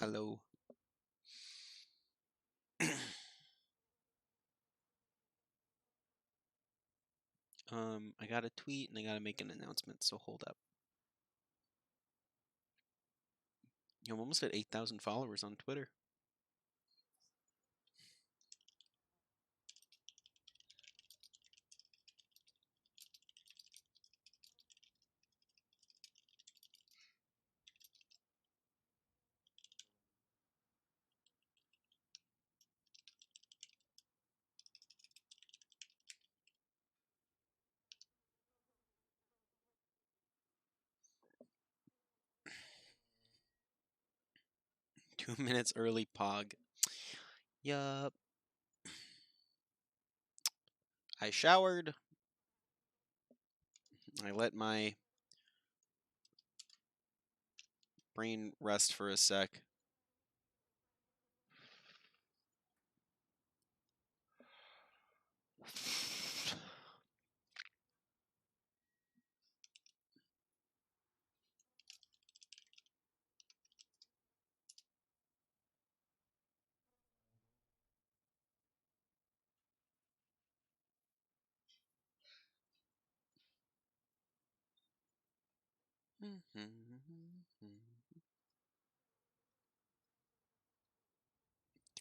Hello. I got a tweet and I gotta make an announcement, so hold up. I'm almost at 8,000 followers on Twitter. Two minutes early, Pog. Yup. I showered. I let my brain rest for a sec.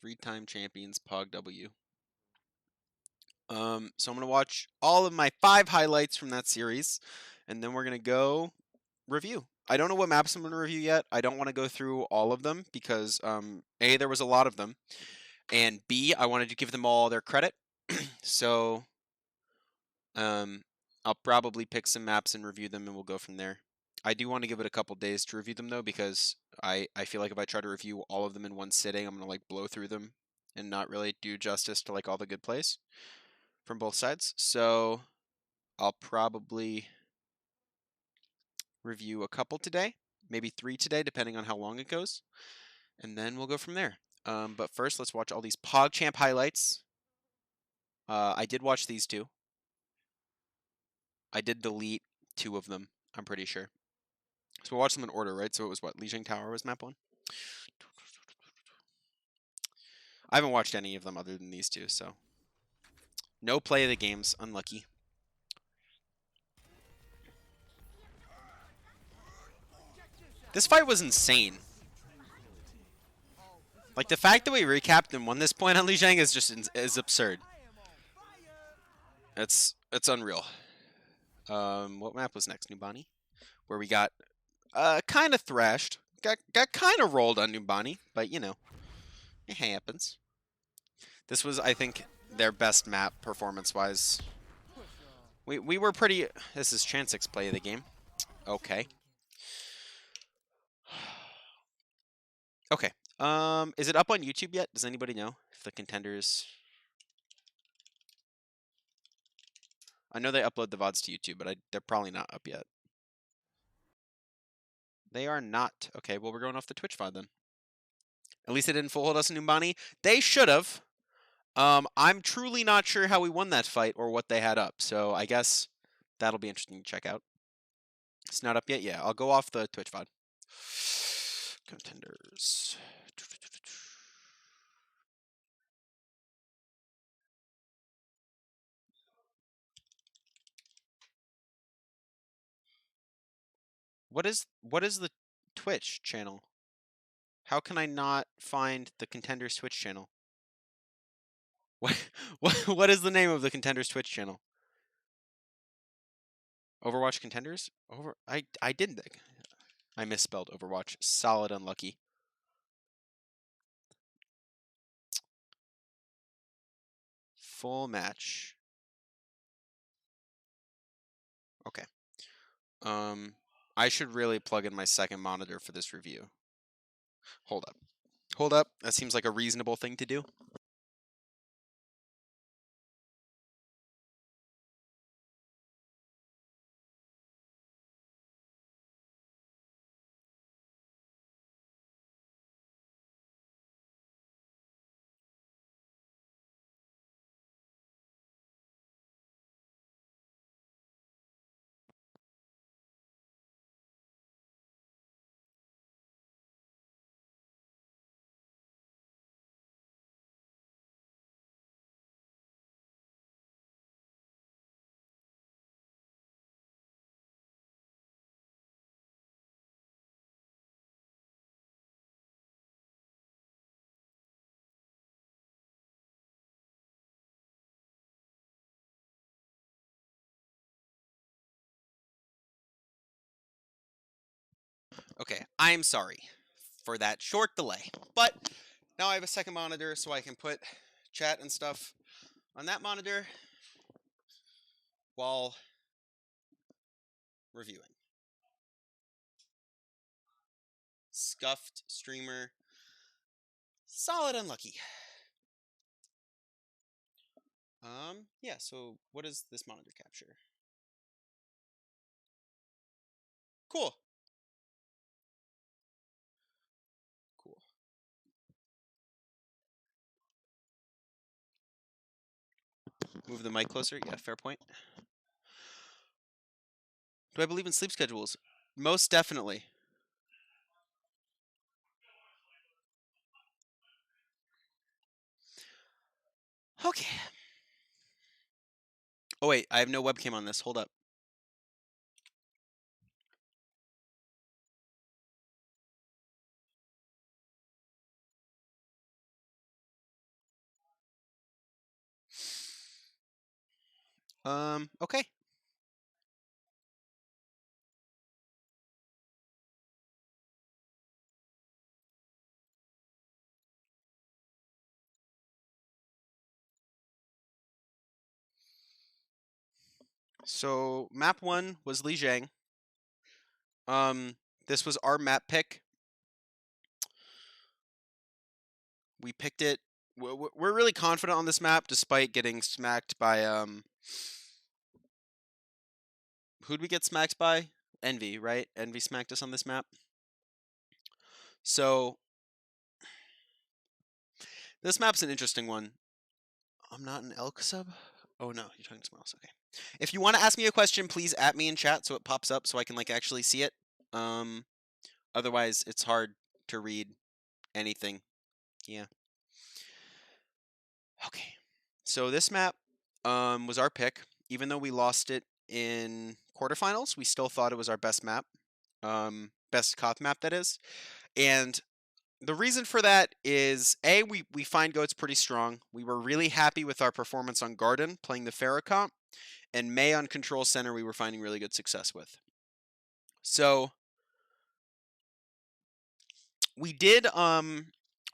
Three-time champions, Pog W. So I'm gonna watch all of my 5 highlights from that series, and then we're gonna go review. I don't know what maps I'm gonna review yet. I don't want to go through all of them because A, there was a lot of them, and B, I wanted to give them all their credit. So I'll probably pick some maps and review them, and we'll go from there. I do want to give it a couple days to review them though, because I feel like if I try to review all of them in one sitting, I'm gonna like blow through them and not really do justice to like all the good plays from both sides. So I'll probably review a couple today, maybe 3 today, depending on how long it goes, and then we'll go from there. But first, let's watch all these PogChamp highlights. I did watch these 2. I did delete 2 of them, I'm pretty sure. So we'll watch them in order, right? So it was what? Lijiang Tower was map 1? I haven't watched any of them other than these 2, so. No play of the games, unlucky. This fight was insane. Like, the fact that we recapped and won this point on Lijiang is just is absurd. It's unreal. What map was next? Numbani? Where we got kind of thrashed. Got kind of rolled on Numbani, but you know, it happens. This was, I think, their best map performance-wise. We were pretty. This is Chansic's play of the game. Okay. Okay. Is it up on YouTube yet? Does anybody know if the contenders? I know they upload the VODs to YouTube, but they're probably not up yet. They are not. Okay, well, we're going off the Twitch VOD then. At least they didn't full hold us in Numbani. They should have. I'm truly not sure how we won that fight or what they had up, so I guess that'll be interesting to check out. It's not up yet? Yeah, I'll go off the Twitch VOD. Contenders. What is the Twitch channel? How can I not find the Contenders Twitch channel? What is the name of the Contenders Twitch channel? Overwatch Contenders? I didn't think. I misspelled Overwatch. Solid unlucky. Full match. Okay. I should really plug in my second monitor for this review. Hold up. Hold up. That seems like a reasonable thing to do. Okay, I'm sorry for that short delay, but now I have a second monitor so I can put chat and stuff on that monitor while reviewing. Scuffed streamer, solid unlucky. Yeah, so what does this monitor capture? Cool. Cool. Move the mic closer. Yeah, fair point. Do I believe in sleep schedules? Most definitely. Okay. Oh wait, I have no webcam on this. Hold up. Okay. So map 1 was Lijiang. This was our map pick. We picked it. We're really confident on this map, despite getting smacked by who'd we get smacked by? Envy, right? Envy smacked us on this map. So this map's an interesting one. I'm not an Elk sub. Oh no, you're talking to someone else. Okay. If you want to ask me a question, please at me in chat so it pops up so I can like actually see it. Otherwise it's hard to read anything. Yeah. Okay. So this map was our pick. Even though we lost it in quarterfinals, we still thought it was our best map. Best Koth map, that is. And the reason for that is, A, we find goats pretty strong. We were really happy with our performance on Garden, playing the Pharah comp. And May on Control Center, we were finding really good success with. So we did, our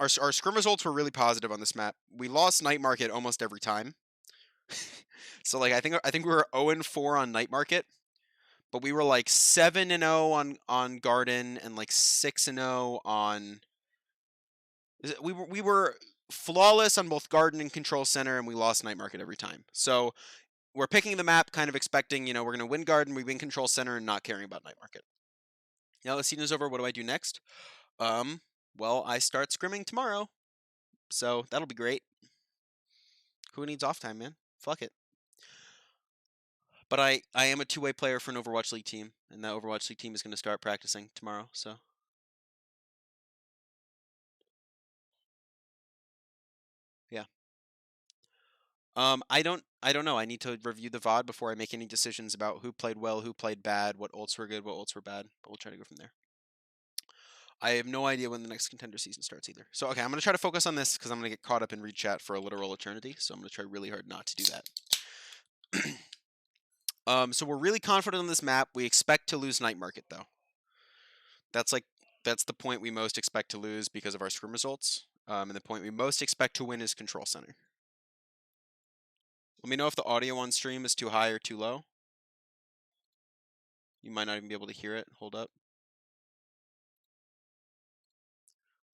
scrim results were really positive on this map. We lost Night Market almost every time. So like I think we were 0-4 on Night Market, but we were like 7-0 on Garden and like 6-0 on. We were flawless on both Garden and Control Center, and we lost Night Market every time. So we're picking the map, kind of expecting, we're going to win Garden, we win Control Center, and not caring about Night Market. Now the scene is over. What do I do next? Well, I start scrimming tomorrow, so that'll be great. Who needs off time, man? Fuck it. But I am a two-way player for an Overwatch League team, and that Overwatch League team is going to start practicing tomorrow, so. Yeah. I don't know. I need to review the VOD before I make any decisions about who played well, who played bad, what ults were good, what ults were bad. But we'll try to go from there. I have no idea when the next contender season starts either. So okay, I'm gonna try to focus on this because I'm gonna get caught up in read chat for a literal eternity. So I'm gonna try really hard not to do that. So we're really confident on this map. We expect to lose Night Market though. That's the point we most expect to lose because of our scrim results. And the point we most expect to win is Control Center. Let me know if the audio on stream is too high or too low. You might not even be able to hear it. Hold up.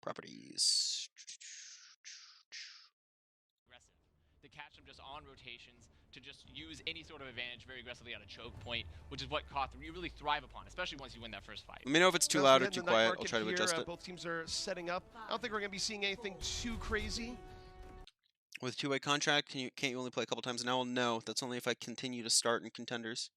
Properties. Aggressive. To catch them just on rotations, to just use any sort of advantage very aggressively on a choke point, which is what Koth you really thrive upon, especially once you win that first fight. Let me know if it's too loud or too quiet. I'll try to adjust it. Both teams are setting up. I don't think we're going to be seeing anything too crazy. With two-way contract, can't you only play a couple times an hour? No, that's only if I continue to start in contenders.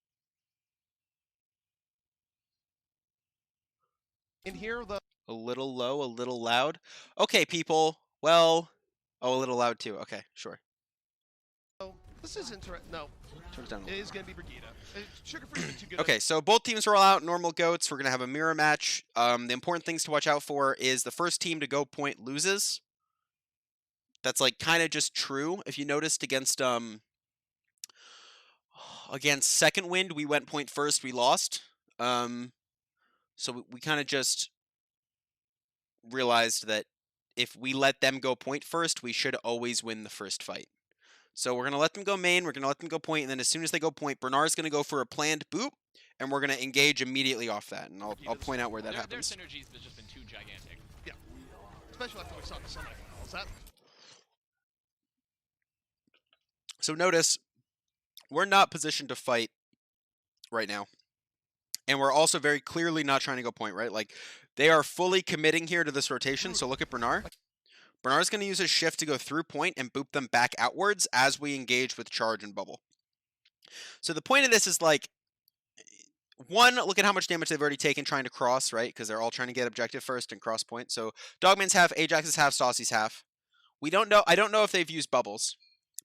In here, a little low, a little loud. Okay, people. Well, a little loud too. Okay, sure. Oh, this is interesting. No, turn it down. It is going to be Brigida. Sugar-free, too good. Okay, so both teams roll out normal goats. We're gonna have a mirror match. The important things to watch out for is the first team to go point loses. That's like kind of just true. If you noticed against Second Wind, we went point first, we lost. So we kind of just realized that if we let them go point first, we should always win the first fight. So we're going to let them go main, we're going to let them go point, and then as soon as they go point, Bernard's going to go for a planned boop, and we're going to engage immediately off that, and I'll point out where that happens. Their synergies have just been too gigantic. Yeah, especially after we saw the semifinals. So notice, we're not positioned to fight right now. And we're also very clearly not trying to go point, right? Like, they are fully committing here to this rotation, so look at Bernard. Bernard's going to use his shift to go through point and boop them back outwards as we engage with charge and bubble. So the point of this is, like, one, look at how much damage they've already taken trying to cross, right? Because they're all trying to get objective first and cross point. So Dogman's half, Ajax is half, Saucy's half. We don't know. I don't know if they've used bubbles.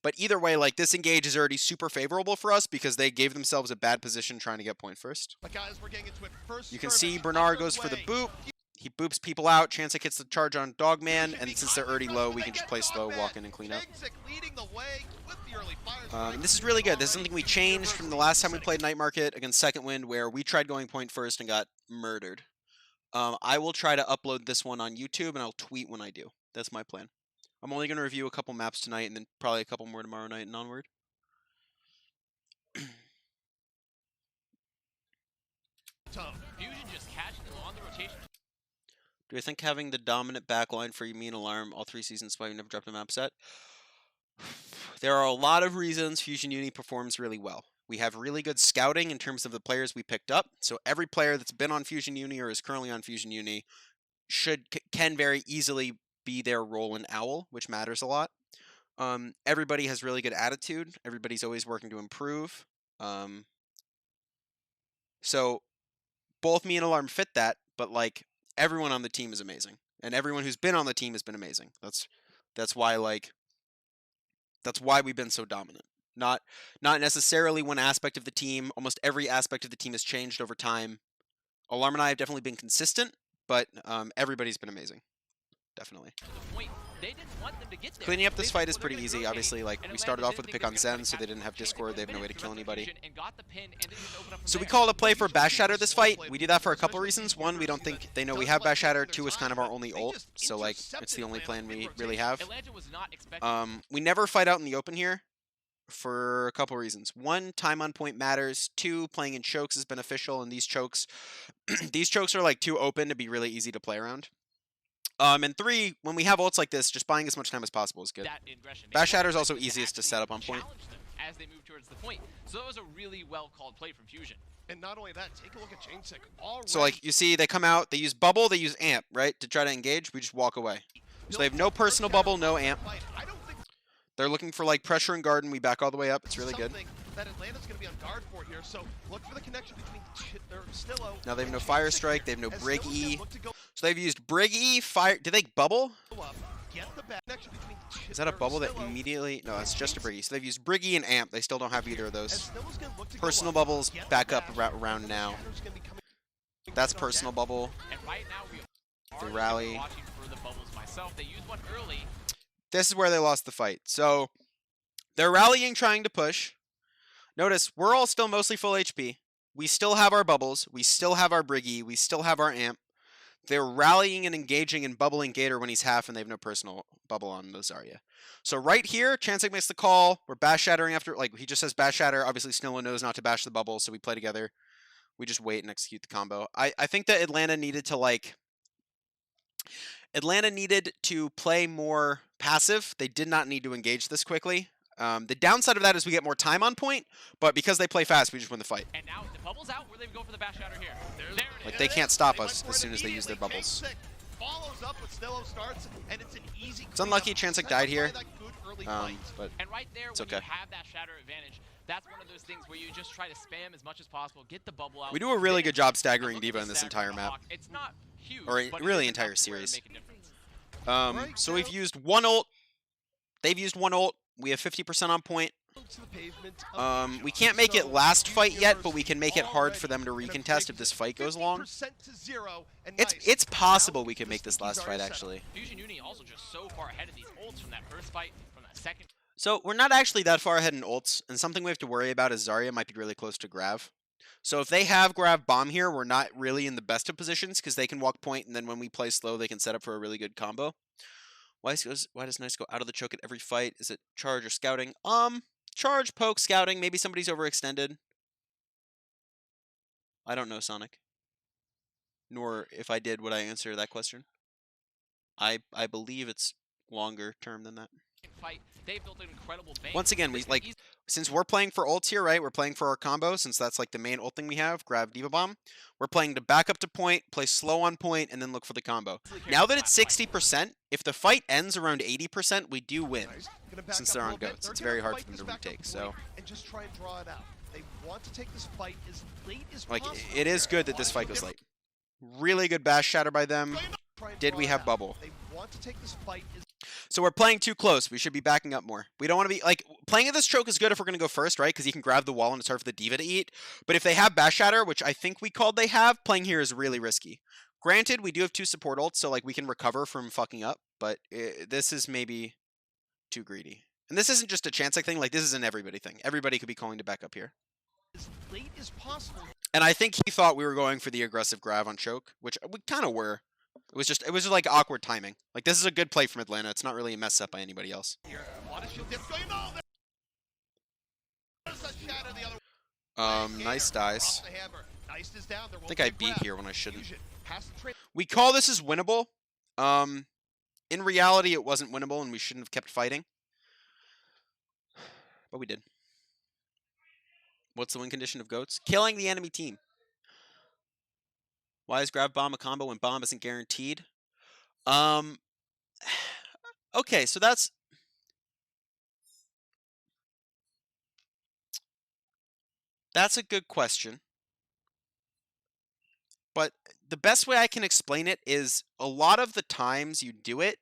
But either way, like, this engage is already super favorable for us because they gave themselves a bad position trying to get point first. But guys, we're getting into it first. You can see Bernard goes for the boop. He boops people out. Chansik hits the charge on Dogman, and since they're already low, we can just play slow, walk in, and clean up. And this is really good. This is something we changed from the last time we played Night Market against Second Wind, where we tried going point first and got murdered. I will try to upload this one on YouTube, and I'll tweet when I do. That's my plan. I'm only going to review a couple maps tonight, and then probably a couple more tomorrow night and onward. Fusion just catches them on the rotation. Do I think having the dominant backline for me and Alarm all 3 seasons is why we never dropped a map set? There are a lot of reasons Fusion Uni performs really well. We have really good scouting in terms of the players we picked up. So every player that's been on Fusion Uni or is currently on Fusion Uni can very easily be their role in Owl, which matters a lot. Everybody has really good attitude. Everybody's always working to improve. So both me and Alarm fit that, but like everyone on the team is amazing, and everyone who's been on the team has been amazing. That's why we've been so dominant. Not necessarily one aspect of the team. Almost every aspect of the team has changed over time. Alarm and I have definitely been consistent, but everybody's been amazing. Definitely. Cleaning up this fight is pretty easy, obviously. Like, we started off with a pick on Zen, so they didn't have Discord, they have no way to kill anybody. So we called a play for Bash Shatter this fight. We do that for a couple reasons. One, we don't think they know we have Bash Shatter. Two, is kind of our only ult, so like, it's the only plan we really have. We never fight out in the open here for a couple reasons. One, time on point matters. Two, playing in chokes is beneficial, and these chokes are like too open to be really easy to play around. And three, when we have ults like this, just buying as much time as possible is good. Bash Shatter is also easiest to set up on point. As they move towards the point. So that was a really well called play from Fusion. And not only that, take a look at Chainsick. So like, you see, they come out, they use bubble, they use amp, right? To try to engage, we just walk away. So they have no personal bubble, no amp. They're looking for like pressure and garden, we back all the way up, it's really good. That Atlanta's going to be on guard for here, so look for the connection between Stillo. Now they have no Fire Strike, they have no Brig E. So they've used Brig E, Fire... Did they bubble? Is that a bubble that immediately... No, it's just a Brig E. So they've used Brig E and Amp, they still don't have either of those. Personal bubbles back up around now. That's personal bubble. They rally. This is where they lost the fight. So they're rallying, trying to push. Notice, we're all still mostly full HP. We still have our bubbles. We still have our Briggy. We still have our amp. They're rallying and engaging and bubbling Gator when he's half, and they have no personal bubble on the Zarya. So right here, Chansik makes the call. We're bash shattering after, like, he just says bash shatter. Obviously, Snillo knows not to bash the bubble, so we play together. We just wait and execute the combo. I think that Atlanta needed to play more passive. They did not need to engage this quickly. The downside of that is we get more time on point, but because they play fast, we just win the fight. And now the bubble's out, where they go for the bash shatter here. Like, they can't stop us as soon as they use their bubbles. It's unlucky Chansik died here, but and right there, it's when okay. you have that shatter advantage, that's one of those things where you just try to spam as much as possible, get the bubble out. We do a really good job staggering D.Va in this entire map. It's not huge, or but really it's entire series. So we've now. used one ult. They've used one ult. We have 50% on point. We can't make it last fight yet, but we can make it hard for them to recontest if this fight goes long. It's possible we can make this last fight, actually. Fusion Uni also just so far ahead of these ults from that first fight, from that second. So we're not actually that far ahead in ults, and something we have to worry about is Zarya might be really close to Grav. So if they have grab bomb here, we're not really in the best of positions because they can walk point, and then when we play slow, they can set up for a really good combo. Why does Nice go out of the choke at every fight? Is it charge or scouting? Charge, poke, scouting. Maybe somebody's overextended. I don't know, Sonic. Nor if I did, would I answer that question. I believe it's longer term than that. Fight. They built an incredible bank. Once again, we like since we're playing for ults here, right? We're playing for our combo since that's like the main ult thing we have. Grab Diva Bomb. We're playing to back up to point, play slow on point, and then look for the combo. Now that it's 60%, if the fight ends around 80%, we do win. Since they're on goats, it's very hard for them to retake. So, and just try and draw it out. They want to take this fight as late as like, possible. it is good that this fight goes late. Really good bash shatter by them. Did we have bubble? They want to take this fight as So we're playing too close. We should be backing up more. We don't want to be, like, playing at this choke is good if we're going to go first, right? Because you can grab the wall and it's hard for the Diva to eat. But if they have Bash Shatter, which I think we called they have, playing here is really risky. Granted, we do have 2 support ults, so, like, we can recover from fucking up. But this is maybe too greedy. And this isn't just a Chansek thing. Like, this is an everybody thing. Everybody could be calling to back up here. late as possible. And I think he thought we were going for the aggressive grab on choke, which we kind of were. It was just like awkward timing. Like, this is a good play from Atlanta. It's not really a mess up by anybody else. Here, a lot of shield dips going on. There's a shatter the other way. Nice dice. Off the hammer. Nice is down. There I think I beat here when I shouldn't. Fusion has to trade. We call this as winnable. In reality, it wasn't winnable, and we shouldn't have kept fighting. But we did. What's the win condition of goats? Killing the enemy team. Why is grab bomb a combo when bomb isn't guaranteed? Okay, so that's a good question. But the best way I can explain it is a lot of the times you do it,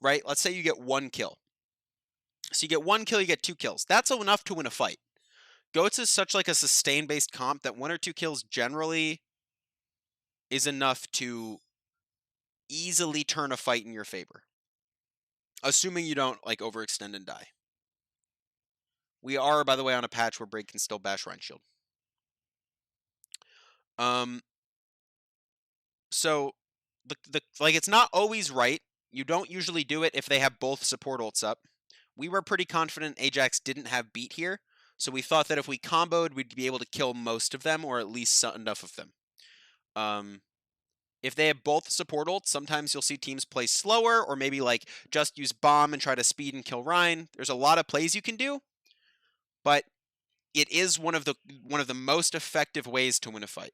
right? Let's say you get 1 kill. So you get 1 kill, you get 2 kills. That's enough to win a fight. Goats is such like a sustain-based comp that 1 or 2 kills generally is enough to easily turn a fight in your favor. Assuming you don't, like, overextend and die. We are, by the way, on a patch where Braid can still bash Rhine Shield. So, like, it's not always right. You don't usually do it if they have both support ults up. We were pretty confident Ajax didn't have beat here, so we thought that if we comboed, we'd be able to kill most of them, or at least enough of them. If they have both support ults, sometimes you'll see teams play slower, or maybe like just use bomb and try to speed and kill Rhine. There's a lot of plays you can do, but it is one of the most effective ways to win a fight.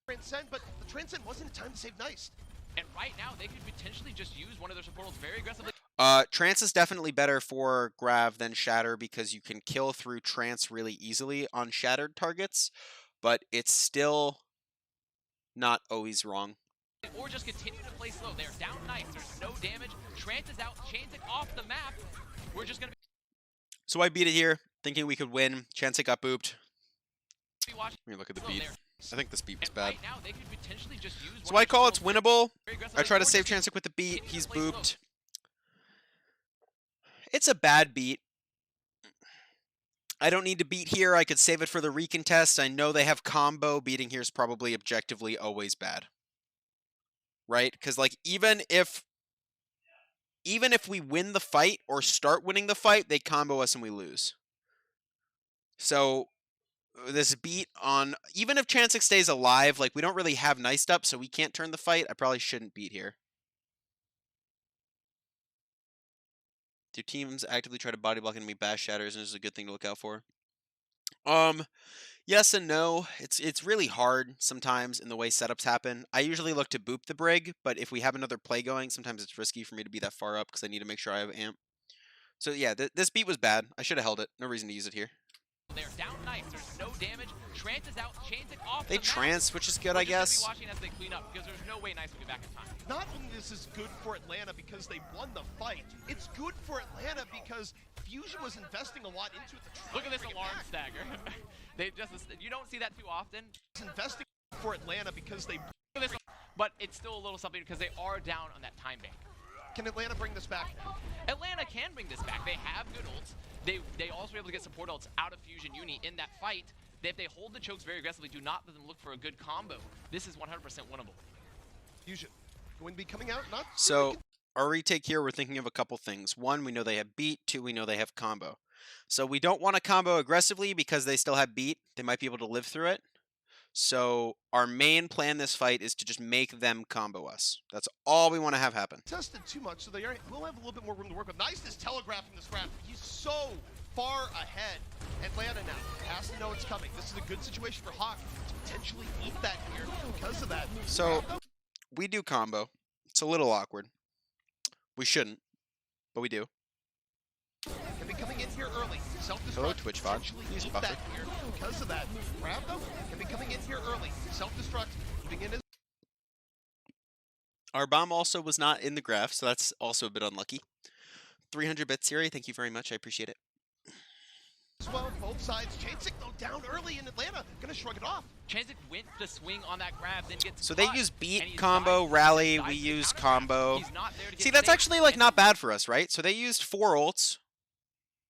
Transcend, but the Transcend wasn't in time to save Nice. And right now, they could potentially just use one of their support ults very aggressively. Trance is definitely better for Grav than Shatter because you can kill through Trance really easily on shattered targets, but it's still not always wrong. Or just continue to play slow. They're down Nice. There's no damage. Trance is out. Chansek off the map. We're just going to So I beat it here, thinking we could win. Chansek got booped. be watching. Let me look at the beat. I think this beat was And bad. right now, they could potentially just use So one I of their call it's support ults winnable. very aggressively, I try to or save just Chansek with the beat. continue He's to play slow. booped. It's a bad beat. I don't need to beat here. I could save it for the recontest. I know they have combo. Beating here is probably objectively always bad. Right? Because, like, even if we win the fight or start winning the fight, they combo us and we lose. So this beat on, even if Chansek stays alive, like, we don't really have Niced up, so we can't turn the fight. I probably shouldn't beat here. Do teams actively try to body block enemy bash shatters, and this is a good thing to look out for? Yes and no. It's really hard sometimes in the way setups happen. I usually look to boop the Brig, but if we have another play going, sometimes it's risky for me to be that far up because I need to make sure I have amp. So yeah, this beat was bad. I should have held it. No reason to use it here. They're down Nice. There's no damage. Trance is out. Chansek off They the map. trance, which is good, We're I just guess. gonna be watching as they clean up because there's no way Nice will get back in time. Not only this is good for Atlanta because they won the fight, it's good for Atlanta because Fusion was investing a lot into it to try Look at and this bring it alarm back. stagger. You don't see that too often. It's investing for Atlanta because they Look at this, but it's still a little something because they are down on that time bank. can Atlanta bring this back? Atlanta can bring this back. They have good ults. They also were able to get support ults out of Fusion Uni in that fight. If they hold the chokes very aggressively, do not let them look for a good combo. This is 100% winnable. Fusion going to be coming out. Not So our retake here, we're thinking of a couple things. One, we know they have beat. Two, we know they have combo. So we don't want to combo aggressively because they still have beat. They might be able to live through it. So our main plan this fight is to just make them combo us. That's all we want to have happen. tested too much, so they will have a little bit more room to work with. Nice is telegraphing this graph. He's so far ahead. Atlanta now has to know it's coming. This is a good situation for Hawk to potentially eat that here because of that. So we do combo. It's a little awkward. We shouldn't, but we do. Can be coming in here early. Self-destruct. Hello, Twitch bot. Potentially He's eat buffer. that here because of that. Grab though can be coming in here early. Self-destruct. Moving in Our bomb also was not in the graph, so that's also a bit unlucky. 300 bits, Siri. Thank you very much. I appreciate it. as well. Both sides. Chain signal down early in Atlanta. Gonna shrug it off. Chansic went to swing on that grab, then gets So they caught, use and beat, he's combo, died. rally. He's We died to use counter grab. combo. He's not there to get See, that's saved, actually like and not bad for us, right? So they used 4 ults.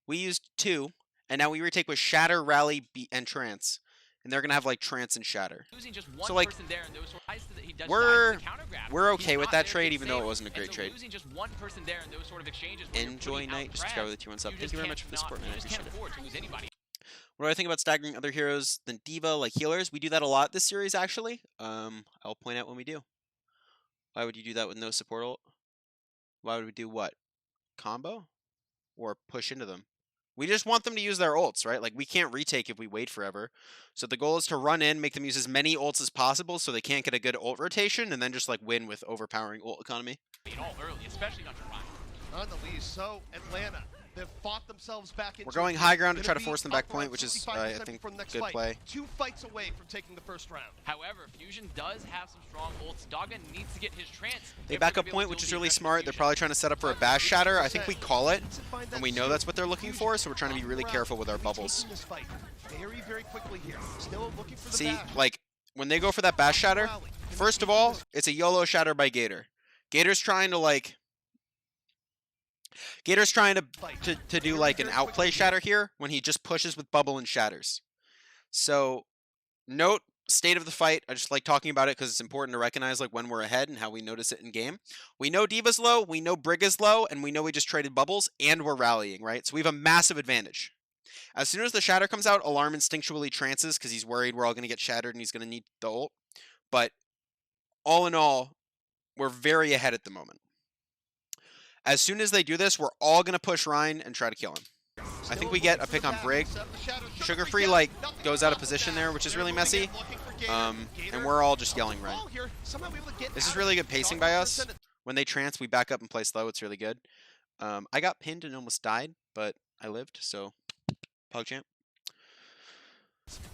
We used 2, and now we retake with Shatter, Rally, Beat, and Trance. And they're gonna have like Trance and Shatter. losing just one So, like, person there, and those sort of that he does we're- dies to the counter grab. we're He's okay with not that there to trade, get even though it saved, wasn't a and great so trade. losing just one person there in those sort of exchanges where you're Enjoy putting out night. Just grabs, cover the 2-1 sub. you Thank just you very can't much for the not- support, man. I You just appreciate can't it. afford to lose anybody. What do I think about staggering other heroes than Diva, like healers? We do that a lot this series, actually. I'll point out when we do. Why would you do that with no support ult? Why would we do what? Combo? Or push into them? We just want them to use their ults, right? Like, we can't retake if we wait forever. So the goal is to run in, make them use as many ults as possible so they can't get a good ult rotation, and then just, like, win with overpowering ult economy. At all early, especially not to Ryan. On the least, so Atlanta, they've fought themselves back into We're going it. high ground to Gonna try to be force them up back point, around which is, 65% I think, before the next good fight. play. 2 fights away from taking the first round. However, Fusion does have some strong ults. Dogga needs to get his trance. They if back they're up gonna be able point, to which deal is with really the smart. They're Fusion. probably trying to set up for a bash shatter. I think we call it, Needs to find that and we know that's what they're looking Fusion for, so we're trying to be really around. careful with our Really bubbles. taking this fight very, very quickly here. Still looking for the See, bash. like, when they go for that bash shatter, Rally. first of all, it's a YOLO shatter by Gator. Gator's trying to, like... Gator's trying to do, like, an outplay shatter here when he just pushes with bubble and shatters. So, note, state of the fight. I just like talking about it because it's important to recognize, like, when we're ahead and how we notice it in game. We know Diva's low, we know Brig is low, and we know we just traded bubbles, and we're rallying, right? So we have a massive advantage. As soon as the shatter comes out, Alarm instinctually trances because he's worried we're all going to get shattered and he's going to need the ult. But all in all, we're very ahead at the moment. As soon as they do this, we're all going to push Ryan and try to kill him. I think we get a pick on Brig. Sugar Free, like, goes out of position there, which is really messy. And we're all just yelling right. This is really good pacing by us. When they trance, we back up and play slow. It's really good. I got pinned and almost died, but I lived, so PogChamp.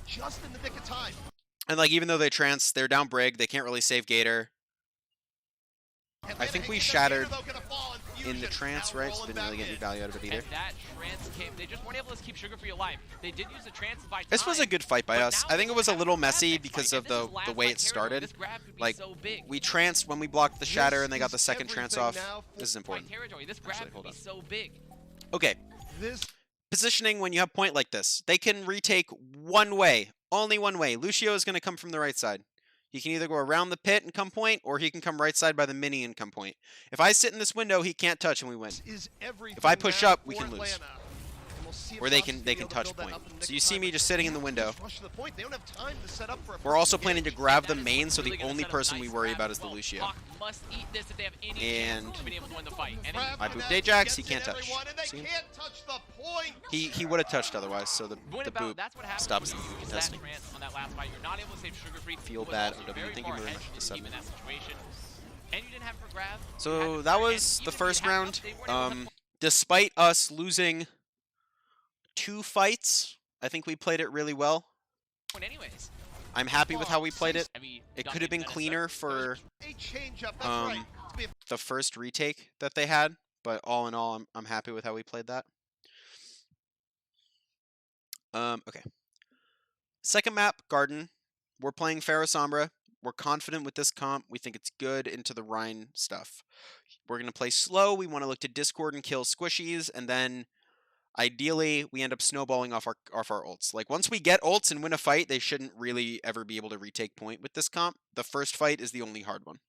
Just in the nick of time. And, like, even though they trance, they're down Brig. They can't really save Gator. I think we shattered in the trance, right? So didn't really get any value out of it either. And that trance came. They just weren't able to keep Sugar Free alive. They did use the trance to buy This was a time, good fight by but us. now I think it this was a has little to messy happen because fight, of and this is the last way fight it territory. started. This grab could be Like, so big. we tranced when we blocked the shatter This and they got is the second trance everything off. now This is Fight important. territory. This grab Actually, could hold be on. so big. Okay, This positioning when you have point like this. They can retake one way, only one way. Lucio is going to come from the right side. He can either go around the pit and come point, or he can come right side by the mini and come point. If I sit in this window, he can't touch and we win. is everything If I push now up, we for can lose. Atlanta. And we'll see if Or they Sauce can is they gonna can be able to touch build that point. up in the nick So of you see time, me but just sitting in the just window. rush to the point. They don't have time to set up for a We're also full planning to engage. grab the That is main, so really the gonna only set up a person we nice worry grab about as is the well. Lucio. Hawk must eat this if they have any And chance of being able to win the fight. And Grab I for booped that, Ajax, he gets can't in touch. everyone, and they See? can't touch the point. He would have touched otherwise, so the boop that's what happens stops when you use testing. that trance on that last fight. You're not able to save Sugar Free. Feel who was bad, also OW. very Thank you far very ahead much for the in sub. team in that situation. And you didn't have for grab. You had So to that try, was and the even if first you had enough, round. they weren't able to Despite us losing 2 fights, I think we played it really well. point anyways. I'm happy with how we played it. I mean, It not could have been even that cleaner for A change up. That's right. It's be a the first retake that they had, but all in all, I'm happy with how we played that. Okay. Second map, Garden. We're playing Pharaoh Sombra. We're confident with this comp. We think it's good into the Rhine stuff. We're going to play slow. We want to look to Discord and kill squishies, and then Ideally, we end up snowballing off our ults. Like, once we get ults and win a fight, they shouldn't really ever be able to retake point with this comp. The first fight is the only hard one.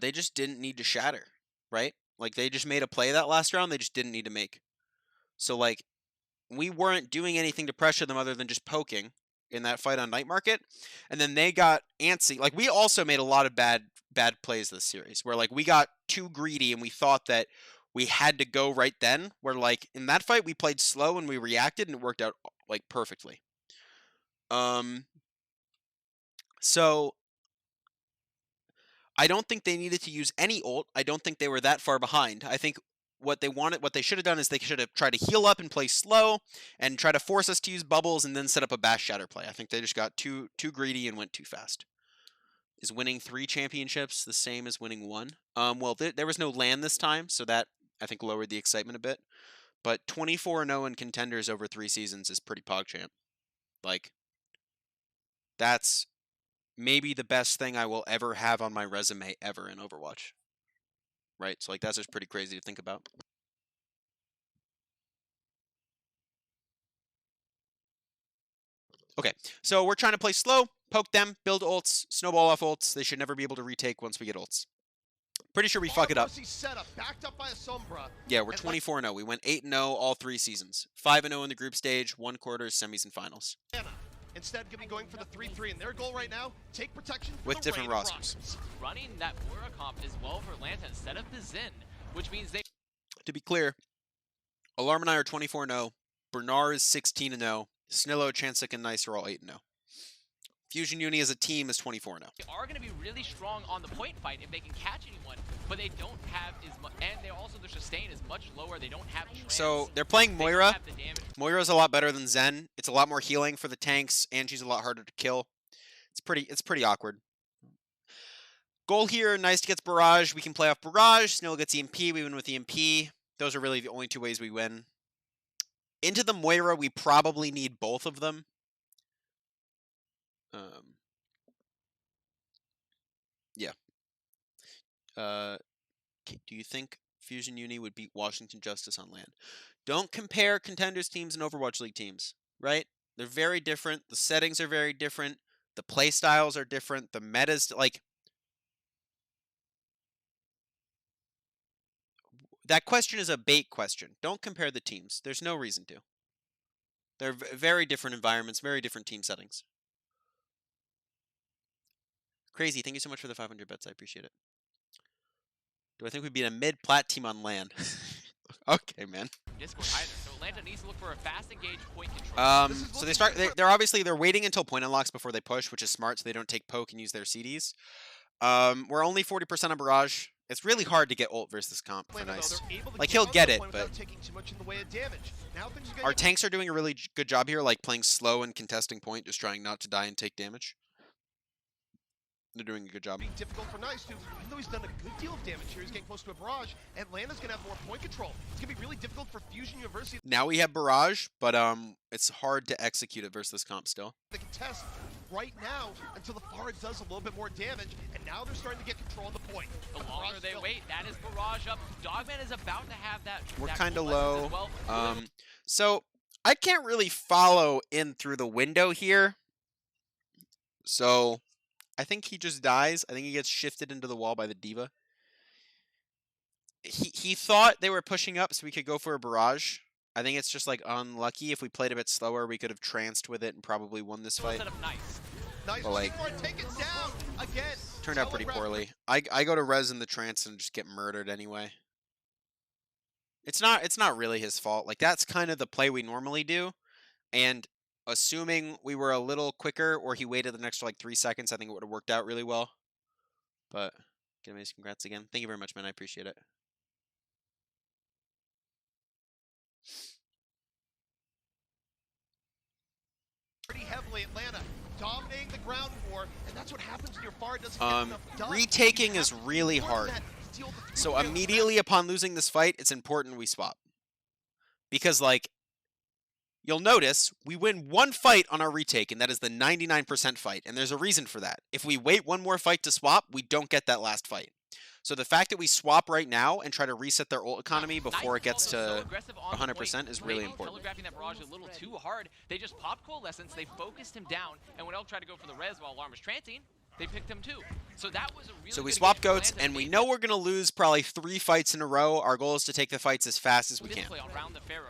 They just didn't need to shatter, right? Like, they just made a play that last round they just didn't need to make. So, like, we weren't doing anything to pressure them other than just poking in that fight on Night Market. And then they got antsy. Like, we also made a lot of bad plays this series where, like, we got too greedy and we thought that we had to go right then. Where, like, in that fight, we played slow and we reacted and it worked out, like, perfectly. So I don't think they needed to use any ult. I don't think they were that far behind. I think what they should have done is they should have tried to heal up and play slow and try to force us to use bubbles and then set up a bash shatter play. I think they just got too greedy and went too fast. Is winning 3 championships the same as winning 1? Well, there was no LAN this time, so that, I think, lowered the excitement a bit. But 24-0 in contenders over 3 seasons is pretty PogChamp. Like, that's maybe the best thing I will ever have on my resume ever in Overwatch. Right? So, like, that's just pretty crazy to think about. Okay, so we're trying to play slow, poke them, build ults, snowball off ults. They should never be able to retake once we get ults. Pretty sure we fuck it up. Yeah, we're 24-0. We went 8-0 all 3 seasons. 5-0 in the group stage, 1 quarters, semis, and finals. Instead, going to be going for the 3-3, and their goal right now, take protection with different rosters. Running that Moira comp as well for Atlanta instead of the Zen, which means they... To be clear, Alarm and I are 24-0. Bernard is 16-0. Snillo, Chansik, and Nice are all 8-0. Fusion Uni as a team is 24-0. They are going to be really strong on the point fight if they can catch anyone, but they don't have as much, and they also, their sustain is much lower. They don't have trans. So they're playing Moira. Moira's a lot better than Zen. It's a lot more healing for the tanks, and she's a lot harder to kill. It's pretty awkward. Goal here, Nice gets Barrage. We can play off Barrage. Snillo gets EMP. We win with EMP. Those are really the only 2 ways we win. Into the Moira, we probably need both of them. Yeah. Do you think Fusion Uni would beat Washington Justice on LAN? Don't compare Contenders teams and Overwatch League teams, right? They're very different. The settings are very different. The play styles are different. The metas, like... That question is a bait question. Don't compare the teams. There's no reason to. They're very different environments, very different team settings. Crazy, thank you so much for the 500 bets. I appreciate it. Do I think we'd beat a mid-plat team on LAN? Okay, man. Discord either. So Atlanta needs to look for a fast engaged point control. So they're waiting until point unlocks before they push, which is smart, so they don't take poke and use their CDs. We're only 40% on Barrage. It's really hard to get ult versus comp for Nice. Like, he'll get it, but our tanks are doing a really good job here, like playing slow and contesting point, just trying not to die and take damage. They're doing a good job. Being difficult for Nice, too. Even though he's done a good deal of damage here, he's getting close to a Barrage. Atlanta's going to have more point control. It's going to be really difficult for Fusion University. Now we have Barrage, but it's hard to execute it versus comp still. They can test right now until the Farah does a little bit more damage, and now they're starting to get control of the point. The longer they wait, that is Barrage up. Dogman is about to have that. We're kind of low. Well. So I can't really follow in through the window here. So I think he just dies. I think he gets shifted into the wall by the D.Va. He thought they were pushing up so we could go for a Barrage. I think it's just like unlucky. If we played a bit slower, we could have tranced with it and probably won this fight. Nice. But like, take it down again. Turned out pretty poorly. I go to res in the trance and just get murdered anyway. It's not really his fault. Like, that's kind of the play we normally do. And assuming we were a little quicker or he waited an extra like 3 seconds, I think it would have worked out really well. But anyways, congrats again. Thank you very much, man. I appreciate it. Pretty heavily, Atlanta dominating the ground war, and that's what happens when your FAR doesn't get enough done. Retaking is really hard. So immediately upon losing this fight, it's important we swap. Because, like, you'll notice we win 1 fight on our retake, and that is the 99% fight, and there's a reason for that. If we wait 1 more fight to swap, we don't get that last fight. So the fact that we swap right now and try to reset their ult economy before it gets to 100% is really important. Telegraphing that barrage a little too hard. They just popped Coalescence, they focused him down, and when Elk tried to go for the res while Alarm was tranting, they picked him too. So that was a really So we good swap engagement for goats, Atlanta. and we know we're going to lose probably 3 fights in a row. Our goal is to take the fights as fast as we This can. play around the Pharaoh.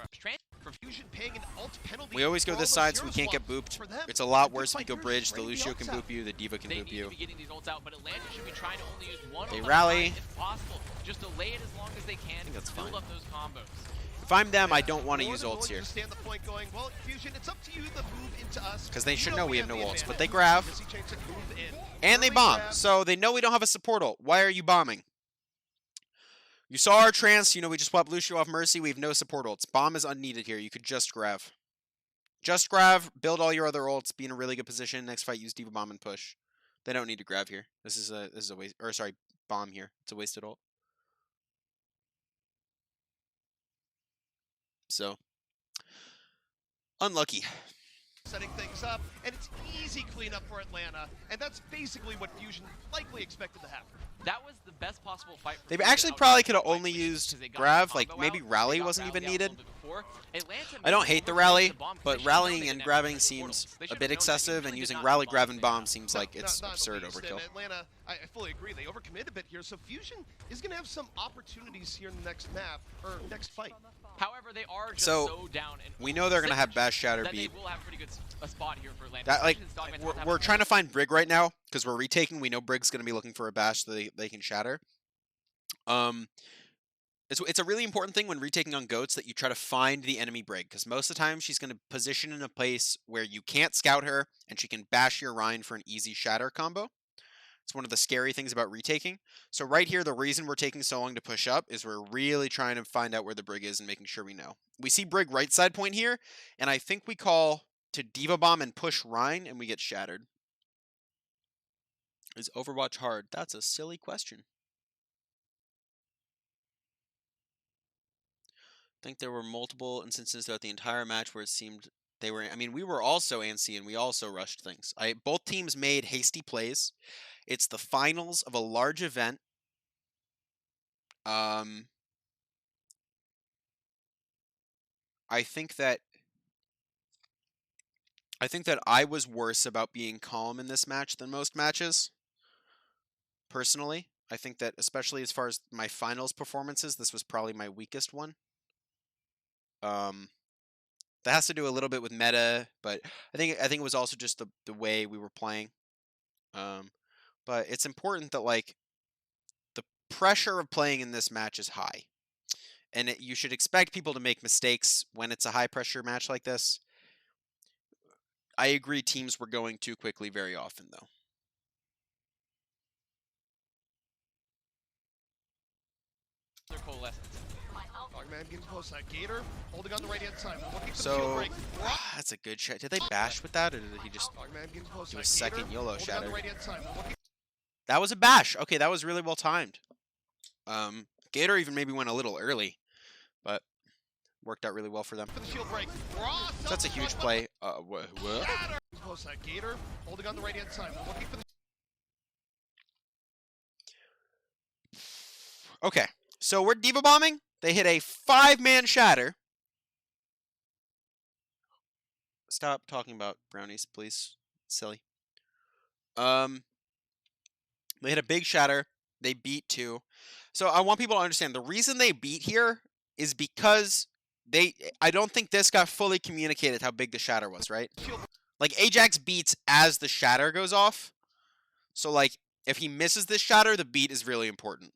For Fusion paying an ult penalty. We always go for this all those side so we hero can't get swaps booped. for them. It's a lot Good worse if you fight go here, bridge. just The bring Lucio ults can out. boop you, the Diva can They boop need to you. be getting these ults out, but Atlanta should be trying to only use one They ult rally. if possible. Just delay it as long as they can. that's Build fine. up those combos. If I'm them, I don't want to More use than ults willing here. to stand the point going, well, Fusion, it's up to you to move into us. 'Cause they You should know we have no the ults, but advantage. they grab. Missy Chain took move in. And they Early bomb, grab. so they know we don't have a support ult. Why are you bombing? You saw our trance, you know we just swapped Lucio off Mercy, we have no support ults. Bomb is unneeded here, you could just grav. Just grav, build all your other ults, be in a really good position. Next fight, use Diva Bomb and push. They don't need to grav here. This is a waste, or sorry, bomb here. It's a wasted ult. So, unlucky. Setting things up, and it's easy cleanup for Atlanta, and that's basically what Fusion likely expected to happen. That was the best possible fight. For They Fusion actually out probably there. could have Quite only clean, used 'cause they got grav, the like combo maybe out, rally they got wasn't even rally out a needed. little bit before. Atlanta I don't moved hate the over rally, the bomb 'cause but they should've known rallying they and didn't have grabbing access to seems portals. They a should've bit known that they excessive, really and did using not rally, have grab, bombs and they bomb had. seems like No, it's not in the absurd least, overkill. and Atlanta, I fully agree, they overcommit a bit here, so Fusion is going to have some opportunities here in the next map, or next fight. However, they are just So, so down. And we know they're going to have Bash Shatter that they beat. will have pretty good a spot here for Atlanta. That, like, especially since Dogman's not we're having trying to a- find Brig right now, because we're retaking. We know Brig's going to be looking for a Bash so they can shatter. It's a really important thing when retaking on goats that you try to find the enemy Brig, because most of the time she's going to position in a place where you can't scout her, and she can bash your Rhine for an easy shatter combo. It's one of the scary things about retaking. So right here, the reason we're taking so long to push up is we're really trying to find out where the Brig is and making sure we know. We see Brig right side point here, and I think we call to Diva Bomb and push Rhine, and we get shattered. Is Overwatch hard? That's a silly question. I think there were multiple instances throughout the entire match where it seemed they were. I mean, we were also antsy and we also rushed things. Both teams made hasty plays. It's the finals of a large event. I think that I was worse about being calm in this match than most matches. Personally, I think that especially as far as my finals performances, this was probably my weakest one. That has to do a little bit with meta, but I think it was also just the way we were playing. But it's important that like the pressure of playing in this match is high, and you should expect people to make mistakes when it's a high pressure match like this. I agree, teams were going too quickly very often though. Their Coalescence. Dogman getting close. Gator holding on the right hand side. Looking for the shield So break. that's a good shot. Did they bash with that, or did he just? Dogman getting close. Do a second YOLO holding on shatter. the right hand side. Looking That was a bash. Okay, that was really well timed. Gator even maybe went a little early, but worked out really well for them. for the shield break. Raw So that's a huge self-destruct, play. What? Shatter. Close. Gator holding on the right hand side. Looking for the Okay, so we're Diva bombing. They hit a 5-man shatter. Stop talking about brownies, please. It's silly. They hit a big shatter. They beat 2. So I want people to understand the reason they beat here is because I don't think this got fully communicated how big the shatter was, right? shield. Like Ajax beats as the shatter goes off. So like if he misses this shatter, the beat is really important.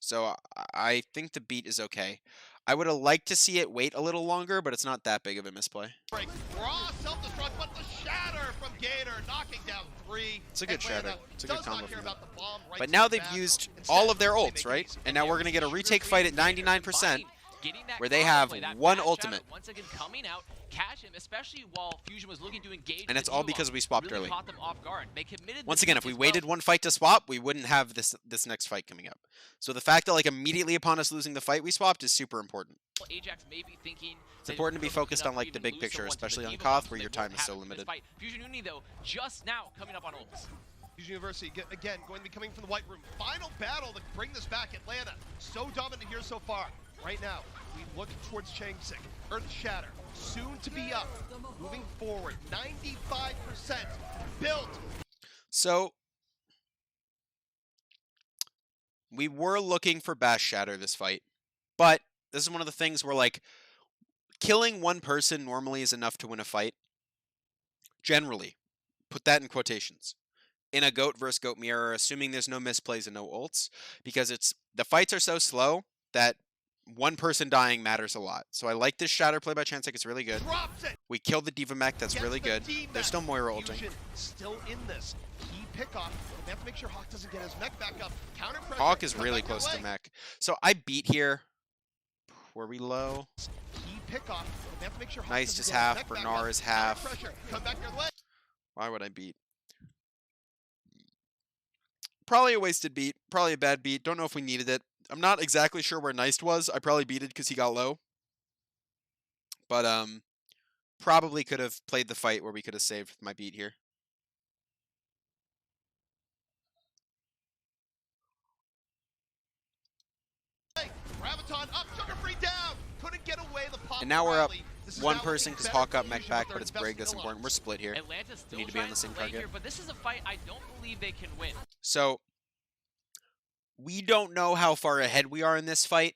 So I think the beat is okay. I would have liked to see it wait a little longer, but it's not that big of a misplay. Break. Raw self-destruct, but the shatter from Gator knocking down 3. It's a good shatter. It's a good combo from them. But now they've used all of their ults, right? And now we're going to get a retake fight at 99%. Where they have one ultimate. Once again coming out, catch him, especially while Fusion was looking to engage. And it's all because we swapped early. Caught them off guard. They committed Once the again, peak if we as waited well. one fight to swap, we wouldn't have this next fight coming up. So the fact that like immediately upon us losing the fight we swapped is super important. Ajax may be thinking It's important to be focused on like the big picture, especially on Koth, where your time is so limited. Fusion Uni though, just now coming up on ults. University, again, going to be coming from the white room. Final battle to bring this back. Atlanta, so dominant here so far. Right now, we look towards Changsik. Earth Shatter, soon to be up. Moving forward, 95% built. So, we were looking for Bash Shatter this fight, but this is one of the things where, like, killing one person normally is enough to win a fight. Generally. Put that in quotations. In a GOAT versus GOAT mirror, assuming there's no misplays and no ults, because the fights are so slow that one person dying matters a lot. So I like this Shatter play by Chansek, it's really good. We killed the D.Va mech, that's really good. There's still Moira ulting. Still in this. Key pickoff. We have to make sure Hawk doesn't get his mech back up. Counter pressure. Hawk is really close to mech. So I beat here. Were we low? Key pickoff. We have to make sure Hawk Nice is half, Bernard is half. Why would I beat? Probably a wasted beat, probably a bad beat. Don't know if we needed it. I'm not exactly sure where Neist was. I probably beat it because he got low. But probably could have played the fight where we could have saved my beat here. Graviton up, Sugar Free down. Couldn't get away the pop. And now we're up one person because Hawk got mech back, but it's Brig that's important. We're split here. Atlanta's still We need to be on the same target. here, but this is a fight I don't believe they can win. So we don't know how far ahead we are in this fight.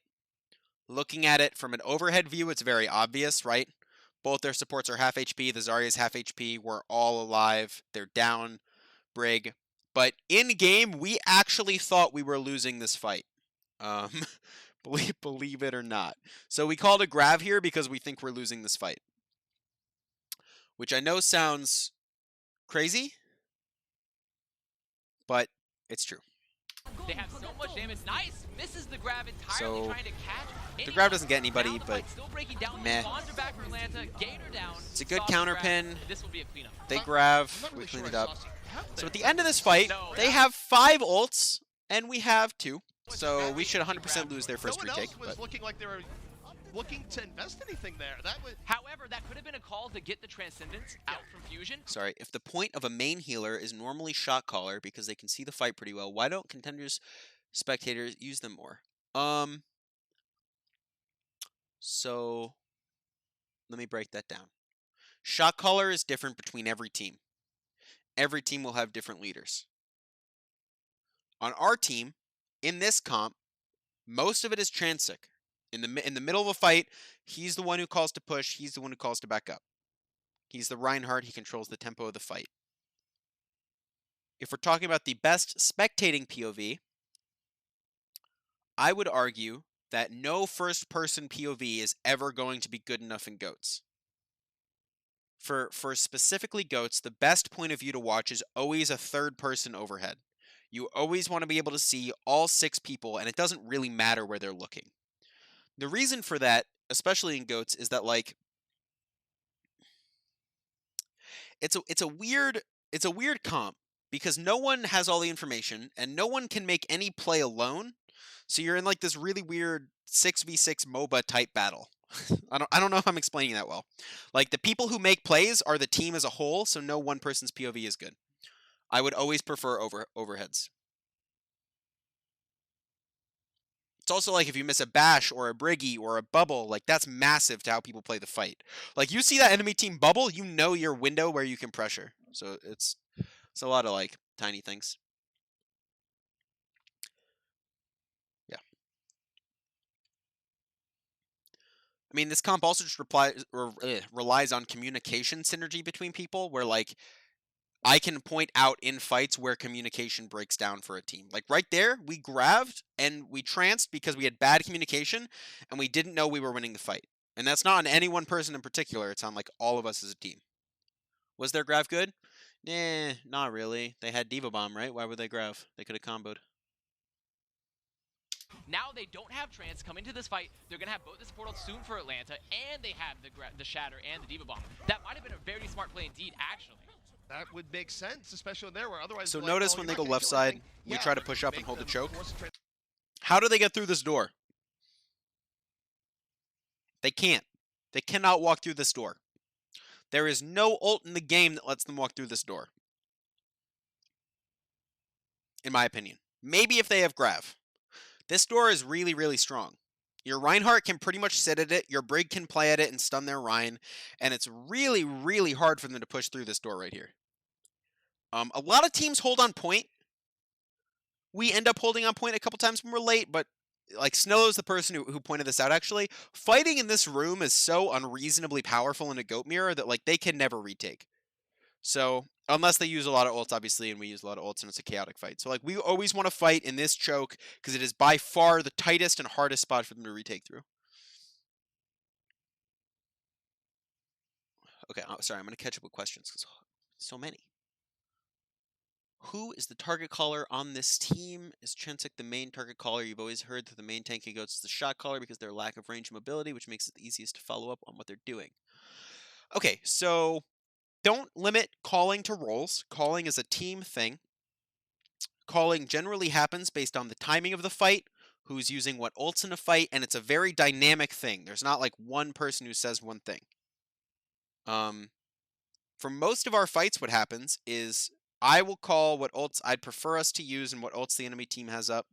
Looking at it from an overhead view, it's very obvious, right? Both their supports are half HP. The Zarya's half HP. We're all alive. They're down. Brig. But in game, we actually thought we were losing this fight. Believe it or not. So we called a grav here because we think we're losing this fight. Which I know sounds crazy, but it's true. They have so much damage. Nice! Misses the grab entirely, So, trying to catch. the grab doesn't get anybody, but still breaking down. meh. Spawns are back for Atlanta. Gator down. It's a good Soft counter grab. pin. This will be a cleanup. They grav, we clean it up. So at the end of this fight, they have 5 ults, and we have 2. So we should 100% lose their first retake. No one else was looking like they were looking to invest anything there. However, that could have been a call to get the Transcendence out from Fusion. Sorry, if the point of a main healer is normally shot caller because they can see the fight pretty well, why don't contenders, spectators use them more? So let me break that down. Shot caller is different between every team. Every team will have different leaders. On our team, in this comp, most of it is Chansik. In the middle of a fight, he's the one who calls to push, he's the one who calls to back up. He's the Reinhardt, he controls the tempo of the fight. If we're talking about the best spectating POV, I would argue that no first-person POV is ever going to be good enough in GOATs. For specifically GOATs, the best point of view to watch is always a third-person overhead. You always want to be able to see all 6 people, and it doesn't really matter where they're looking. The reason for that, especially in GOATs, is that, like, it's a weird comp because no one has all the information and no one can make any play alone. So you're in like this really weird 6v6 MOBA type battle. I don't know if I'm explaining that well. Like the people who make plays are the team as a whole, so no one person's POV is good. I would always prefer overheads. It's also like if you miss a bash or a briggy or a bubble, like that's massive to how people play the fight. Like you see that enemy team bubble, you know your window where you can pressure. So it's a lot of like tiny things. Yeah. I mean, this comp also just relies on communication synergy between people where like I can point out in fights where communication breaks down for a team. Like right there, we grabbed and we tranced because we had bad communication and we didn't know we were winning the fight. And that's not on any one person in particular. It's on like all of us as a team. Was their grab good? Nah, not really. They had D.Va Bomb, right? Why would they grab? They could have comboed. Now they don't have Trance come into this fight. They're going to have both this portal soon for Atlanta, and they have the Shatter and the D.Va Bomb. That might have been a very smart play indeed, actually. That would make sense, especially there where otherwise. So like, notice oh, when you're they not go gonna left kill side, anything. we Yeah, try to but push up and make hold the them choke. force a How do they get through this door? They can't. They cannot walk through this door. There is no ult in the game that lets them walk through this door. in my opinion. Maybe if they have Grav. This door is really, really strong. Your Reinhardt can pretty much sit at it, your Brig can play at it and stun their Rein, and it's really, really hard for them to push through this door right here. A lot of teams hold on point. We end up holding on point a couple times when we're late, but like Snillo is the person who pointed this out actually. Fighting in this room is so unreasonably powerful in a goat mirror that like they can never retake. So unless they use a lot of ults, obviously, and we use a lot of ults and it's a chaotic fight. So like we always want to fight in this choke because it is by far the tightest and hardest spot for them to retake through. Okay, sorry, I'm going to catch up with questions because so many. Who is the target caller on this team? Is Chensik the main target caller? You've always heard that the main tanking goats is the shot caller because their lack of range and mobility, which makes it the easiest to follow up on what they're doing. Okay, so don't limit calling to roles. Calling is a team thing. Calling generally happens based on the timing of the fight, who's using what ults in a fight, and it's a very dynamic thing. There's not like one person who says one thing. For most of our fights, what happens is I will call what ults I'd prefer us to use and what ults the enemy team has up.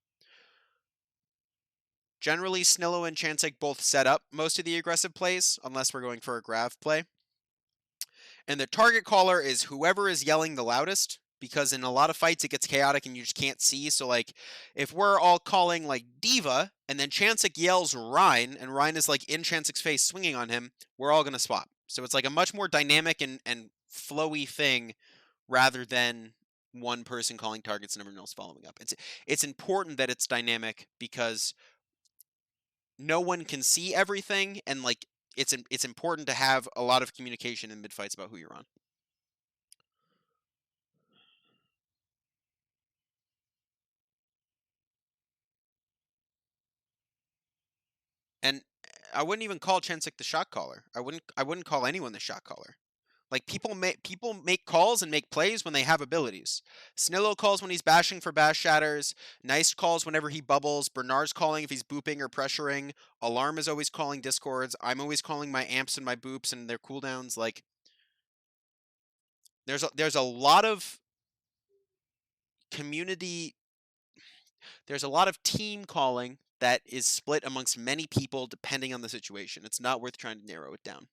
Generally, Snillo and Chensik both set up most of the aggressive plays, unless we're going for a Grav play. And the target caller is whoever is yelling the loudest, because in a lot of fights it gets chaotic and you just can't see. So like, if we're all calling like Diva, and then Chensik yells Rein, and Rein is like in Chansik's face swinging on him, we're all going to swap. So it's like a much more dynamic and flowy thing rather than one person calling targets and everyone else following up. It's important that it's dynamic because no one can see everything, and like it's important to have a lot of communication in mid-fights about who you're on. And I wouldn't even call Chensik the shot caller. I wouldn't call anyone the shot caller. Like people make calls and make plays when they have abilities. Snillo calls when he's bashing for bash shatters. Nice calls whenever he bubbles. Bernard's calling if he's booping or pressuring. Alarm is always calling discords. I'm always calling my amps and my boops and their cooldowns. Like there's a lot of community. There's a lot of team calling that is split amongst many people depending on the situation. It's not worth trying to narrow it down.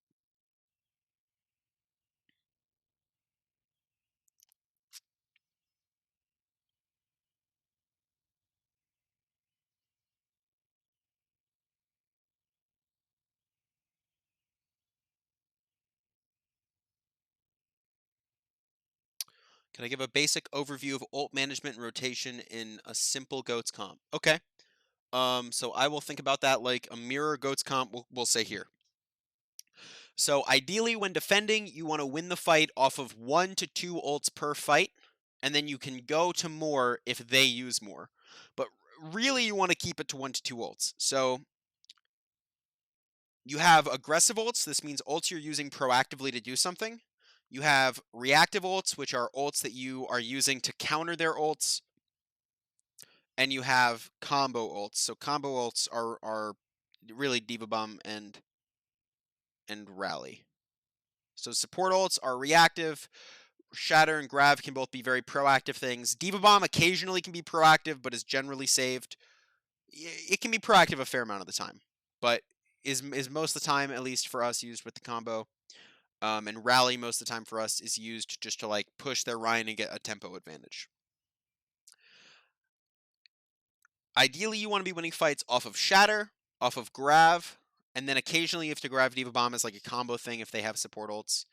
Can I give a basic overview of ult management and rotation in a simple GOATS comp? Okay. So I will think about that like a mirror GOATS comp we'll say here. So ideally when defending, you want to win the fight off of 1 to 2 ults per fight, and then you can go to more if they use more. But really you want to keep it to 1 to 2 ults. So you have aggressive ults. This means ults you're using proactively to do something. You have reactive ults, which are ults that you are using to counter their ults. And you have combo ults. So combo ults are really Diva Bomb and Rally. So support ults are reactive. Shatter and Grav can both be very proactive things. Diva Bomb occasionally can be proactive, but is generally saved. It can be proactive a fair amount of the time, but is most of the time, at least for us, used with the combo. And Rally most of the time for us is used just to like push their Ryan and get a tempo advantage. Ideally, you want to be winning fights off of Shatter, off of Grav, and then occasionally you have to Grav Diva Bomb as like a combo thing if they have support ults.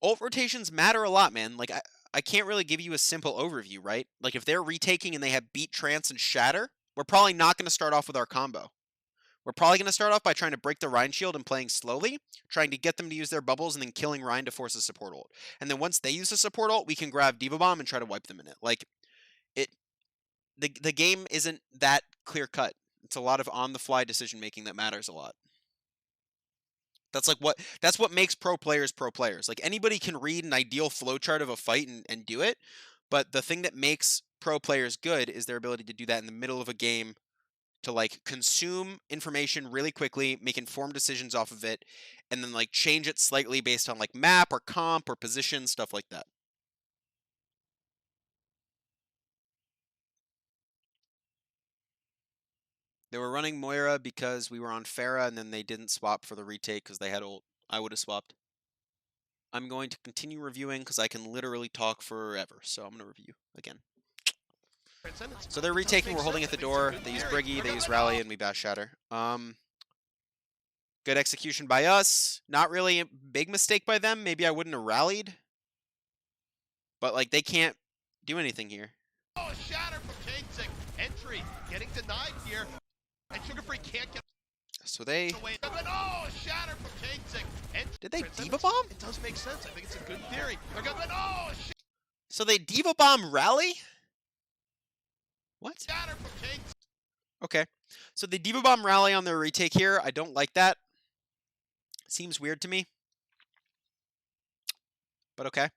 Ult rotations matter a lot, man. Like I can't really give you a simple overview, right? Like if they're retaking and they have Beat, Trance, and Shatter, we're probably not going to start off with our combo. We're probably going to start off by trying to break the Rhine shield and playing slowly, trying to get them to use their bubbles and then killing Rhine to force a support ult. And then once they use a support ult, we can grab Diva Bomb and try to wipe them in it. Like, the game isn't that clear cut. It's a lot of on-the-fly decision-making that matters a lot. That's what makes pro players pro players. Like, anybody can read an ideal flowchart of a fight and do it, but the thing that makes pro players good is their ability to do that in the middle of a game, to like consume information really quickly, make informed decisions off of it, and then like change it slightly based on like map or comp or position, stuff like that. They were running Moira because we were on Pharah, and then they didn't swap for the retake because they had ult. I would have swapped. I'm going to continue reviewing because I can literally talk forever. So I'm going to review again. So they're retaking. We're holding at the door. They use Briggy, they use Rally, and we bash Shatter. Good execution by us. Not really a big mistake by them. Maybe I wouldn't have rallied. But, like, they can't do anything here. Oh, a shatter from Chainsick. Entry getting denied here. And Sugar Free can't get So they... away. Oh, a shatter from Chainsick. Did they Diva Bomb? It does make sense. I think it's a good theory. They're going, oh, So they Diva Bomb Rally? What? shatter from Chainsick. Okay. So they Diva Bomb Rally on their retake here. I don't like that. Seems weird to me. But okay.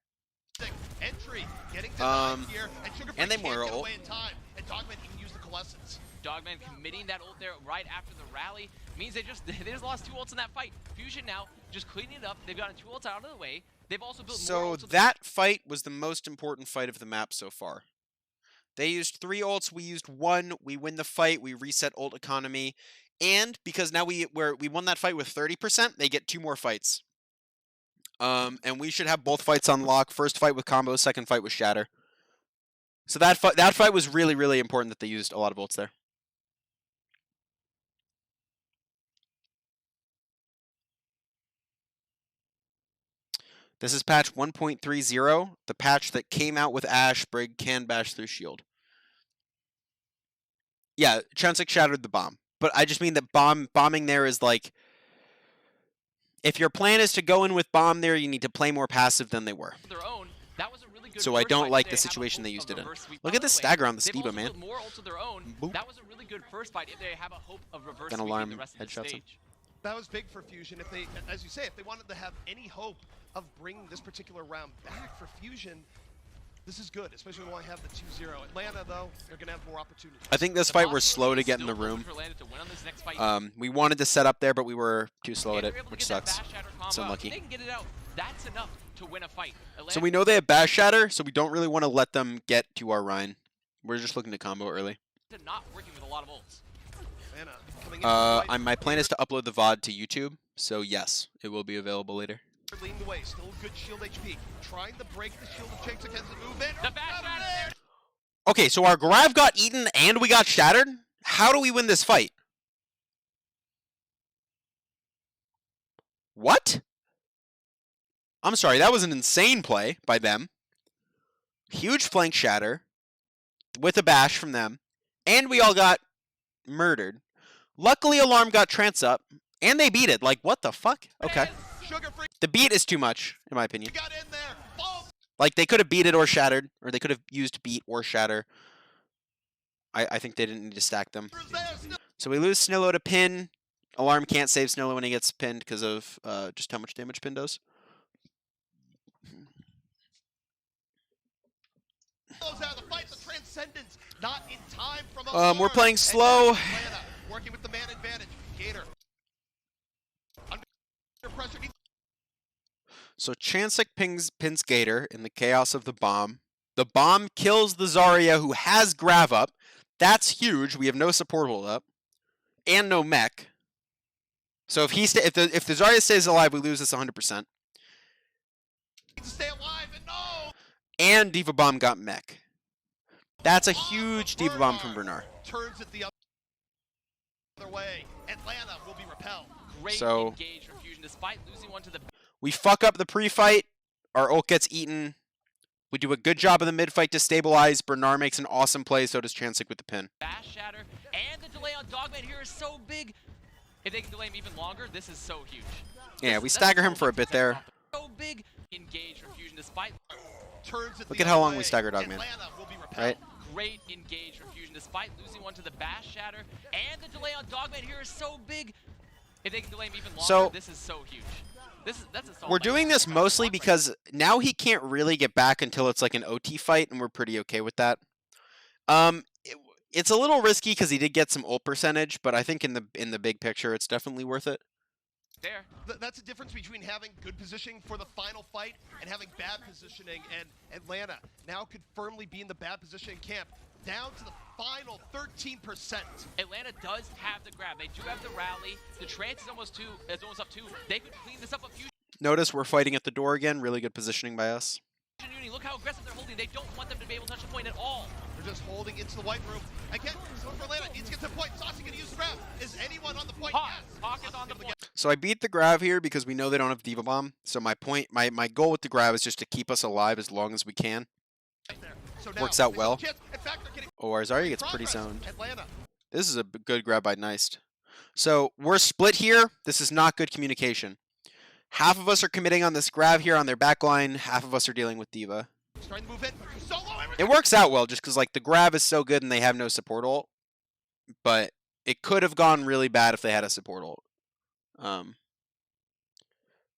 Entry getting denied here. And Sugar Free and they can't Moira get ult. away in time. And Dogman can use the Coalescence. Dogman committing that ult there right after the rally means they just lost 2 ults in that fight. Fusion now just cleaning it up. They've gotten 2 ults out of the way. They've also built more So ults. that fight was the most important fight of the map so far. They used 3 ults, we used 1, we win the fight, we reset ult economy, and because now we won that fight with 30%, they get 2 more fights. And we should have both fights on lock. First fight with combo, second fight with Shatter. So that fight was really, really important that they used a lot of ults there. This is patch 1.30, the patch that came out with Ashe, Brig can bash through shield. Yeah, Chansik shattered the bomb. But I just mean that bombing there is like... If your plan is to go in with bomb there, you need to play more passive than they were. Their own. That was a really good So I first don't fight. like They the have a situation hope they of used it in. reverse sweep. Look By at the the way, stagger on the they've Steva, also man. built more ults of their own. Boop. That was a really good first fight if they have a hope of reverse Then sweeping alarm the rest of the headshots him. stage. That was big for Fusion. If they, as you say, if they wanted to have any hope of bringing this particular round back for Fusion, this is good, especially when I have the 2-0. Atlanta, though, they're going to have more opportunities. I think this fight we're slow to get in the room. We wanted to set up there, but we were too slow at it, which sucks. It's unlucky. They can get it out. That's enough to win a fight. So we know they have Bash Shatter, so we don't really want to let them get to our Rhine. We're just looking to combo early. Not working with a lot of ults. Atlanta coming into the fight. My plan is to upload the VOD to YouTube, so yes, it will be available later. Leading the way, still good shield HP. Trying to break the shield of Chainsick as they move in. The bash shatter! Okay, so our Grav got eaten and we got shattered? How do we win this fight? What? I'm sorry, that was an insane play by them. Huge flank shatter with a bash from them, and we all got murdered. Luckily, Alarm got trance up, and they beat it. Like, what the fuck? Okay. The beat is too much, in my opinion. Got in there. Boom. Like, they could have beat it or shattered, or they could have used beat or shatter. I think they didn't need to stack them. So we lose Snillo to pin. Alarm can't save Snillo when he gets pinned because of just how much damage pin does. Out of the fight, the transcendence not in time from We're playing slow. Atlanta working with the man advantage. Gator. Under pressure. So Chansik pins Gator in the chaos of the bomb. The bomb kills the Zarya who has Grav up. That's huge. We have no support hold up. And no mech. So if if the Zarya stays alive, we lose this 100%. To stay alive and no. And Diva Bomb got mech. That's a huge Diva Bomb from Bernard. Turns it the other way. Atlanta will be repelled. Great So engage from Fusion despite losing one to the we fuck up the pre-fight. Our ult gets eaten. We do a good job in the mid-fight to stabilize. Bernard makes an awesome play, so does Chansik with the pin. bash shatter, and the delay on Dogman here is so big. If they can delay him even longer, this is so huge. Yeah, we stagger him for a bit there. So big engage from Fusion despite Turns it Look the at how other long way. we stagger Dogman. Atlanta will be repelled. Right? great engage from Fusion despite losing one to the bash shatter, and the delay on Dogman here is so big. If they can delay him even longer, So this is so huge. That's a solid we're fight. doing this mostly because now he can't really get back until it's like an OT fight, and we're pretty okay with that. It's a little risky because he did get some ult percentage, but I think in the big picture, it's definitely worth it. there. That's the difference between having good positioning for the final fight and having bad positioning, and Atlanta now could firmly be in the bad positioning camp, down to the final 13%. Atlanta does have the grab. They do have the rally. The trance is almost up too. They could clean this up a few. Notice we're fighting at the door again. Really good positioning by us. Uni, look how aggressive they're holding. They don't want them to be able to touch the point at all. They're just holding into the white room. Again, someone for Atlanta needs to get to the point. Saucy gonna use the grab. Is anyone on the point? Hawk. Yes. Hawk is on the point. So I beat the grab here because we know they don't have Diva Bomb. So my goal with the grab is just to keep us alive as long as we can. Right there. So now, Works out well. in fact, they're getting Oh, our Zarya gets pretty progress. zoned. Atlanta. This is a good grab by Neist. So we're split here. This is not good communication. Half of us are committing on this grab here on their backline. Half of us are dealing with Diva. Starting to move in. Solo, It works out well just because like the grab is so good and they have no support ult. But it could have gone really bad if they had a support ult.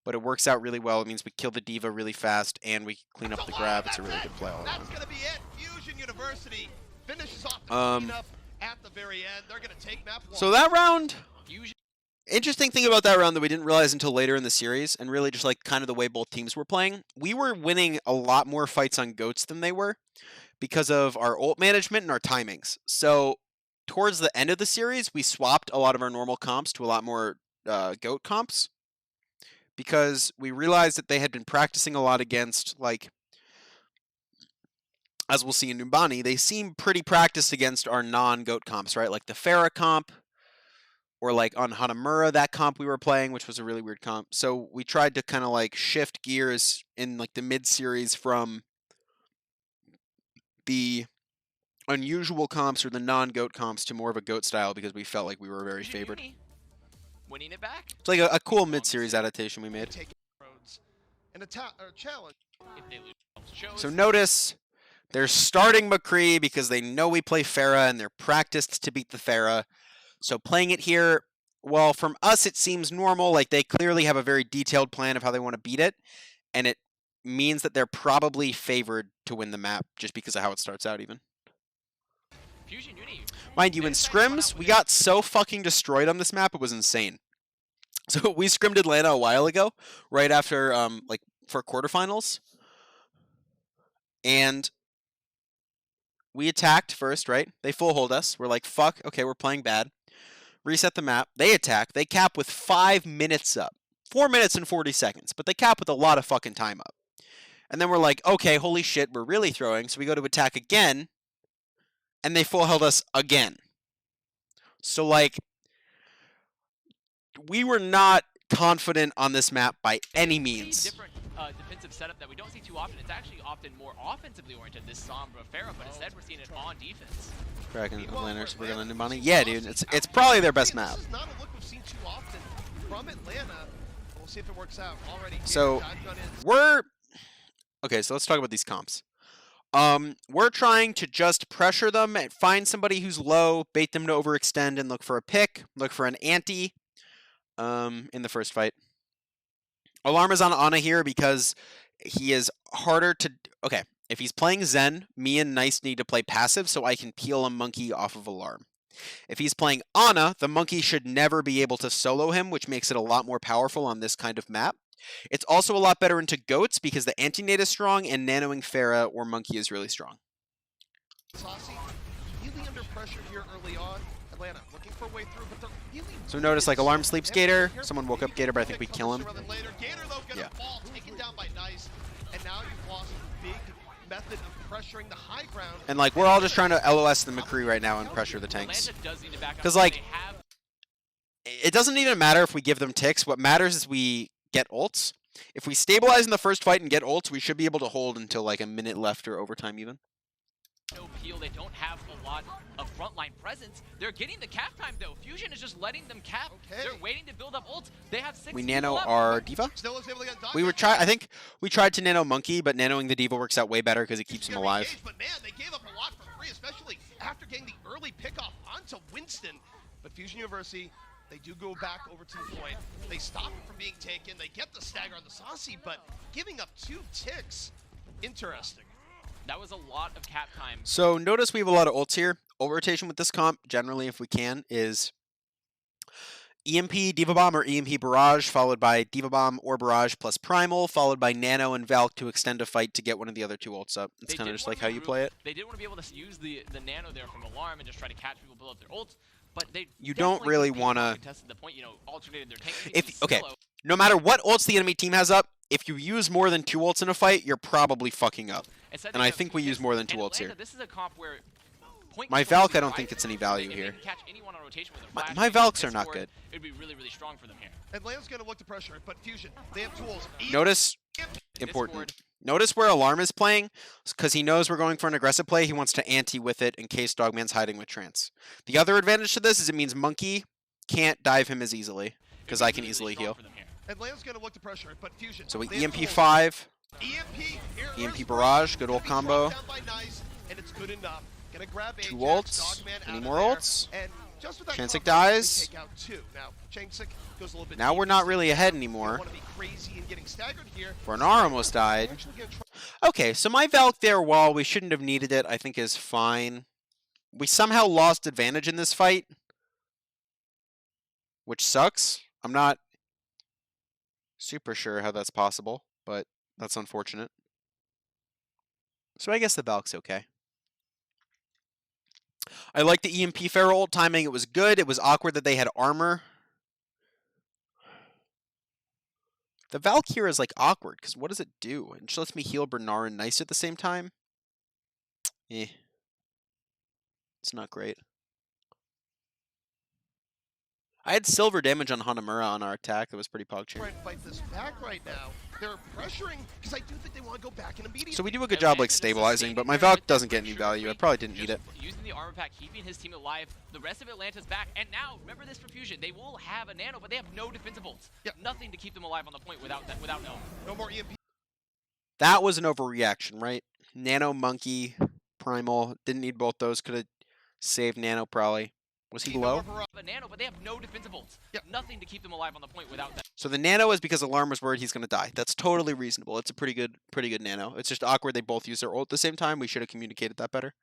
But it works out really well. It means we kill the Diva really fast and we clean up the grab. It's a really good play all That's around. going to be it. Fusion University finishes off the cleanup at the very end. They're going to take map 1. So that round, Fusion. interesting thing about that round that we didn't realize until later in the series, and really just like kind of the way both teams were playing, we were winning a lot more fights on goats than they were because of our ult management and our timings. So towards the end of the series, we swapped a lot of our normal comps to a lot more goat comps because we realized that they had been practicing a lot against, like, as we'll see in Numbani, they seem pretty practiced against our non-goat comps, right? Like the Pharah comp, or like on Hanamura, that comp we were playing, which was a really weird comp. So we tried to kind of like shift gears in like the mid-series from the unusual comps or the non-goat comps to more of a goat style because we felt like we were very Fusion favored. Uni. Winning it back. It's like a cool mid-series adaptation we made. Taking roads and a challenge. If they lose, shows. So notice they're starting McCree because they know we play Pharah and they're practiced to beat the Pharah. So playing it here, well, from us it seems normal. Like they clearly have a very detailed plan of how they want to beat it. And it means that they're probably favored to win the map just because of how it starts out even. Fusion Uni. Mind you, in scrims, we got so fucking destroyed on this map, it was insane. So we scrimmed Atlanta a while ago, right after, like, for quarterfinals. And we attacked first, right? They full hold us. We're like, fuck, okay, we're playing bad. Reset the map. They attack. They cap with 5 minutes up. 4 minutes and 40 seconds. But they cap with a lot of fucking time up. And then we're like, okay, holy shit, we're really throwing. So we go to attack again. And they full held us again. So, like, we were not confident on this map by any means. Different defensive setup that we don't see too often. It's actually often more offensively oriented, this Sombra Pharah, but instead we're seeing it on defense. Kraken Atlanta, we're gonna Numbani. Yeah, dude, it's probably their best map. This is not a look we've seen too often from Atlanta. We'll see if it works out. Already. So we're okay. So let's talk about these comps. We're trying to just pressure them and find somebody who's low, bait them to overextend, and look for a pick, look for an anti. In the first fight. Alarm is on Ana here because he is harder to... Okay, if he's playing Zen, me and Nice need to play passive so I can peel a monkey off of Alarm. If he's playing Ana, the monkey should never be able to solo him, which makes it a lot more powerful on this kind of map. It's also a lot better into goats because the anti-nade is strong and nanoing Pharah or monkey is really strong. Saucy, really under pressure here early on. Atlanta looking for a way through, but they're really... So notice like Alarm sleeps Gator. Someone woke up Gator, but I think we kill him. Gator, though, gonna fall, taken down by Nice, and now you've lost a big method of pressuring the high ground. And like we're all just trying to LOS the McCree right now and pressure the tanks. Because like, it doesn't even matter if we give them ticks. What matters is we get ults. If we stabilize in the first fight and get ults, we should be able to hold until like a minute left or overtime even. No peel, they don't have a lot of frontline presence. They're getting the cap time though. Fusion is just letting them cap. Okay. They're waiting to build up ults. They have 6 We people nano left. our Diva. Still is able to get done. I think we tried to nano Monkey, but nanoing the Diva works out way better because it keeps him alive. But man, they gave up a lot for free, especially after getting the early pickoff onto Winston. But Fusion University, they do go back over to the point. They stop it from being taken. They get the stagger on the Saucy, but giving up 2 ticks, interesting. That was a lot of cap time. So notice we have a lot of ults here. Ult rotation with this comp, generally if we can, is EMP, Diva Bomb, or EMP Barrage, followed by Diva Bomb or Barrage plus Primal, followed by Nano and Valk to extend a fight to get one of the other two ults up. It's kind of just like how you play it. They did want to be able to use the Nano there from Alarm and just try to catch people build up their ults, but you don't really want to contested the point, you know, alternated their tank. Okay, no matter what ults the enemy team has up, if you use more than 2 ults in a fight, you're probably fucking up. And I think we use more than 2 ults here. This is a comp where my Valk, I don't think it's any value here. My Valks are not good. It'd be really, really strong for them here. Atlanta's going to look to pressure it, but Fusion, they have tools. Notice, important. Notice where Alarm is playing, because he knows we're going for an aggressive play. He wants to ante with it in case Dogman's hiding with Trance. The other advantage to this is it means Monkey can't dive him as easily, because I can easily heal. Atlanta's going to look to pressure it, but Fusion. So we EMP 5, EMP, EMP Barrage, good ult combo. And it's good enough. Gonna grab 2 ults. Any more ults? Chansik dies. Now we're not really ahead anymore. Bernard almost died. Okay, so my Valk there, while we shouldn't have needed it, I think is fine. We somehow lost advantage in this fight, which sucks. I'm not super sure how that's possible, but that's unfortunate. So I guess the Valk's okay. I like the EMP Feral ult timing. It was good. It was awkward that they had armor. The Valk here is like awkward, because what does it do? It just lets me heal Bernard and Nice at the same time. It's not great. I had silver damage on Hanamura on our attack. That was pretty pog-chain. Trying to fight this back right now. They're pressuring because I do think they want to go back and immediately. So we do a good job like stabilizing, but my Valk doesn't get any value. I probably didn't need it. Using the armor pack, keeping his team alive. The rest of Atlanta's back, and now remember this for Fusion. They will have a Nano, but they have no defensive ults. Yep. Nothing to keep them alive on the point without that. Without no more EMP. That was an overreaction, right? Nano, Monkey, Primal. Didn't need both those. Could have saved Nano probably. Was he low? A Nano, but they have no defensive ults. Yep. Nothing to keep them alive on the point without that. So the Nano is because Alarm was worried he's going to die. That's totally reasonable. It's a pretty good Nano. It's just awkward they both use their ult at the same time. We should have communicated that better.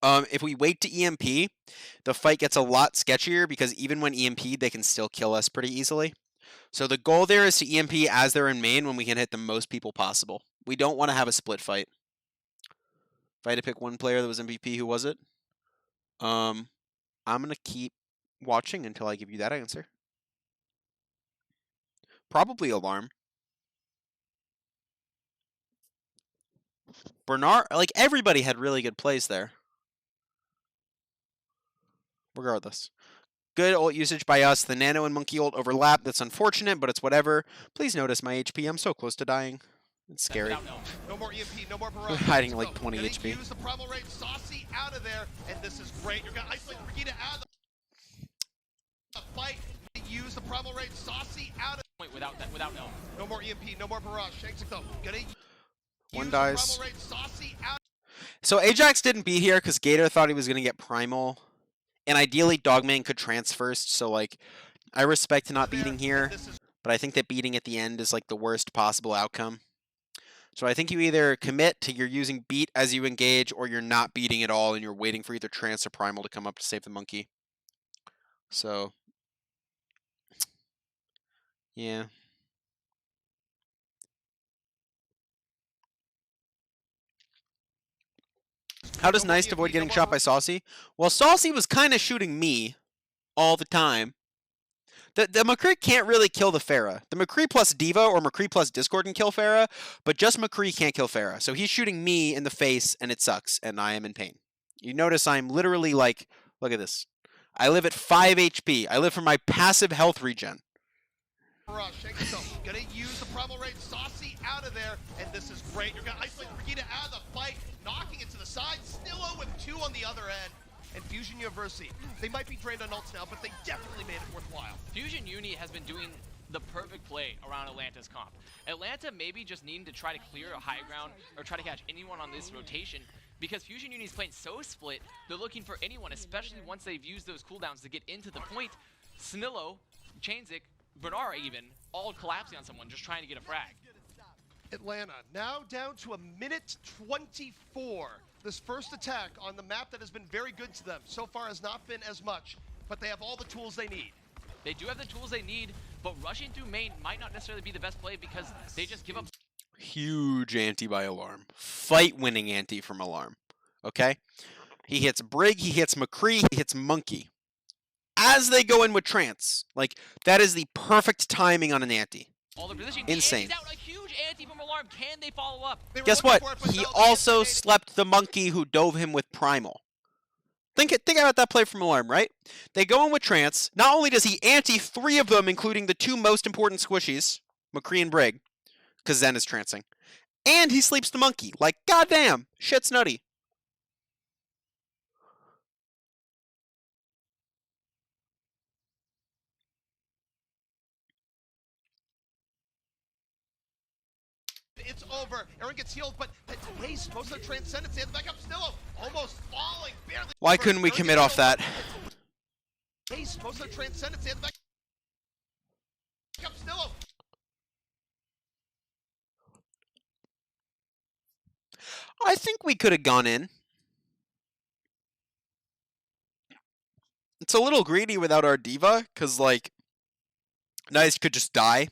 If we wait to EMP, the fight gets a lot sketchier because even when EMP'd, they can still kill us pretty easily. So the goal there is to EMP as they're in main when we can hit the most people possible. We don't want to have a split fight. If I had to pick one player that was MVP, who was it? I'm going to keep watching until I give you that answer. Probably Alarm. Bernard, like everybody had really good plays there. Regardless. Good ult usage by us. The Nano and Monkey ult overlap. That's unfortunate, but it's whatever. Please notice my HP. I'm so close to dying. It's scary. No more EMP, no more barrage. We're hiding like 20 HP. Use the primal rate, Saucy out of there, and this is great. You're gonna isolate Brigitte out of the fight. Use the primal rate, Saucy out of point without that. No more EMP, no more barrage. Shanks though. Gonna one dies. Rate, Saucy out. So Ajax didn't be here because Gator thought he was gonna get primal. And ideally, Dogman could trance first, so, like, I respect not beating here, but I think that beating at the end is, like, the worst possible outcome. So I think you either commit to you're using beat as you engage, or you're not beating at all, and you're waiting for either trance or primal to come up to save the monkey. So, yeah. How does Nice avoid getting shot by Saucy? Well, Saucy was kind of shooting me all the time. The McCree can't really kill the Pharah. The McCree plus Diva or McCree plus Discord can kill Pharah, but just McCree can't kill Pharah. So he's shooting me in the face, and it sucks, and I am in pain. You notice I'm literally like, look at this. I live at 5 HP. I live for my passive health regen. Gonna use the primal rate, Saucy out of there, and this is great. You're gonna isolate Brigitte out of the fight, knocking it to the side. Stillo with 2 on the other end. And Fusion University, they might be drained on ults now, but they definitely made it worthwhile. Fusion Uni has been doing the perfect play around Atlanta's comp. Atlanta maybe just needing to try to clear a high ground or try to catch anyone on this rotation, because Fusion Uni is playing so split, they're looking for anyone, especially once they've used those cooldowns to get into the point. Snillo, Chainzik, Bernard even, all collapsing on someone, just trying to get a frag. Atlanta now down to a minute 24. This first attack on the map that has been very good to them so far has not been as much, but they have all the tools they need. They do have the tools they need, but rushing through main might not necessarily be the best play because they just give up. Huge anti by Alarm. Fight-winning anti from Alarm. Okay? He hits Brig, he hits McCree, he hits Monkey. As they go in with Trance. Like, that is the perfect timing on an anti. All the positioning. Insane. The out, a huge anti from Alarm. Can they follow up? Guess what? He also slept the Monkey who dove him with Primal. Think about that play from Alarm, right? They go in with Trance. Not only does he anti 3 of them, including the 2 most important squishies, McCree and Brig, because Zen is trancing, and he sleeps the Monkey. Like, goddamn, shit's nutty. It's over. Aaron gets healed, but that waste most of the transcendence. They have the backup Snillo almost falling, barely. Why couldn't we commit off that? Waste most of the transcendence. They have the backup Snillo. I think we could have gone in. It's a little greedy without our Diva, because, like, Nice could just die.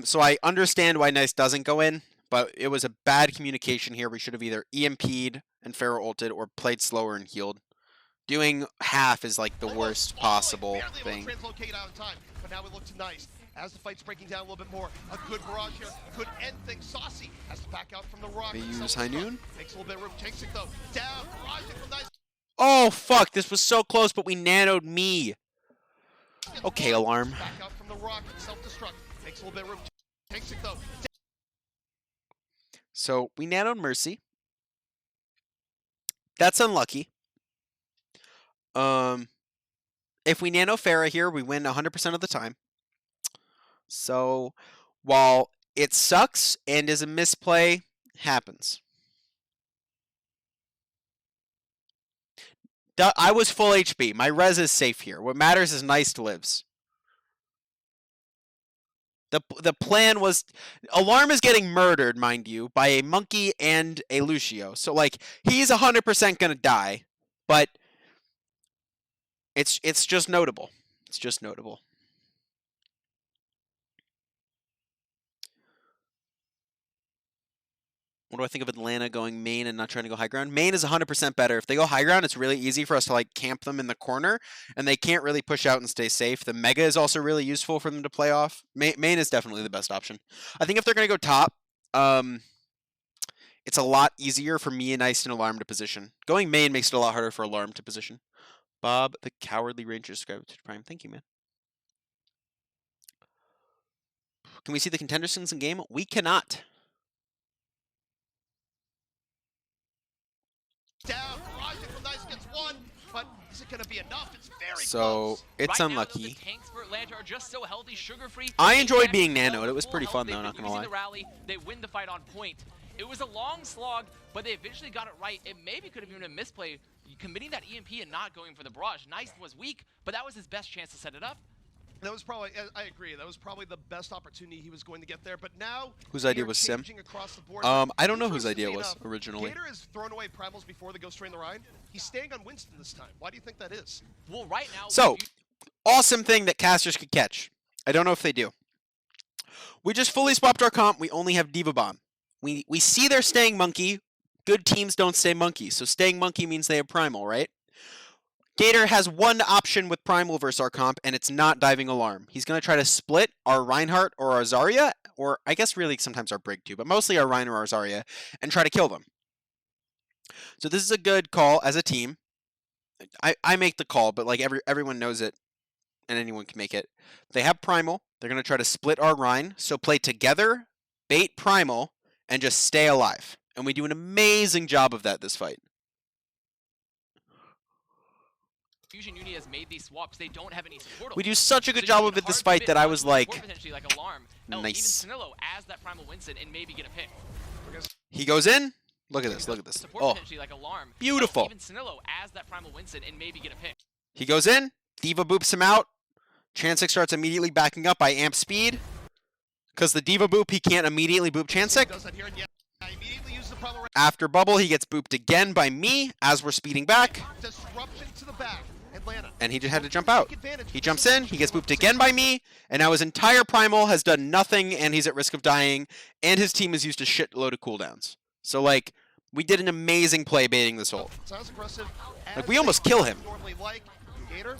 So I understand why Nice doesn't go in, but it was a bad communication here. We should have either EMP'd and Pharaoh ulted or played slower and healed. Doing half is like the worst possible thing. Translocate out of time, but now we look to Nice. As the fight's breaking down a little bit more, a good barrage here could end things. Saucy has to back out from the rock. They use High Noon. Makes a little bit of room. Takes it though. Down. Barraging from Nice. Oh fuck! This was so close, but we nanoed me. Okay, Alarm. Back out from the rock. Self-destruct. Makes a little bit of room. Takes it though. So we nanoed Mercy. That's unlucky. If we nano Pharah here, we win 100% of the time. So while it sucks and is a misplay, happens. I was full HP. My res is safe here. What matters is Nice lives. The plan was... Alarm is getting murdered, mind you, by a Monkey and a Lucio. So, like, he's 100% gonna die. But it's just notable. It's just notable. What do I think of Atlanta going main and not trying to go high ground? Main is 100% better. If they go high ground, it's really easy for us to like camp them in the corner, and they can't really push out and stay safe. The Mega is also really useful for them to play off. Main is definitely the best option. I think if they're going to go top, it's a lot easier for me and Nice and Alarm to position. Going main makes it a lot harder for Alarm to position. Bob, the Cowardly Ranger, subscribed to Prime. Thank you, man. Can we see the contenders in game? We cannot. Down, barraging from Nice gets one, but is it going to be enough? It's very close. It's right unlucky. Now, the tanks for Atlanta are just so healthy, sugar-free. I enjoyed being nanoed. It was pretty fun, though, not going to lie. The rally, they win the fight on point. It was a long slog, but they eventually got it right. It maybe could have been a misplay, committing that EMP and not going for the barrage. Nice was weak, but that was his best chance to set it up. That was probably, I agree, that was probably the best opportunity he was going to get there, but now... Whose idea was Sim? I don't know whose idea was originally. Gator has thrown away primals before they go straight in the Rhine. He's staying on Winston this time. Why do you think that is? Well, right now... So, awesome thing that casters could catch. I don't know if they do. We just fully swapped our comp. We only have Diva Bomb. We see they're staying Monkey. Good teams don't stay Monkey, so staying Monkey means they have Primal, right? Gator has one option with Primal versus our comp, and it's not diving Alarm. He's going to try to split our Reinhardt or our Zarya, or I guess really sometimes our Brig too, but mostly our Rein or our Zarya, and try to kill them. So this is a good call as a team. I make the call, but like everyone knows it, and anyone can make it. They have Primal. They're going to try to split our Rein, so play together, bait Primal, and just stay alive. And we do an amazing job of that this fight. Fusion Uni has made these swaps. They don't have any support. We do such a good job of it this fight that I was like, Alarm. nice. Even Snillo as that Primal Winston and maybe get a pick. He goes in. Look at this. Look at this. Oh, Alarm. beautiful. Even Snillo as that Primal Winston and maybe get a pick. He goes in. Diva boops him out. Chansik starts immediately backing up by amp speed. Because the Diva boop, he can't immediately boop Chansik. Does that here, and yeah, immediately uses the bubble. After bubble, he gets booped again by me as we're speeding back. Disruption to the back. Atlanta. And he just had to jump out. He jumps in, he gets booped again by me, and now his entire Primal has done nothing, and he's at risk of dying, and his team has used a shitload of cooldowns. So, like, we did an amazing play baiting this ult. Sounds aggressive. Like, we almost kill him. Normally like Gator.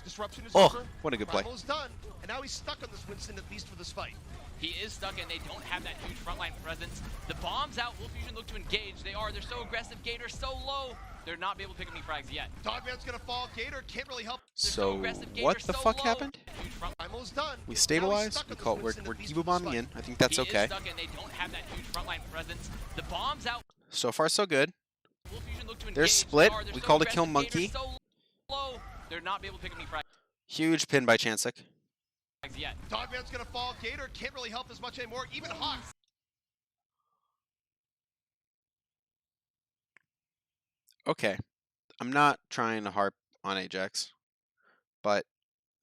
Disruption is Oh, over. what a good play. Primal's done, and now he's stuck on this Winston at least for this fight. He is stuck and they don't have that huge frontline presence. The bomb's out. Wolf Fusion look to engage. They're so aggressive. Gator so low. They're not be able to pick up any frags yet. Dogman's gonna fall. Gator can't really help. So, aggressive. Gator what the so fuck low. happened? Huge front- Primal's done. We Now he's stabilize, stuck we on this call it, Winston we're at least Diva for this bombing in. fight. I think that's He okay. is stuck and they don't have that huge frontline presence. The bomb's out. So far, so good. Wolf Fusion look to engage. They're split. They're We so called a kill aggressive. monkey. Gator so low. They're not be able to pick up any frags Huge pin by Chansik. yet. Dogman's gonna fall. Gator can't really help as much anymore. Even Hawk. Okay. I'm not trying to harp on Ajax, but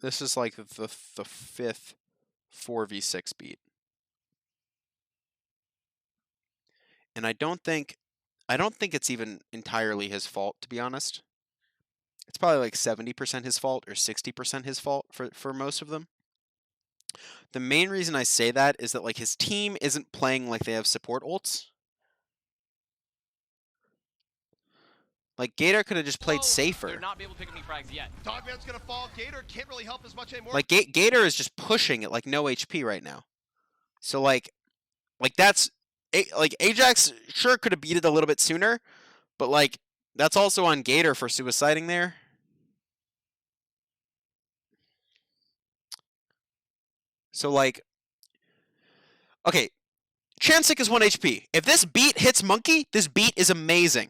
this is like the fifth 4v6 beat. And I don't think it's even entirely his fault, to be honest. It's probably like 70% his fault or 60% his fault for most of them. The main reason I say that is that like his team isn't playing like they have support ults. Like Gator could have just played safer. They're not be able to pick up any frags yet. Dogman's gonna fall. Gator can't really help as much anymore. Like Gator is just pushing at like no HP right now. So like that's like Ajax sure could have beat it a little bit sooner, but like that's also on Gator for suiciding there. So like, okay, Chansik is 1 HP. If this beat hits Monkey, this beat is amazing.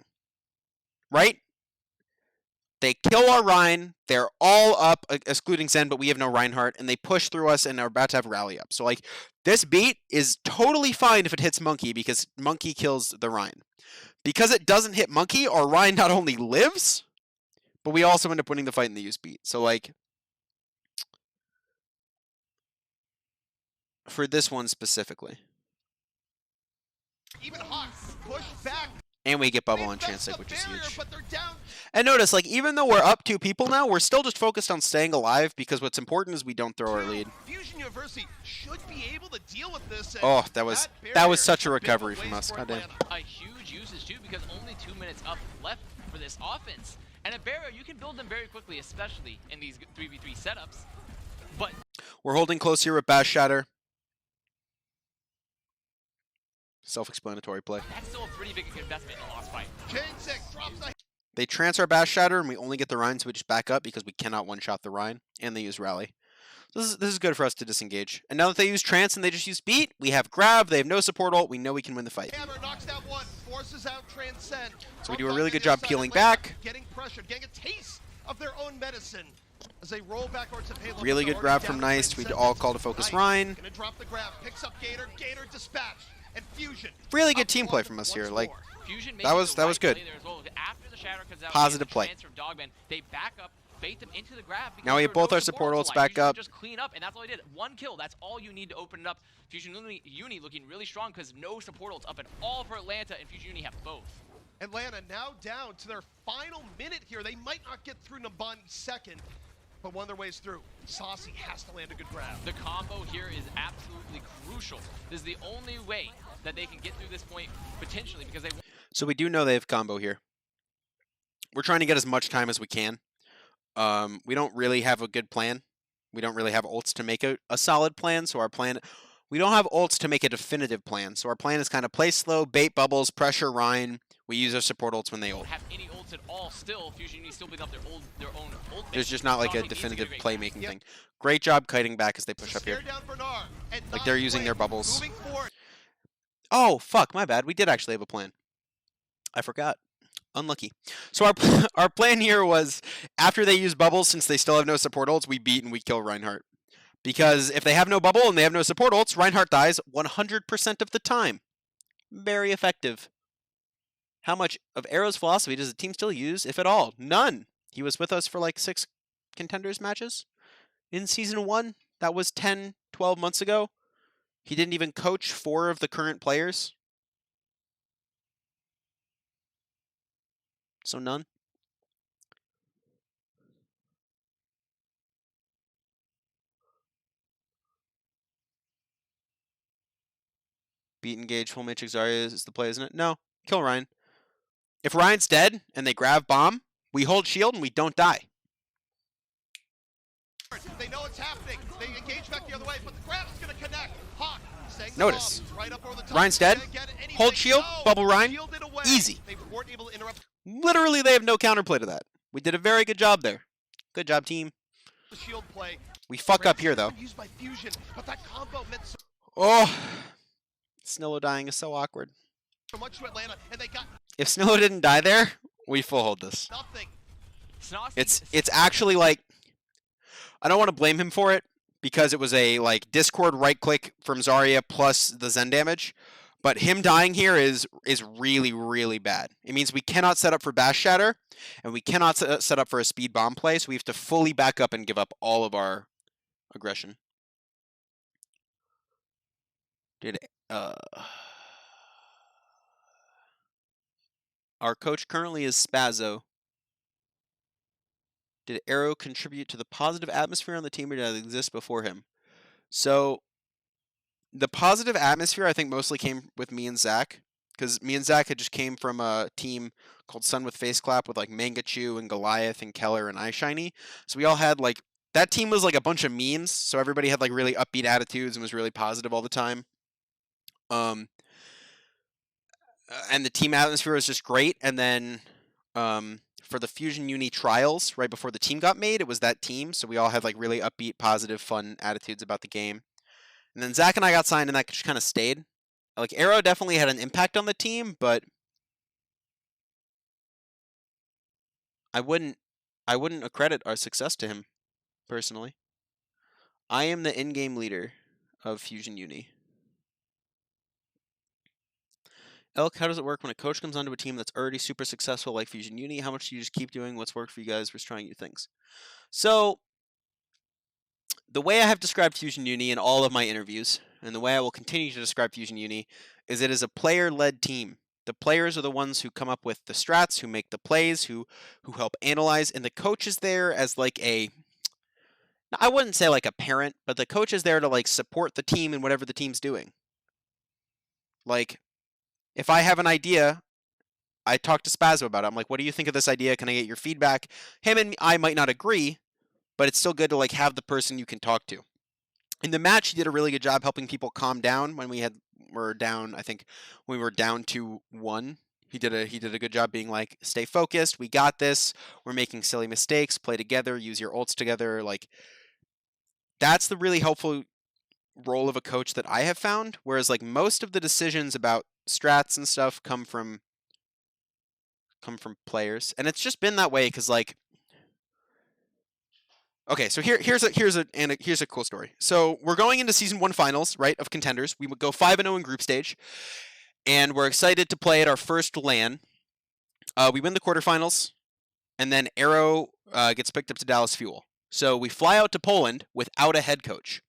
Right? They kill our Rhine. They're all up, excluding Zen, but we have no Reinhardt, and they push through us and are about to have rally up. So, like, this beat is totally fine if it hits Monkey because Monkey kills the Rhine. Because it doesn't hit Monkey, our Rhine not only lives, but we also end up winning the fight in the use beat. So, like, for this one specifically. Even Hawk push back. And we get bubble on They fence Chansik, the which is barrier, huge. But they're down. And notice, like, even though we're up 2 people now, we're still just focused on staying alive because what's important is we don't throw our lead. Fusion University should be able to deal with this. And Oh, that was such a recovery from us. Goddamn. A huge usage too, because only 2 minutes up left for this offense. And a barrier, you can build them very quickly, especially in these 3v3 setups. But We're holding close here with Bash Shatter. Self-explanatory play. that's still a pretty big investment in a lost fight. Chansik drops the They transfer Bash Shatter, and we only get the Rhine, so we just back up because we cannot one-shot the Rhine, and they use Rally. This is good for us to disengage. And now that they use Trance and they just use Beat, we have Grab, they have no support ult, we know we can win the fight. hammer, knocks down one, forces out Transcend. So we do a really good job peeling back. Getting pressured, getting a taste of their own medicine. As they roll back to payload. Really good grab from Nice. We all call to focus Rhine. Gonna drop the grab, picks up Gator, Gator dispatch, and Fusion. Really good team play from us here. Like, Fusion that was good. Play there as well. After the shatter comes out, Positive play. From Dogman, they back up, bait them into the grab. Now we have both our support ults back up. Just clean up, and that's all they did. 1 kill. That's all you need to open it up. Fusion Uni looking really strong because no support ults up at all for Atlanta, and Fusion Uni have both. Atlanta now down to their final minute here. They might not get through Nambani's second, but one of their ways through. Saucy has to land a good grab. The combo here is absolutely crucial. This is the only way that they can get through this point potentially because they. So we do know they have combo here. We're trying to get as much time as we can. We don't really have a good plan. We don't really have ults to make a solid plan. So our plan, we don't have ults to make a definitive plan. So our plan is kind of play slow, bait bubbles, pressure Rhine. We use our support ults when they ult. Don't have any ults at all. Still, Fusion Uni still building up their own ult. There's just not like a definitive playmaking thing. Great job kiting back as they push up here. Like they're using their bubbles. Oh, fuck, my bad. We did actually have a plan. I forgot. Unlucky. So our plan here was, after they use bubbles, since they still have no support ults, we beat and we kill Reinhardt. Because if they have no bubble and they have no support ults, Reinhardt dies 100% of the time. Very effective. How much of Arrow's philosophy does the team still use, if at all? None. He was with us for like 6 contenders matches in Season 1. That was 10, 12 months ago. He didn't even coach 4 of the current players. So none. Beat, engage, full matrix Zarya is the play, isn't it? No. Kill Ryan. If Ryan's dead and they grab bomb, we hold shield and we don't die. They know it's happening. They engage back the other way, but the grab is going to connect. Hawk saying Notice. right up over the top. Ryan's dead. Hold shield, bubble Ryan. Easy. They weren't able to interrupt. Literally, they have no counterplay to that. We did a very good job there. Good job, team. The shield play. We fuck up here, though. Used by Fusion, but that combo meant so Oh. Snillo dying is so awkward. much to Atlanta, and they got If Snillo didn't die there, we full hold this. nothing. It's actually like, I don't want to blame him for it because it was a like Discord right click from Zarya plus the Zen damage, but him dying here is really, really bad. It means we cannot set up for Bash Shatter, and we cannot set up for a speed bomb play, so we have to fully back up and give up all of our aggression. Our coach currently is Spazzo. Did Arrow contribute to the positive atmosphere on the team, or did it exist before him? So, the positive atmosphere, I think, mostly came with me and Zach, because me and Zach had just came from a team called Sun with Face Clap with like Mangachu and Goliath and Keller and iShiny. So we all had like, that team was like a bunch of memes, so everybody had like really upbeat attitudes and was really positive all the time. And the team atmosphere was just great. And then for the Fusion Uni trials, right before the team got made, it was that team. So we all had like really upbeat, positive, fun attitudes about the game. And then Zach and I got signed, and that just kind of stayed. Like Arrow definitely had an impact on the team, but I wouldn't accredit our success to him personally. I am the in-game leader of Fusion Uni. Elk, how does it work when a coach comes onto a team that's already super successful like Fusion Uni? How much do you just keep doing what's worked for you guys versus trying new things? So, the way I have described Fusion Uni in all of my interviews, and the way I will continue to describe Fusion Uni, is it is a player-led team. The players are the ones who come up with the strats, who make the plays, who help analyze, and the coach is there as like a, I wouldn't say like a parent, but the coach is there to like support the team in whatever the team's doing. Like, if I have an idea, I talk to Spazzo about it. I'm like, what do you think of this idea? Can I get your feedback? Him and I might not agree, but it's still good to like have the person you can talk to. In the match, he did a really good job helping people calm down when were down. I think when we were down 2-1, he did a good job being like, stay focused. We got this. We're making silly mistakes. Play together. Use your ults together. Like, that's the really helpful role of a coach that I have found. Whereas like most of the decisions about strats and stuff come from players, and it's just been that way because like, okay, so here's a cool story. So we're going into season 1 finals, right, of Contenders. We would go 5-0 in group stage, and we're excited to play at our first LAN. We win the quarterfinals, and then Arrow gets picked up to Dallas Fuel. So we fly out to Poland without a head coach.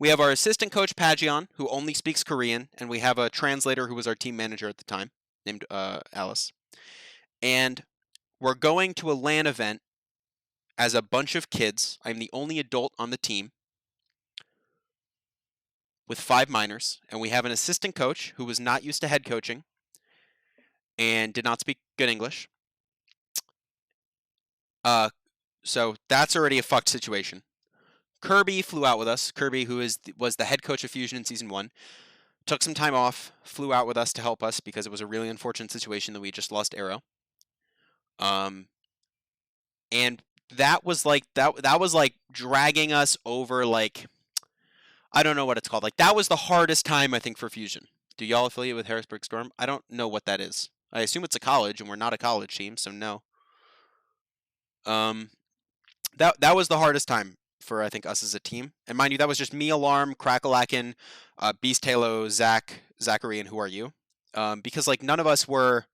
We have our assistant coach, Pagion, who only speaks Korean, and we have a translator who was our team manager at the time, named Alice. And we're going to a LAN event as a bunch of kids. I'm the only adult on the team with 5 minors, and we have an assistant coach who was not used to head coaching and did not speak good English. So that's already a fucked situation. Kirby flew out with us. Kirby, who was the head coach of Fusion in season 1, took some time off, flew out with us to help us because it was a really unfortunate situation that we just lost Arrow. And that was like that was like dragging us over, like, I don't know what it's called. Like, that was the hardest time I think for Fusion. Do y'all affiliate with Harrisburg Storm? I don't know what that is. I assume it's a college, and we're not a college team, so no. That was the hardest time for I think us as a team. And mind you, that was just me, Alarm, Crackalakin, Beast Halo, Zachary, and Who Are You? Because like none of us were.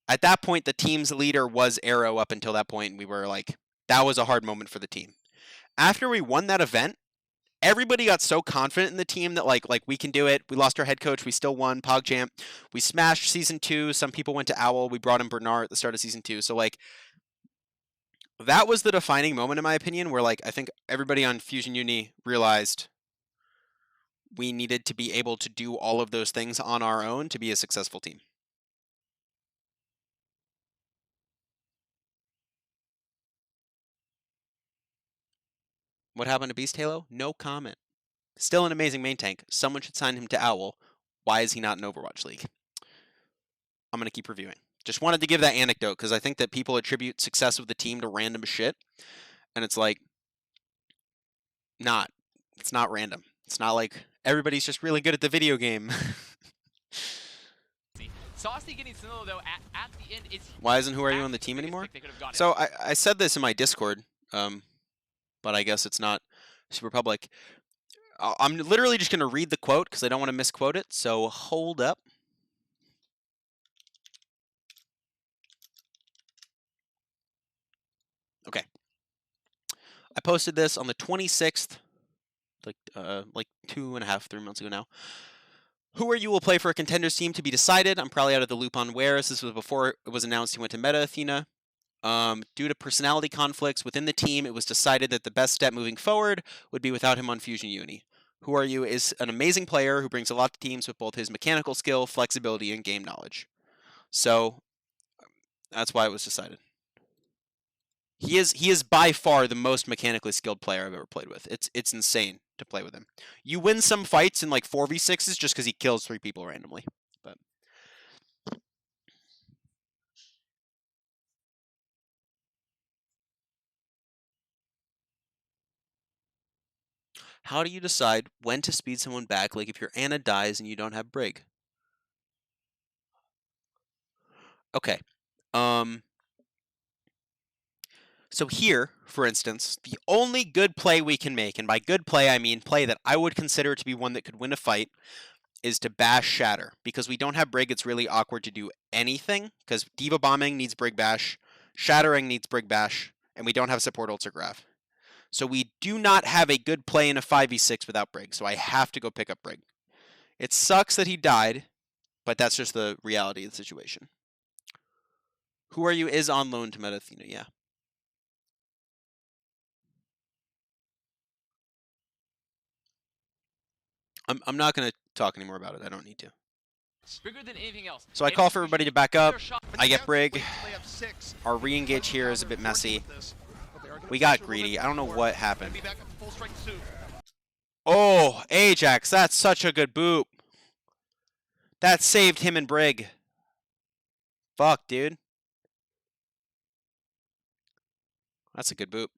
At that point, the team's leader was Arrow up until that point, and we were like, that was a hard moment for the team. After we won that event, everybody got so confident in the team that like we can do it. We lost our head coach, we still won PogChamp. We smashed season 2. Some people went to Owl. We brought in Bernard at the start of season 2. So like that was the defining moment in my opinion, where like I think everybody on Fusion Uni realized we needed to be able to do all of those things on our own to be a successful team. What happened to Beast Halo? No comment. Still an amazing main tank. Someone should sign him to Owl. Why is he not in Overwatch League? I'm going to keep reviewing. Just wanted to give that anecdote because I think that people attribute success of the team to random shit. And it's like, not. It's not random. It's not like everybody's just really good at the video game. Saucy getting Snillo, though, at the end, it's... Why isn't Who Are You on the team anymore? So I said this in my Discord, but I guess it's not super public. I'm literally just going to read the quote because I don't want to misquote it, so hold up. Okay. I posted this on the 26th, like 2.5, 3 months ago now. Who Are You will play for a Contenders team to be decided. I'm probably out of the loop on where. This was before it was announced he went to Meta Athena. Due to personality conflicts within the team, it was decided that the best step moving forward would be without him on Fusion Uni. Who Are You is an amazing player who brings a lot to teams with both his mechanical skill, flexibility, and game knowledge. So that's why it was decided. He is by far the most mechanically skilled player I've ever played with. It's insane to play with him. You win some fights in like 4v6s just because he kills 3 people randomly. But how do you decide when to speed someone back? Like if your Ana dies and you don't have Brig. Okay. So here, for instance, the only good play we can make, and by good play I mean play that I would consider to be one that could win a fight, is to bash Shatter. Because we don't have Brig, it's really awkward to do anything, because Diva Bombing needs Brig Bash, Shattering needs Brig Bash, and we don't have support ults or Grav. So we do not have a good play in a 5v6 without Brig, so I have to go pick up Brig. It sucks that he died, but that's just the reality of the situation. Who Are You is on loan to Meta Athena, yeah. I'm not going to talk anymore about it. I don't need to. Bigger than anything else. So I call for everybody to back up. I get Brig. Our re-engage here is a bit messy. We got greedy. I don't know what happened. Oh, Ajax. That's such a good boop. That saved him and Brig. Fuck, dude. That's a good boop.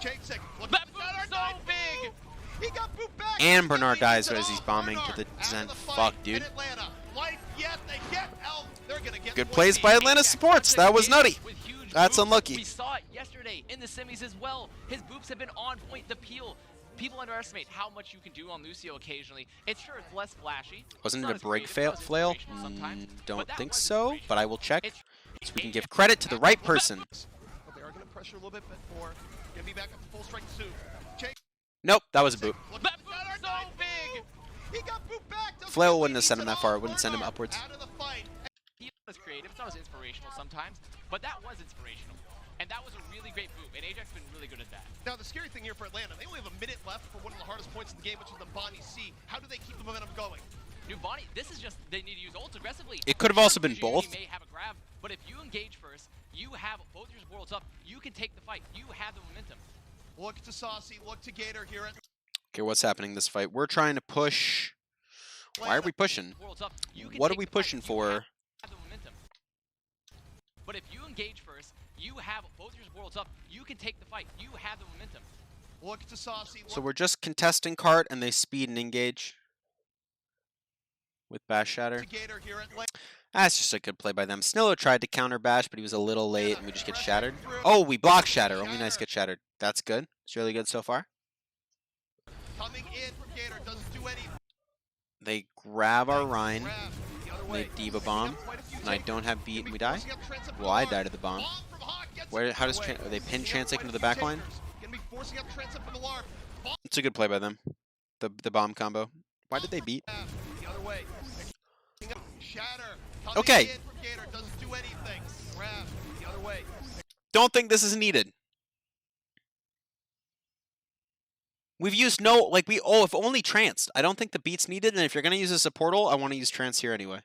That boop's so big! He got booped back. And Bernard dies as he's bombing to the Zen. Fuck, dude. Good plays by Atlanta supports. That was nutty. That's unlucky. We saw it yesterday in the semis as well. His boops have been on point. The peel. People underestimate how much you can do on Lucio occasionally. It's sure it's less flashy. Wasn't it a Brig flail? Don't think so, but I will check. So we can give credit to the right person. They are going to pressure a little bit more. Going to be back up to full strength soon. Nope, that was a boop. That boop's so big! He got booped back. Flail wouldn't have sent him that far. It wouldn't send him upwards. He was creative. It's not as inspirational sometimes, but that was inspirational. And that was a really great boop, and Ajax has been really good at that. Now, the scary thing here for Atlanta, they only have a minute left for one of the hardest points in the game, which is the Bonnie C. How do they keep the momentum going? New Bonnie, this is just, they need to use ults aggressively. It could have also been both. You may have a grab, but if you engage first, you have both your worlds up, you can take the fight. You have the momentum. Look to Saucy, look to Gator here. Okay, what's happening this fight? We're trying to push. Why are we pushing? What are we pushing for? But if you engage first, you have both your worlds up. You can take the fight. You have the momentum. Look to Saucy. So we're just contesting cart and they speed and engage with Bash Shatter. That's just a good play by them. Snillo tried to counter Bash, but he was a little late and we just get shattered. Oh, we block Shatter. Only nice get shattered. That's good. It's really good so far. Coming in from Gator doesn't do any. They grab our Rhine. They Diva Bomb. And I don't have beat and we die. Well, I die to the bomb. Where? How does they pin Chansek into the back line? It's a good play by them. The bomb combo. Why did they beat? Okay. Don't think this is needed. We've used if only tranced. I don't think the beat's needed, and if you're gonna use a supportal, I want to use trance here anyway.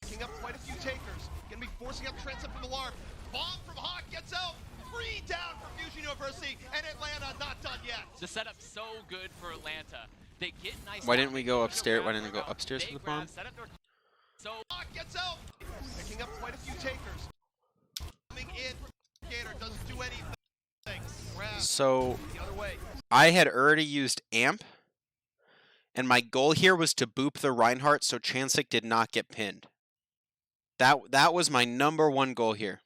Picking up quite a few takers. Gonna be forcing up trance up from the alarm. Bomb from Hawk gets out. 3 down for Fusion University, and Atlanta not done yet. The setup's so good for Atlanta. They get nice. Why didn't we go upstairs? Why didn't we go upstairs for the bomb? So Hawk gets out. Picking up quite a few takers. Coming in. Gator doesn't do anything. So The other way. I had already used amp, and my goal here was to boop the Reinhardt so Chansek did not get pinned. That was my #1 goal here.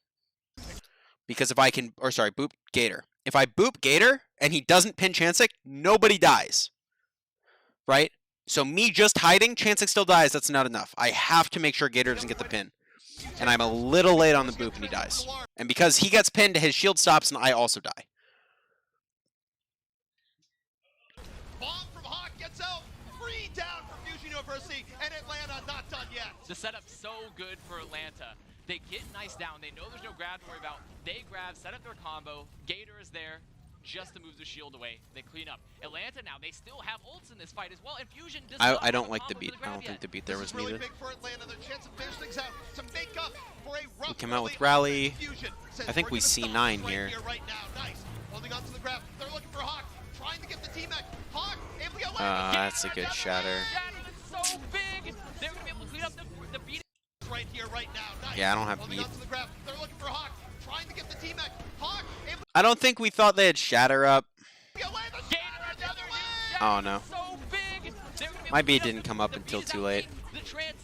Because if I can, boop Gator. If I boop Gator and he doesn't pin Chansek, nobody dies. Right? So me just hiding, Chansek still dies, that's not enough. I have to make sure Gator doesn't get the pin. And I'm a little late on the boop and he dies. And because he gets pinned, his shield stops and I also die. Bomb from Hawk gets out. 3 down for Fusion University, and Atlanta not done yet. The setup's so good for Atlanta. They get nice down. They know there's no grab to worry about. They grab, set up their combo. Gator is there just to move the shield away. They clean up. Atlanta now, they still have ults in this fight as well. And Fusion does not I don't have a like the combo beat. for I don't grab think yet. the beat there was Really needed. big for Atlanta. Their chance to finish things out, to make up for a rough We come out with early Rally. Fusion says, I think "We're we gonna stop C9 this here. Right now. Nice. Holding on to the grab. They're looking for Hawk. Trying to get the T-Mac. Hawk, able to get away. That's a good shatter. Shatter is so big. They're going to be able to clean up the beat. Right here, right now. Nice. Yeah, I don't have Holding beat. on to the grab. They're looking for Hawk. Trying to get the T-Mac. Hawk, able I don't think we thought they had shatter up. to get away. The Gator, shatter another gets away. huge shatter. Oh no. So big. They're gonna be My able to beat clean didn't up come up the until beat is too out late. the trance.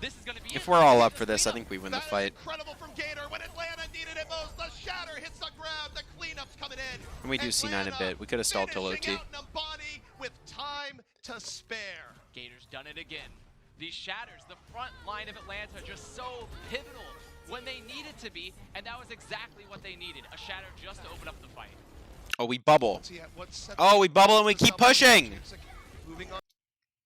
This is going to be If it. we're all This up is for this, I cleanup. think we win the That is fight. incredible from Gator when Atlanta needed it most. The shatter hits the grab. The cleanup's coming in. And we do C9 a bit. We could have stalled till OT. Finishing out Numbani with time to spare. Gator's done it again. These shatters, the front line of Atlanta, just so pivotal when they needed to be, and that was exactly what they needed. A shatter just to open up the fight. Oh, we bubble. See what set Oh, we bubble and we keep pushing. Moving on.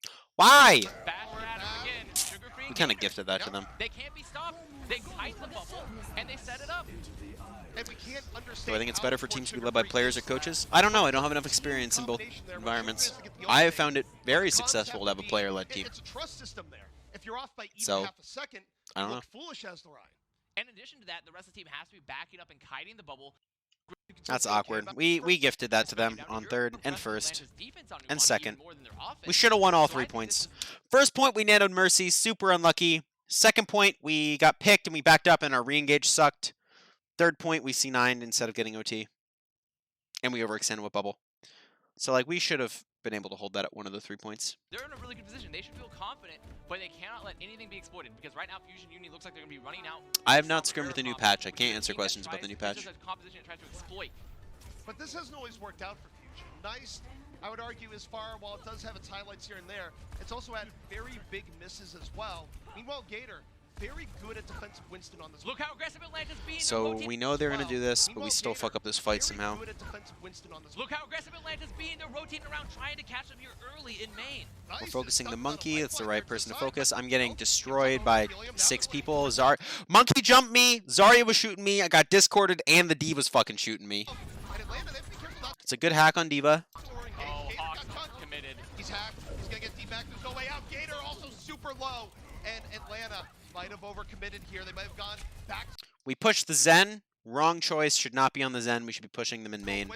Bash Why? shatter again. Sugar-free. We kind of gifted that to them. They can't be stopped. They tighten the bubble, and they set it up. And we can't understand. Do I think it's how better for teams to be led by Sugar-Free players or is coaches? I don't know. I don't have enough experience in both environments. I have found it very successful to have a player-led team. It's a trust system there. If you're off by even So, half a second, I don't you know. look foolish as the Ryan. And in addition to that, the rest of the team has to be backing up and kiting the bubble. That's awkward. We gifted that to them on third and first and second. We should have won all 3 points. First point, we nanoed Mercy. Super unlucky. Second point, we got picked and we backed up and our re-engage sucked. Third point, we C9'd instead of getting OT. And we overextended with bubble. So, like, we should have been able to hold that at one of the 3 points. They're in a really good position. They should feel confident, but they cannot let anything be exploited because right now Fusion Union looks like they're going to be running out. I have not scrimmed the new patch. I can't answer questions about the new patch. This is a composition that tries to exploit. But this hasn't always worked out for Fusion. Nice, I would argue, is far, while it does have its highlights here and there, it's also had very big misses as well. Meanwhile, Gator, very good at defensive Winston on this. Look how aggressive Atlanta's being. So we know they're going to do this, but we still fuck up this fight somehow. Look how aggressive Atlanta's being. They're rotating around trying to catch them here early in main. We're focusing the monkey. It's the right person to focus. I'm getting destroyed by 6 people. Monkey jumped me. Zarya was shooting me. I got discorded, and the D was fucking shooting me. It's a good hack on Diva. Oh, Hawk's committed. He's hacked. He's going to get D-back. There's no way out. Gator also super low. And Atlanta might have overcommitted here. They might have gone back. We pushed the Zen. Wrong choice. Should not be on the Zen. We should be pushing them in main.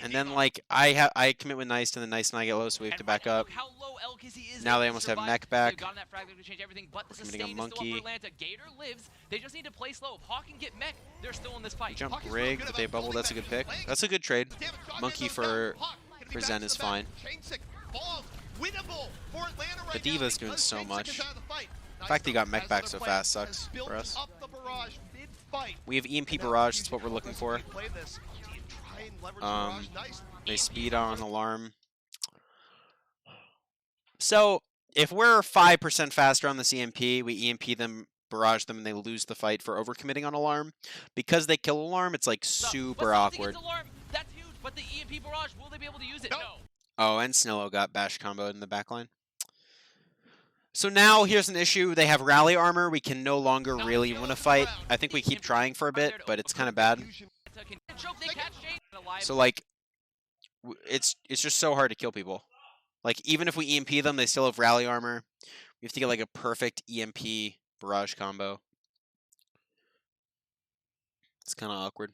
And then, like, I commit with Nice, and then Nice and I get low, so we have to back up. How low Elk is Now they almost have mech back. Got that frag to change everything, but the Committing a sustain is still up monkey. for Atlanta. Gator lives. They just need to play slow. If Hawk can get mech, they're still in this fight. Jump rig, but they bubble. That's a good pick. That's a good trade. Monkey for Zen is fine. The Diva's doing so much. The fact that he got mech back so fast sucks for us. We have EMP barrage. That's what we're looking for. They speed on alarm. So if we're 5% faster on the CMP, we EMP them barrage them and they lose the fight for overcommitting on alarm. Because they kill alarm, it's like super awkward. Alarm. That's huge, but the EMP barrage, will they be able to use it? Nope. No. Oh, and Snello got bash comboed in the backline. So now here's an issue. They have rally armor. We can no longer really win a fight. I think we keep trying for a bit, but it's kind of bad. So like, it's just so hard to kill people. Like even if we EMP them, they still have rally armor. We have to get like a perfect EMP barrage combo. It's kind of awkward.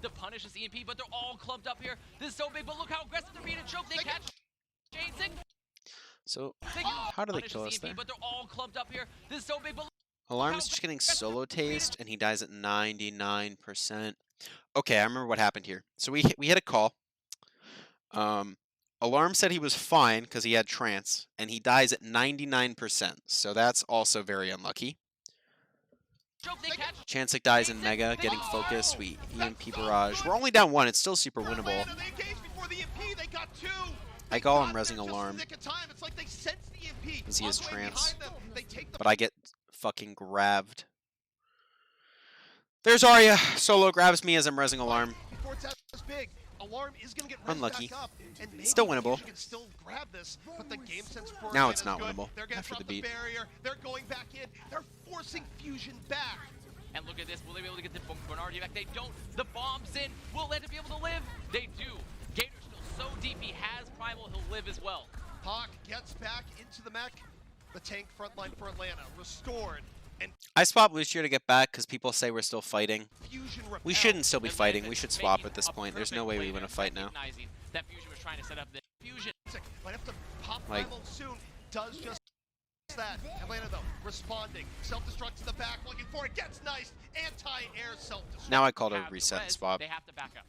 To punish this EMP, but they're all clumped up here. This is so big, but look how aggressive they're being to choke. They catch Chain Sig. So how do they kill us there? But they're all clumped up here. This is so big, but Alarm is just getting solo tased, and he dies at 99%. Okay, I remember what happened here. So we hit a call. Alarm said he was fine because he had trance, and he dies at 99%. So that's also very unlucky. Chansik dies in Mega, getting focus. We EMP barrage. We're only down 1. It's still super winnable. I call him resing alarm because he has trance, but I get fucking grabbed. There's Arya. Solo grabs me as I'm resing alarm. Unlucky. Still winnable. Now it's not winnable after the beat. They're going back in. They're forcing Fusion back. And look at this. Will they be able to get the Bernardi back? They don't. The bomb's in. Will Lanta be able to live? They do. Gator's still so deep. He has Primal. He'll live as well. Hawk gets back into the mech. The tank front line for Atlanta restored. And I swap Lucio to get back because people say we're still fighting. Fusion We shouldn't still be fighting. We should swap at this point. There's no way we win a fight now. That Fusion was trying to set up the Fusion. Might have to pop Like- Primal soon. Does just that. Atlanta though responding. Self-destruct to the back, looking for it. Gets nice. Anti-air self-destruct. Now I called a reset and swap. They have to back up.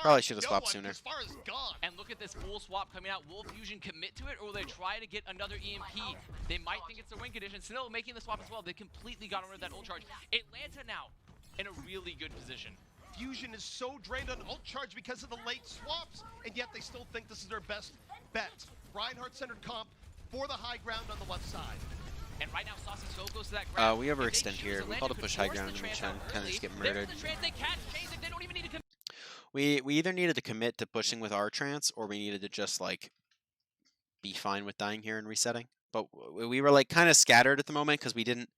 Probably should have swapped sooner. As far as gone. And look at this full swap coming out. Will Fusion commit to it, or will they try to get another EMP? They might think it's a win condition. Still making the swap as well. They completely got rid of that ult charge. Atlanta now in a really good position. Fusion is so drained on ult charge because of the late swaps, and yet they still think this is their best bet. Reinhardt-centered comp for the high ground on the left side. And right now, Saucy so close to that grab. We overextend here. We call to push high ground and we kind of just get murdered. They catch Chasing. They don't even need to commit. We either needed to commit to pushing with our trance, or we needed to just like be fine with dying here and resetting. But we were like kind of scattered at the moment because we didn't.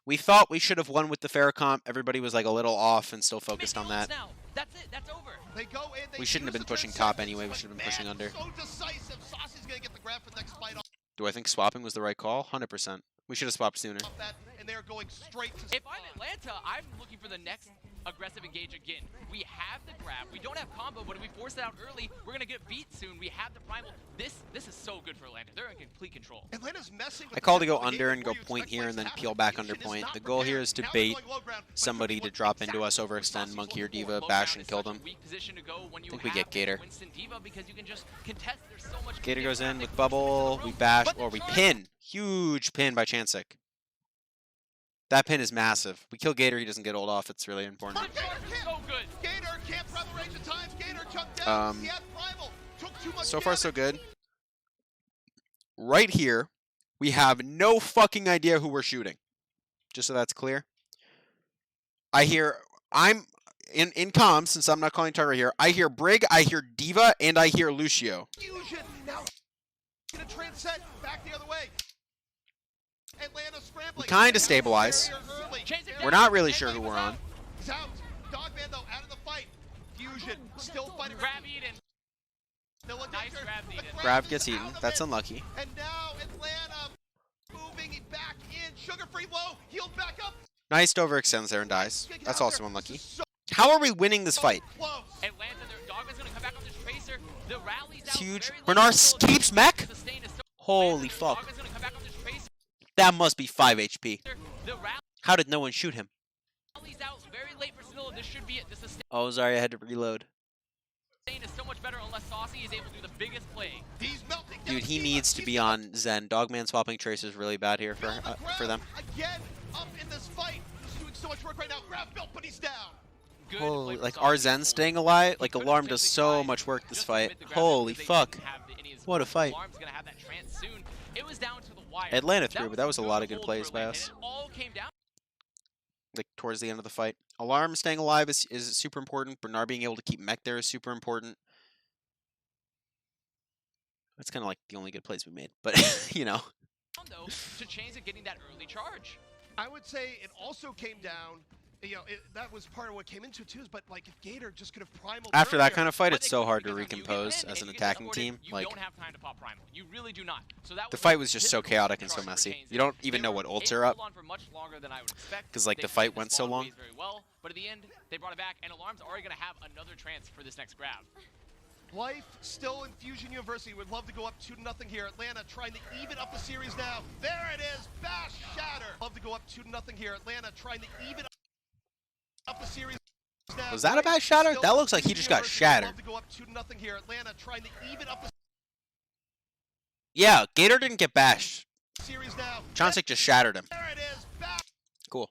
We thought we should have won with the Farrakhamp. Everybody was like a little off and still focused on that. Now. That's it. That's over. They go in, they We shouldn't have use been the pushing transcend. top anyway. We should have been pushing under. So decisive. Saucy's gonna get the grab for the next fight off Do I think swapping was the right call? 100%. We should have swapped sooner. that, and they're going straight to. If I'm Atlanta, I'm looking for the next aggressive engage again. We have the grab. We don't have combo, but if we force it out early, we're gonna get beat soon. We have the primal. This is so good for Atlanta. They're in complete control. Atlanta's messing with I call to the go tempo of the under game and go before you point expect here fights and then to happen. peel back under Fusion is point. not The goal here prepared. is to Now they're bait going low ground, but somebody Fusion to looks drop into exactly us, where overextend, Saucy's monkey or looking for. diva, Low bash ground and is kill such a them. weak position to go when you I think we have get Gator. Winston Diva, because you can just contest. There's so much. Gator goes in with They bubble. push We into the room, bash but or we they're pin. Huge pin by Chansik. That pin is massive. We kill Gator, he doesn't get ult off. It's really important. The charge is so good. Gator can't run the range of times. Gator jumped down. He had primal. Took too much So far, damage. so good. Right here, we have no fucking idea who we're shooting. Just so that's clear. I'm in comms, since I'm not calling target here. I hear Brig, I hear Diva, and I hear Lucio. Fusion now gonna transcend back the other way. Atlanta scrambling. We kinda stabilize. We're not really sure who we're on. He's out. Dogman though out of the fight. Fusion still fighting. Grab Eden. Still in Nice danger. grab, The Eden. Grab gets is eaten. out of That's it. unlucky. And now Atlanta moving back in. Sugar free low. Healed back up. Nice to overextends there and dies. Get That's out also there. unlucky. This is so How are we winning this fight? close. Atlanta, their Dogman's gonna come back on this Tracer. The rally's It's out huge. very late. Bernard Still keeps mech? sustained is so- Holy Atlanta, fuck. Dogman's gonna come back on this Tracer. That must be 5 HP. The How did no one shoot him? rally's out very late for Snilla. This should be it. The sustain Oh, sorry, I had to reload. is so much better unless Saucy is able to do the biggest play. He's melting down. Dude, he Diva. needs to He's be on Zen. Dogman swapping Tracer is really bad here on the for them. ground. Again, up in this fight. This is so much work right now. Grab built, but he's down. Good Holy, play from like Solid Arzen Gold. staying alive, He like could've Alarm does simply so tried much work this just to fight. commit the grab Holy because they fuck. didn't have the Indians What a force. fight. Alarm's gonna have that trance soon. It was down to the wire. Atlanta threw, but that was a good lot of good hold plays for by Atlanta, us. and it all came down. Like towards the end of the fight. Alarm staying alive is super important. Bernard being able to keep mech there is super important. That's kind of like the only good plays we made, but you know. Though, to change it getting that early charge. I would say it also came down, that was part of what came into it too, but like if Gator just could have primal After that earlier, kind of fight, But it's they so couldn't hard to because when you get recompose pinned as and an you get attacking supported, team. you like don't have time to pop primal. You really do not. So that the was fight was just so pivotal chaotic and so charge for messy. Canes. You don't They even know were what ults able are to up. hold on for much longer than I would expect. 'Cause, like, They the played fight went so spawn long. ways very well, but at the end they brought it back, and Alarm's already going to have another trance for this next grab. Life still in Fusion University. Would love to go up 2-0 here. Atlanta trying to even up the series now. There it is. Bash Shatter. Love to go up 2-0 here. Atlanta trying to even up the series now. Was that a bad shatter? Still That looks like he Fusion just got University. shattered. Love to go up 2-0 here. Atlanta trying to even up the Yeah, Gator didn't get bashed. series now. Chauncey just shattered him. There it is. Bash Cool.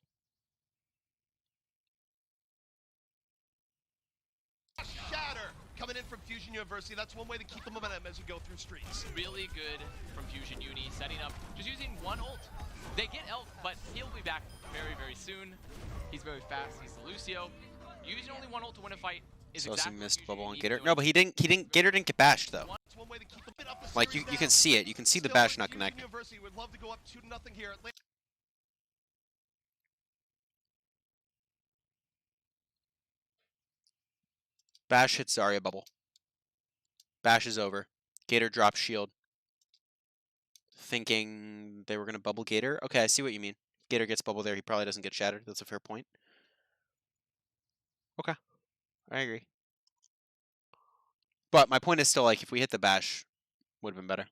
Shatter coming in from Fusion University. That's one way to keep the momentum as you go through streets. Really good from Fusion Uni, setting up, just using one ult. They get Elk, but he'll be back very, very soon. He's very fast. He's the Lucio. Using only one ult to win a fight is So exactly he what missed Fusion bubble Uni on needs Gator. to do. No, but Gator didn't get bashed though. That's one way to keep them up the Like series you can now. see it. You can see the Still bash with not Fusion connecting. University would love to go up 2-0 here. Atlanta Bash hits Zarya bubble. Bash is over. Gator drops shield. Thinking they were gonna bubble Gator. Okay, I see what you mean. Gator gets bubble there. He probably doesn't get shattered. That's a fair point. Okay, I agree. But my point is still like if we hit the bash, would have been better.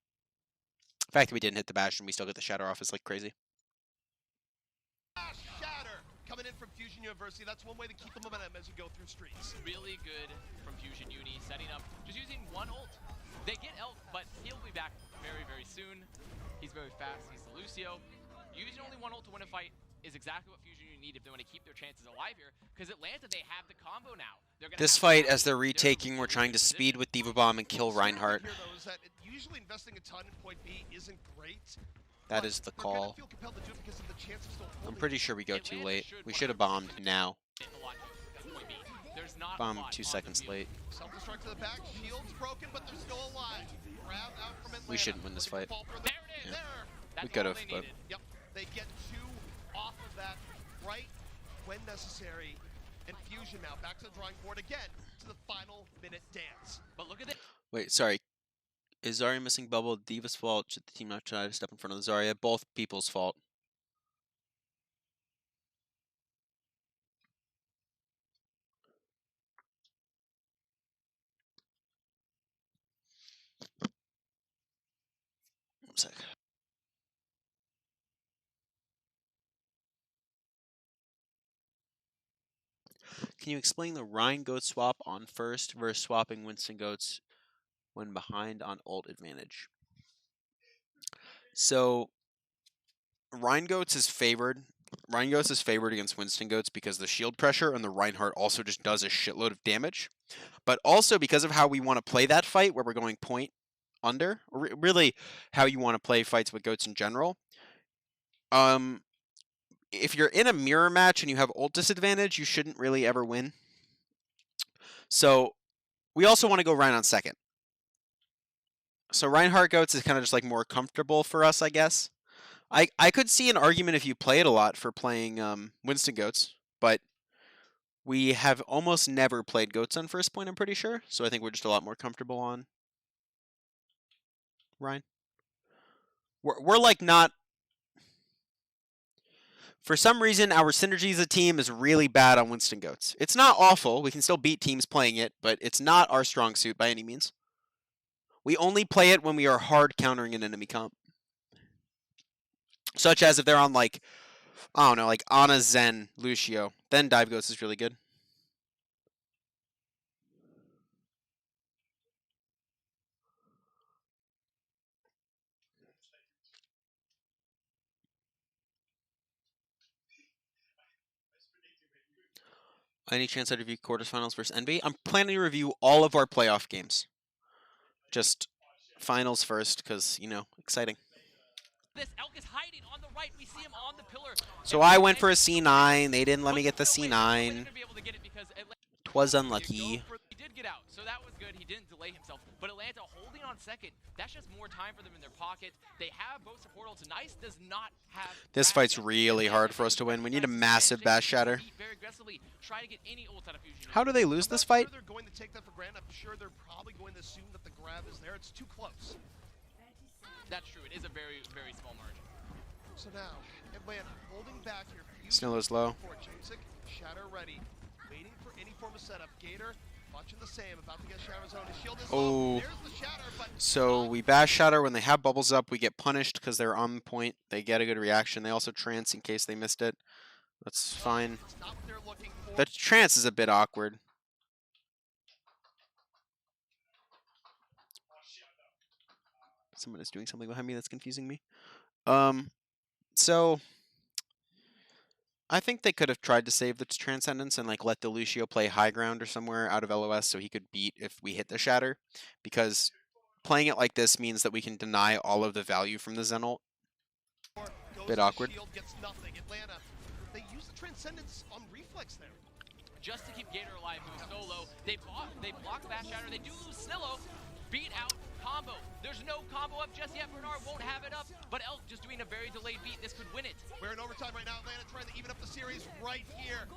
The fact that we didn't hit the bash and we still get the shatter off is like crazy. Shatter coming in from Fusion University. That's one way to keep the momentum as you go through streets. Really good from Fusion Uni, setting up, just using one ult. They get Elk, but he'll be back very, very soon. He's very fast. He's the Lucio. Using only one ult to win a fight is exactly what Fusion Uni need if they want to keep their chances alive here. Because Atlanta, they have the combo now. This fight, as they're retaking, we're trying to speed with Diva Bomb and kill Reinhardt. Here, though, is that usually investing a ton in point B isn't great. That is the They're gonna call. feel compelled to do it because of the chance of still I'm holding pretty it. sure we go too Atlanta late. should We should have bombed now. There's not a Bombed lot 2 on the seconds field. late. Self-destruct to the back. Shield's broken, but they're still alive. Grab out from Atlanta. We shouldn't win this Looking fight. to fall through There it is. There. That's We could all have, they but needed. Yep. They get 2 off of that right when necessary. And Fusion now back to the drawing board again to the final minute dance. But look at this. Wait, sorry. Is Zarya missing bubble Diva's fault? Should the team not try to step in front of Zarya? Both people's fault. One sec. Can you explain the Rhine goat swap on first versus swapping Winston goats when behind on ult advantage? So Rhine goats is favored. Rhine goats is favored against Winston goats because the shield pressure and the Reinhardt also just does a shitload of damage. But also because of how we want to play that fight where we're going point under, or really how you want to play fights with goats in general. If you're in a mirror match and you have ult disadvantage, you shouldn't really ever win. So we also want to go Rhine on second. So Reinhardt goats is kind of just like more comfortable for us, I guess. I could see an argument if you play it a lot for playing Winston goats, but we have almost never played goats on first point, I'm pretty sure. So I think we're just a lot more comfortable on Rhine. We're like not... For some reason, our synergy as a team is really bad on Winston goats. It's not awful. We can still beat teams playing it, but it's not our strong suit by any means. We only play it when we are hard countering an enemy comp. Such as if they're on, like, I don't know, like Ana, Zen, Lucio. Then Dive Ghost is really good. Any chance I'd review quarterfinals versus NB? I'm planning to review all of our playoff games. Just finals first, because, you know, exciting. This Elk is hiding on the right. We see him on the pillar. So I went for a C9. They didn't let me get the C9. Twas unlucky. He did get out, so that was good. He didn't delay himself. But Atlanta holding on second. That's just more time for them in their pocket. They have both portals. Nice does not have. This fight's really hard for us to win. We need a massive bash shatter. How do they lose this fight? They're going to take that for granted. I'm sure they're probably going to assume that the grab is there. It's too close. That's true. It is a very, very small margin. So now, Atlanta holding back here. Snillow's low. Shatter ready. Waiting for any form of setup. Gator, watching the same. About to get Shatter's zone. His shield is low. There's the Shatter, but So we bash shatter. When they have bubbles up, we get punished because they're on point. They get a good reaction. They also trance in case they missed it. That's fine. it's not what they're looking for. The trance is a bit awkward. Someone is doing something behind me that's confusing me. So I think they could have tried to save the Transcendence and like let the Lucio play high ground or somewhere out of LOS so he could beat if we hit the Shatter, because playing it like this means that we can deny all of the value from the Zenult. Bit awkward. Shield gets nothing. Atlanta, they use the Transcendence on reflex there. Just to keep Gator alive, who's so low. They block Fast Shatter. They do lose Snillow. Beat out combo. There's no combo up just yet. Bernard won't have it up, but Elk just doing a very delayed beat. This could win it. We're in overtime right now. Atlanta trying to even up the series right here.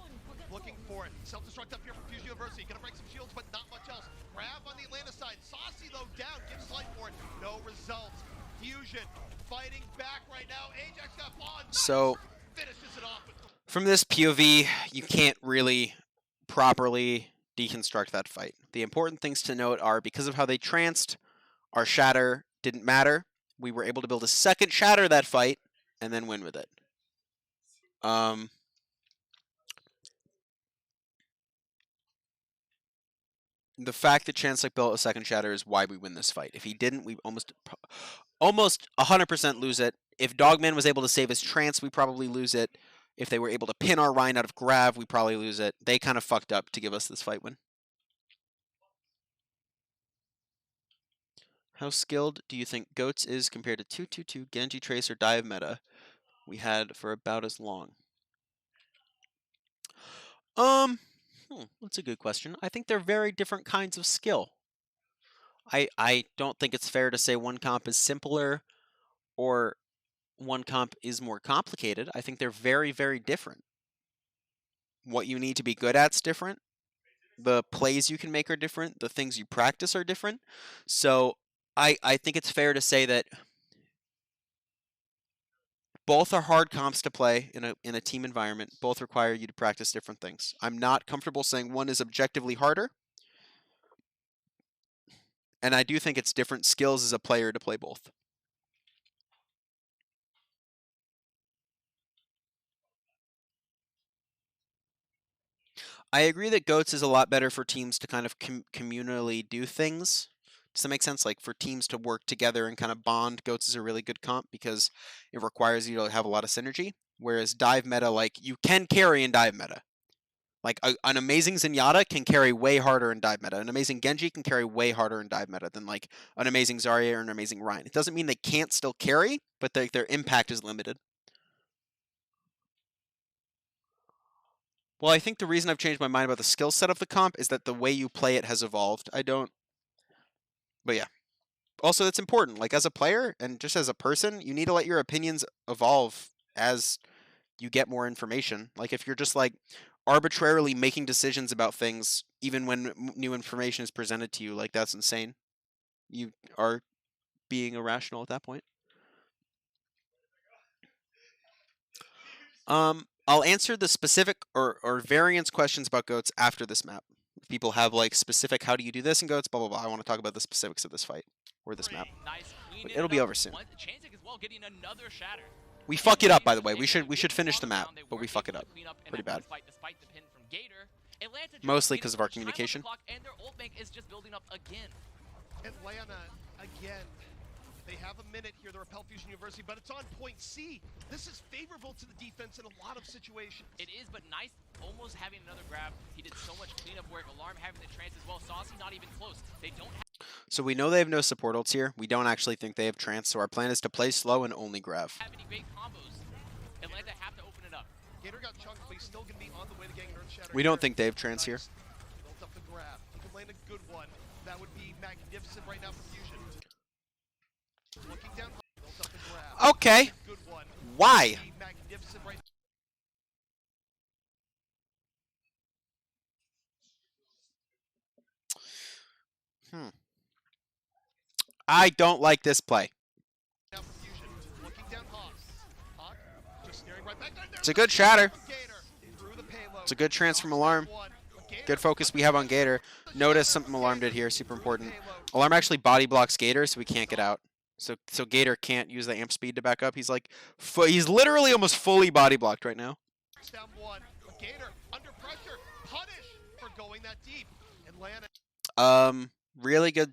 Looking for it. Self-destruct up here from Fusion University. Gonna break some shields, but not much else. Grab on the Atlanta side. Saucy though down. Gives life for it. No results. Fusion fighting back right now. Ajax got bond. So Finishes it off with from this POV, you can't really properly deconstruct that fight. The important things to note are because of how they tranced, our shatter didn't matter. We were able to build a second shatter that fight and then win with it. The fact that Chancellor built a second shatter is why we win this fight. If he didn't, we almost 100% lose it. If Dogman was able to save his trance, we probably lose it. If they were able to pin our Rhine out of Grav, we probably lose it. They kind of fucked up to give us this fight win. How skilled do you think Goats is compared to 222 Genji Tracer dive meta we had for about as long? That's a good question. I think they're very different kinds of skill. I don't think it's fair to say one comp is simpler or one comp is more complicated. I think they're very, very different. What you need to be good at's different. The plays you can make are different. The things you practice are different. So I think it's fair to say that both are hard comps to play in a team environment. Both require you to practice different things. I'm not comfortable saying one is objectively harder. And I do think it's different skills as a player to play both. I agree that Goats is a lot better for teams to kind of communally do things. Does that make sense? Like for teams to work together and kind of bond, Goats is a really good comp because it requires you to have a lot of synergy. Whereas dive meta, like you can carry in dive meta. Like an amazing Zenyatta can carry way harder in dive meta. An amazing Genji can carry way harder in dive meta than like an amazing Zarya or an amazing Rhine. It doesn't mean they can't still carry, but their impact is limited. Well, I think the reason I've changed my mind about the skill set of the comp is that the way you play it has evolved. But yeah. Also, that's important. Like, as a player and just as a person, you need to let your opinions evolve as you get more information. Like, if you're just, like, arbitrarily making decisions about things, even when new information is presented to you, like, that's insane. You are being irrational at that point. I'll answer the specific or variance questions about Goats after this map. If people have like specific, how do you do this in Goats, blah, blah, blah. I want to talk about the specifics of this fight or this map. But it'll be over soon. We fuck it up, by the way. We should finish the map, but we fuck it up pretty bad. Mostly because of our communication. Atlanta, again, They have a minute here. They're Repel Fusion University, but it's on point C. This is favorable to the defense in a lot of situations. It is, but Nice almost having another grab. He did so much cleanup work. Alarm having the trance as well. Saucy not even close. They don't have So we know they have no support ults here. We don't actually think they have trance, so our plan is to play slow and only grab. any great combos. Atlanta have to open it up. Gator got chunked, but he's still going to be on the way to getting Earth Shatter. We don't think they have trance here. Built up the grab. He can land a good one. That would be magnificent right now for Fusion. Looking down, built up the grab. Okay. Good one. Why? Be magnificent right. I don't like this play. Now for Fusion. Looking down Hawk. Hawk just staring right back there. It's a good shatter. Gator through the payload. It's a good trance from Alarm. Good focus we have on Gator. Notice something Alarm did here, super important. Alarm actually body blocks Gator, so we can't get out. So Gator can't use the amp speed to back up. He's like, he's literally almost fully body blocked right now. Down one. Gator under pressure. Punish for going that deep. Atlanta. Really good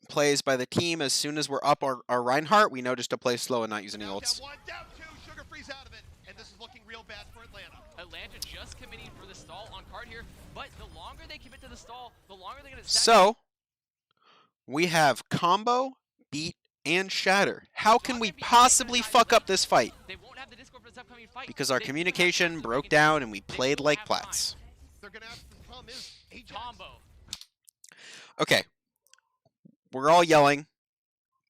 plays by the team. As soon as we're up our Reinhardt, we know just to play slow and not use any ults. Down one, down two. Sugar Free's out of it, and this is looking real bad for Atlanta. Atlanta just committing for the stall on card here, but the longer they commit to the stall, the longer they're going to. So we have combo, beat, and shatter. How can we possibly fuck up this fight? They won't have the Discord for this upcoming fight. Because our communication broke down and we played like plats. They're gonna have the problem is combo. Okay. We're all yelling.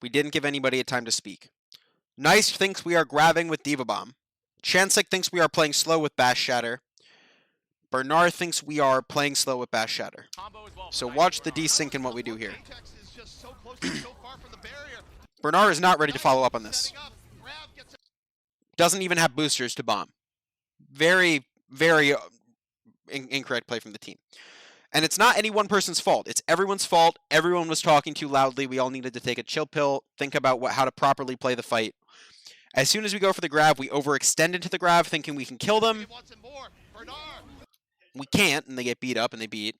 We didn't give anybody a time to speak. Nice thinks we are grabbing with Diva Bomb. Chansik thinks we are playing slow with Bash Shatter. Bernard thinks we are playing slow with Bash Shatter. So watch the desync in what we do here. Bernard is not ready to follow up on this. Doesn't even have boosters to bomb. Very, very incorrect play from the team. And it's not any one person's fault. It's everyone's fault. Everyone was talking too loudly. We all needed to take a chill pill, think about how to properly play the fight. As soon as we go for the grab, we overextend into the grab, thinking we can kill them. We can't, and they get beat up, and they beat.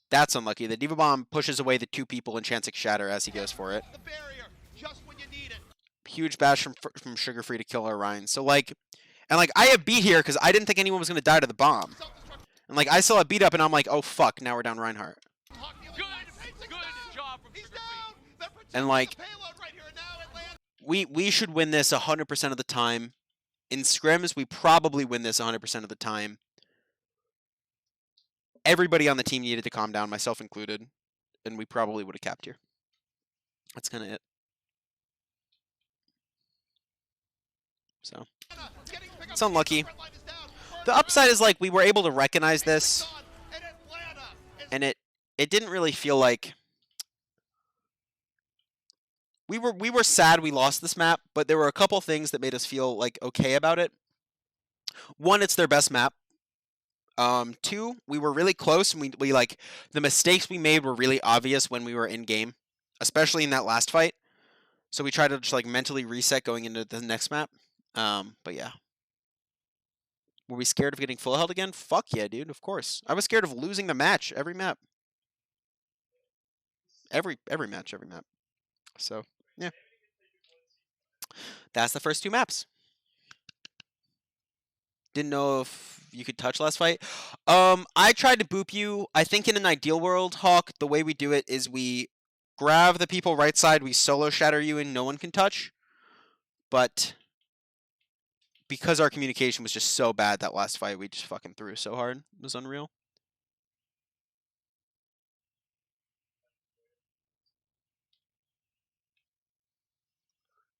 That's unlucky. The Diva Bomb pushes away the two people in Chansik Shatter as he goes for it. Huge bash from Sugar Free to kill our Ryan. So, like, and like, I have beat here because I didn't think anyone was going to die to the bomb. And like, I saw a beat up, and I'm like, oh fuck, now we're down Reinhardt. Good job from Sugar Free. And like, we should win this 100% of the time. In scrims, we probably win this 100% of the time. Everybody on the team needed to calm down, myself included, and we probably would have capped here. That's kind of it. So, it's unlucky. The upside is like we were able to recognize this, and it didn't really feel like we were sad we lost this map, but there were a couple things that made us feel like okay about it. One, it's their best map. Two, we were really close, and we like the mistakes we made were really obvious when we were in game, especially in that last fight. So we tried to just like mentally reset going into the next map. But yeah. Were we scared of getting full held again? Fuck yeah, dude, of course. I was scared of losing the match every map. Every match, every map. So, yeah. That's the first two maps. Didn't know if you could touch last fight. I tried to boop you. I think in an ideal world, Hawk, the way we do it is we grab the people right side, we solo shatter you, and no one can touch. But because our communication was just so bad that last fight, we just fucking threw so hard. It was unreal.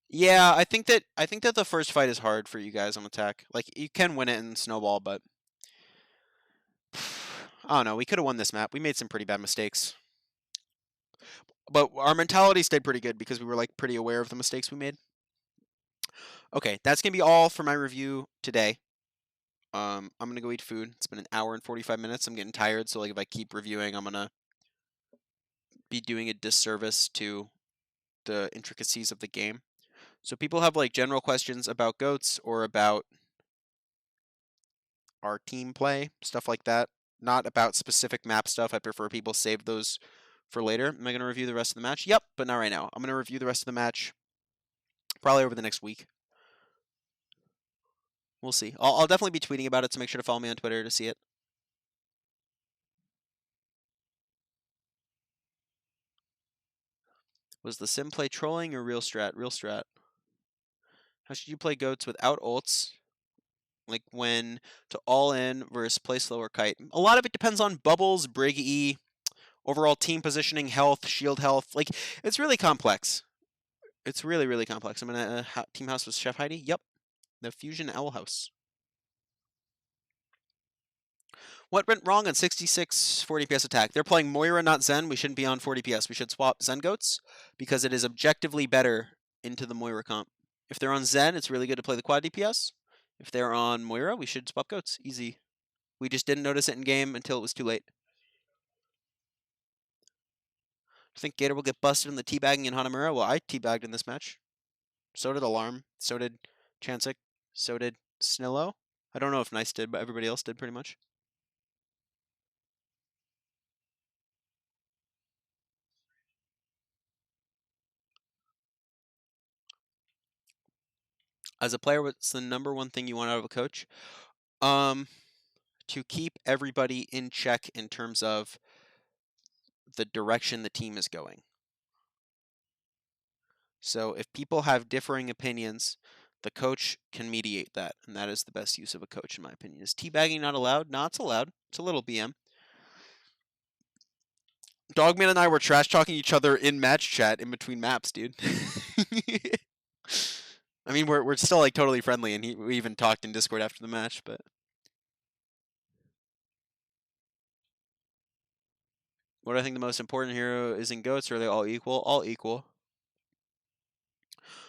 Yeah, I think that the first fight is hard for you guys on attack. Like, you can win it in snowball, but I don't know. We could have won this map. We made some pretty bad mistakes, but our mentality stayed pretty good because we were like pretty aware of the mistakes we made. Okay, that's gonna be all for my review today. I'm gonna go eat food. It's been an hour and 45 minutes. I'm getting tired, so like if I keep reviewing, I'm gonna be doing a disservice to the intricacies of the game. So people have like general questions about goats or about our team play, stuff like that. Not about specific map stuff. I prefer people save those for later. Am I going to review the rest of the match? Yep, but not right now. I'm going to review the rest of the match probably over the next week. We'll see. I'll definitely be tweeting about it, so make sure to follow me on Twitter to see it. Was the sim play trolling or real strat? Real strat. How should you play goats without ults? Like when to all in versus play slow or kite? A lot of it depends on bubbles, Brig E, overall team positioning, health, shield health. Like, it's really complex. It's really, really complex. I'm in a team house with Chef Heidi. Yep. The Fusion Owl House. What went wrong on 66 40 PS attack? They're playing Moira, not Zen. We shouldn't be on 40 PS. We should swap Zen goats because it is objectively better into the Moira comp. If they're on Zen, it's really good to play the quad DPS. If they're on Moira, we should swap goats. Easy. We just didn't notice it in game until it was too late. I think Gator will get busted in the teabagging in Hanamura. Well, I teabagged in this match. So did Alarm. So did Chansik. So did Snillo. I don't know if Nice did, but everybody else did pretty much. As a player, what's the #1 thing you want out of a coach? To keep everybody in check in terms of the direction the team is going. So if people have differing opinions, the coach can mediate that, and that is the best use of a coach, in my opinion. Is teabagging not allowed? No, it's allowed. It's a little BM. Dogman and I were trash talking each other in match chat in between maps, dude. I mean, we're still like totally friendly, and we even talked in Discord after the match, but. What do I think the most important hero is in goats? Or are they all equal? All equal.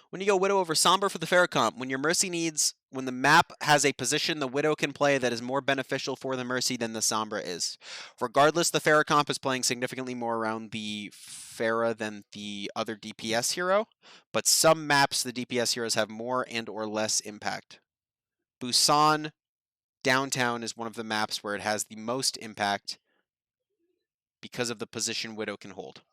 When you go Widow over Sombra for the Pharah comp, when your Mercy needs, when the map has a position the Widow can play that is more beneficial for the Mercy than the Sombra is. Regardless, the Pharah comp is playing significantly more around the Pharah than the other DPS hero, but some maps the DPS heroes have more and or less impact. Busan Downtown is one of the maps where it has the most impact because of the position Widow can hold.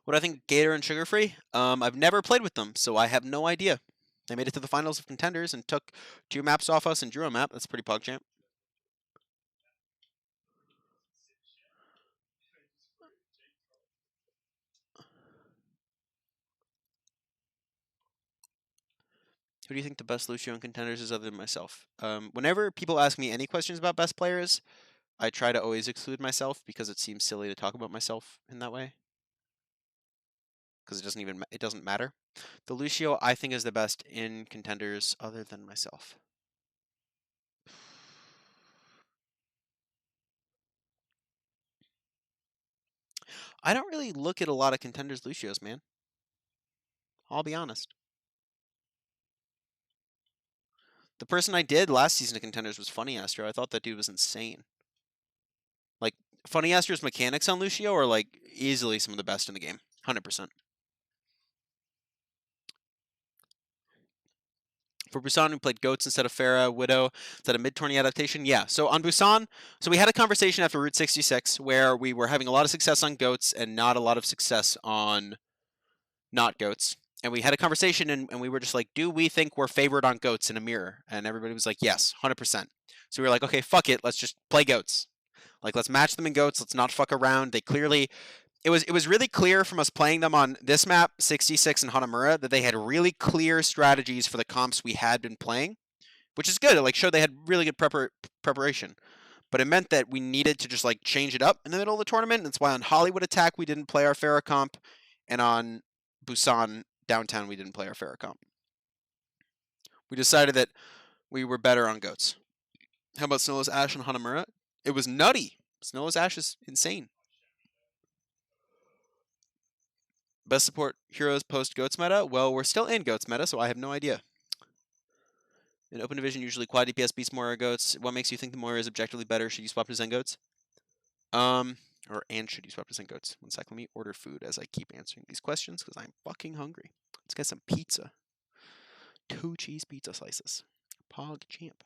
What do I think Gator and Sugar Free? I've never played with them, so I have no idea. They made it to the finals of Contenders and took 2 maps off us and drew a map. That's pretty PogChamp. Who do you think the best Lucio in Contenders is other than myself? Whenever people ask me any questions about best players, I try to always exclude myself because it seems silly to talk about myself in that way. Because it doesn't matter. The Lucio I think is the best in Contenders other than myself. I don't really look at a lot of Contenders Lucios, man. I'll be honest. The person I did last season of Contenders was Funny Astro. I thought that dude was insane. Like, Funny Astro's mechanics on Lucio are, like, easily some of the best in the game. 100%. For Busan, we played Goats instead of Pharah, Widow. Is that a mid-tourney adaptation? Yeah. So on Busan, we had a conversation after Route 66 where we were having a lot of success on Goats and not a lot of success on not Goats. And we had a conversation and we were just like, do we think we're favored on Goats in a mirror? And everybody was like, yes, 100%. So we were like, okay, fuck it. Let's just play Goats. Like, let's match them in Goats. Let's not fuck around. They clearly... It was really clear from us playing them on this map, 66 and Hanamura, that they had really clear strategies for the comps we had been playing, which is good. It like showed they had really good preparation. But it meant that we needed to just like change it up in the middle of the tournament. And that's why on Hollywood Attack we didn't play our Pharah comp, and on Busan Downtown we didn't play our Pharah comp. We decided that we were better on Goats. How about Snowless Ash and Hanamura? It was nutty. Snowless Ash is insane. Best support heroes post Goats meta? Well, we're still in Goats meta, so I have no idea. In open division, usually quad DPS beats Moira Goats. What makes you think the Moira is objectively better? Should you swap to Zen Goats? And should you swap to Zen Goats? One sec, let me order food as I keep answering these questions because I'm fucking hungry. Let's get some pizza. 2 cheese pizza slices. PogChamp.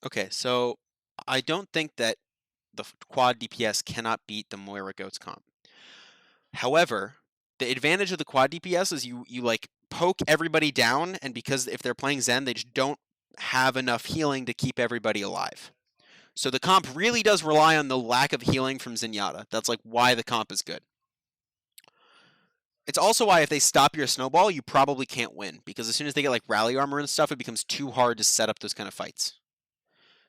Okay, so I don't think that the quad DPS cannot beat the Moira Goats comp. However, the advantage of the quad DPS is you like poke everybody down, and because if they're playing Zen, they just don't have enough healing to keep everybody alive. So the comp really does rely on the lack of healing from Zenyatta. That's like why the comp is good. It's also why if they stop your snowball, you probably can't win, because as soon as they get like rally armor and stuff, it becomes too hard to set up those kind of fights.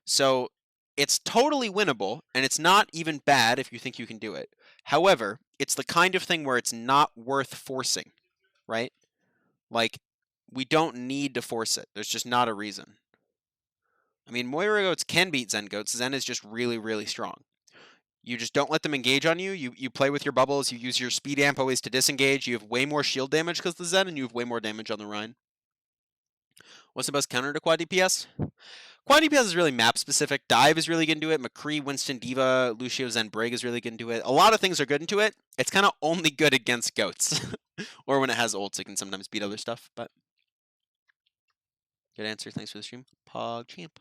So it's totally winnable, and it's not even bad if you think you can do it. However, it's the kind of thing where it's not worth forcing, right? Like, we don't need to force it. There's just not a reason. I mean, Moira Goats can beat Zen Goats. Zen is just really, really strong. You just don't let them engage on you. You play with your bubbles. You use your speed amp always to disengage. You have way more shield damage because of the Zen, and you have way more damage on the Rhine. What's the best counter to quad DPS? Quad DPS is really map specific. Dive is really good into it. McCree, Winston, Diva, Lucio, Zen, Brig is really good into it. A lot of things are good into it. It's kind of only good against goats. Or when it has ults, it can sometimes beat other stuff. But good answer. Thanks for the stream. Pog champ.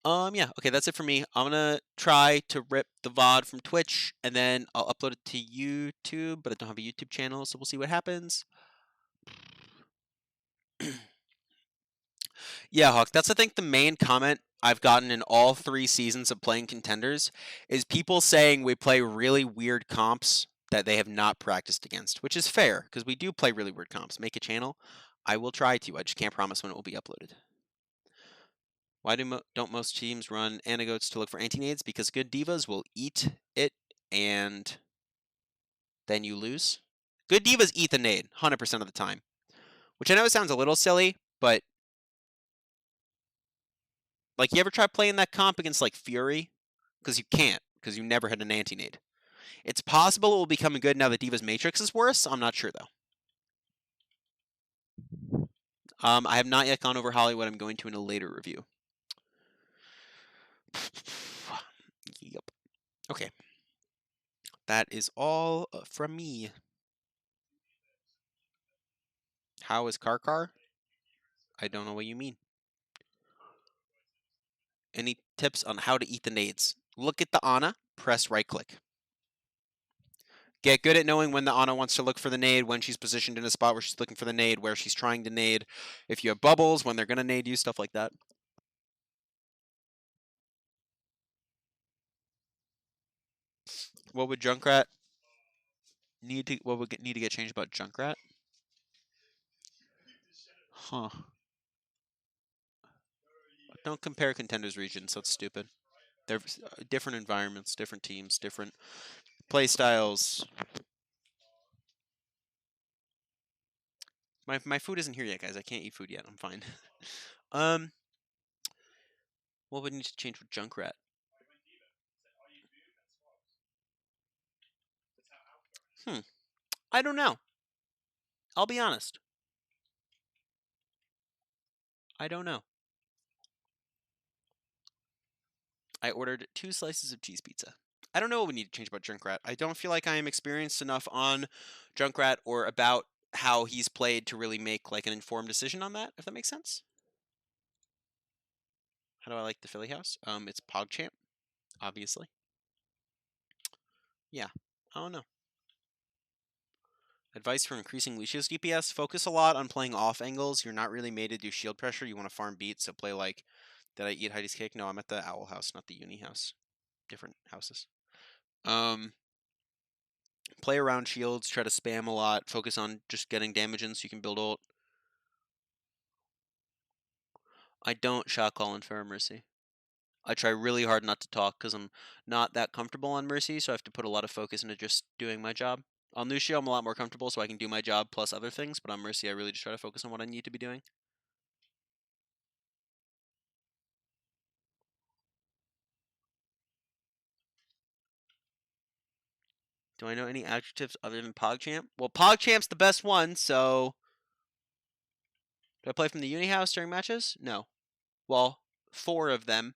Yeah, okay, that's it for me. I'm gonna try to rip the VOD from Twitch, and then I'll upload it to YouTube, but I don't have a YouTube channel, so we'll see what happens. Yeah, Hawk, that's I think the main comment I've gotten in all 3 seasons of playing Contenders is people saying we play really weird comps that they have not practiced against, which is fair, because we do play really weird comps. Make a channel. I will try to. I just can't promise when it will be uploaded. Why don't most teams run antigoats to look for anti-nades? Because good divas will eat it, and then you lose. Good divas eat the nade 100% of the time, which I know sounds a little silly, but like, you ever try playing that comp against like Fury? Because you can't, because you never had an anti-nade. It's possible it will become good now that Diva's Matrix is worse. I'm not sure though. I have not yet gone over Hollywood. I'm going to in a later review. Yep. Okay. That is all from me. How is Karkar? I don't know what you mean. Any tips on how to eat the nades? Look at the Ana, press right click. Get good at knowing when the Ana wants to look for the nade, when she's positioned in a spot where she's looking for the nade, where she's trying to nade, if you have bubbles, when they're going to nade you, stuff like that. What would Junkrat what would need to get changed about Junkrat? Huh. Don't compare contenders regions, so it's stupid. They're different environments, different teams, different play styles. My food isn't here yet, guys. I can't eat food yet. I'm fine. What would need to change with Junkrat? I don't know. I'll be honest. I don't know. I ordered 2 slices of cheese pizza. I don't know what we need to change about Junkrat. I don't feel like I am experienced enough on Junkrat or about how he's played to really make like an informed decision on that, if that makes sense. How do I like the Philly house? It's PogChamp, obviously. Yeah, I don't know. Advice for increasing Lucio's DPS: focus a lot on playing off angles. You're not really made to do shield pressure. You want to farm beats, so play like, did I eat Heidi's cake? No, I'm at the Owl house, not the Uni house. Different houses. Play around shields, try to spam a lot, focus on just getting damage in so you can build ult. I don't shot call in Fair Mercy. I try really hard not to talk because I'm not that comfortable on Mercy, so I have to put a lot of focus into just doing my job. On Lucio, I'm a lot more comfortable, so I can do my job plus other things, but on Mercy, I really just try to focus on what I need to be doing. Do I know any adjectives other than PogChamp? Well, PogChamp's the best one, so... Do I play from the Uni house during matches? No. Well, 4 of them.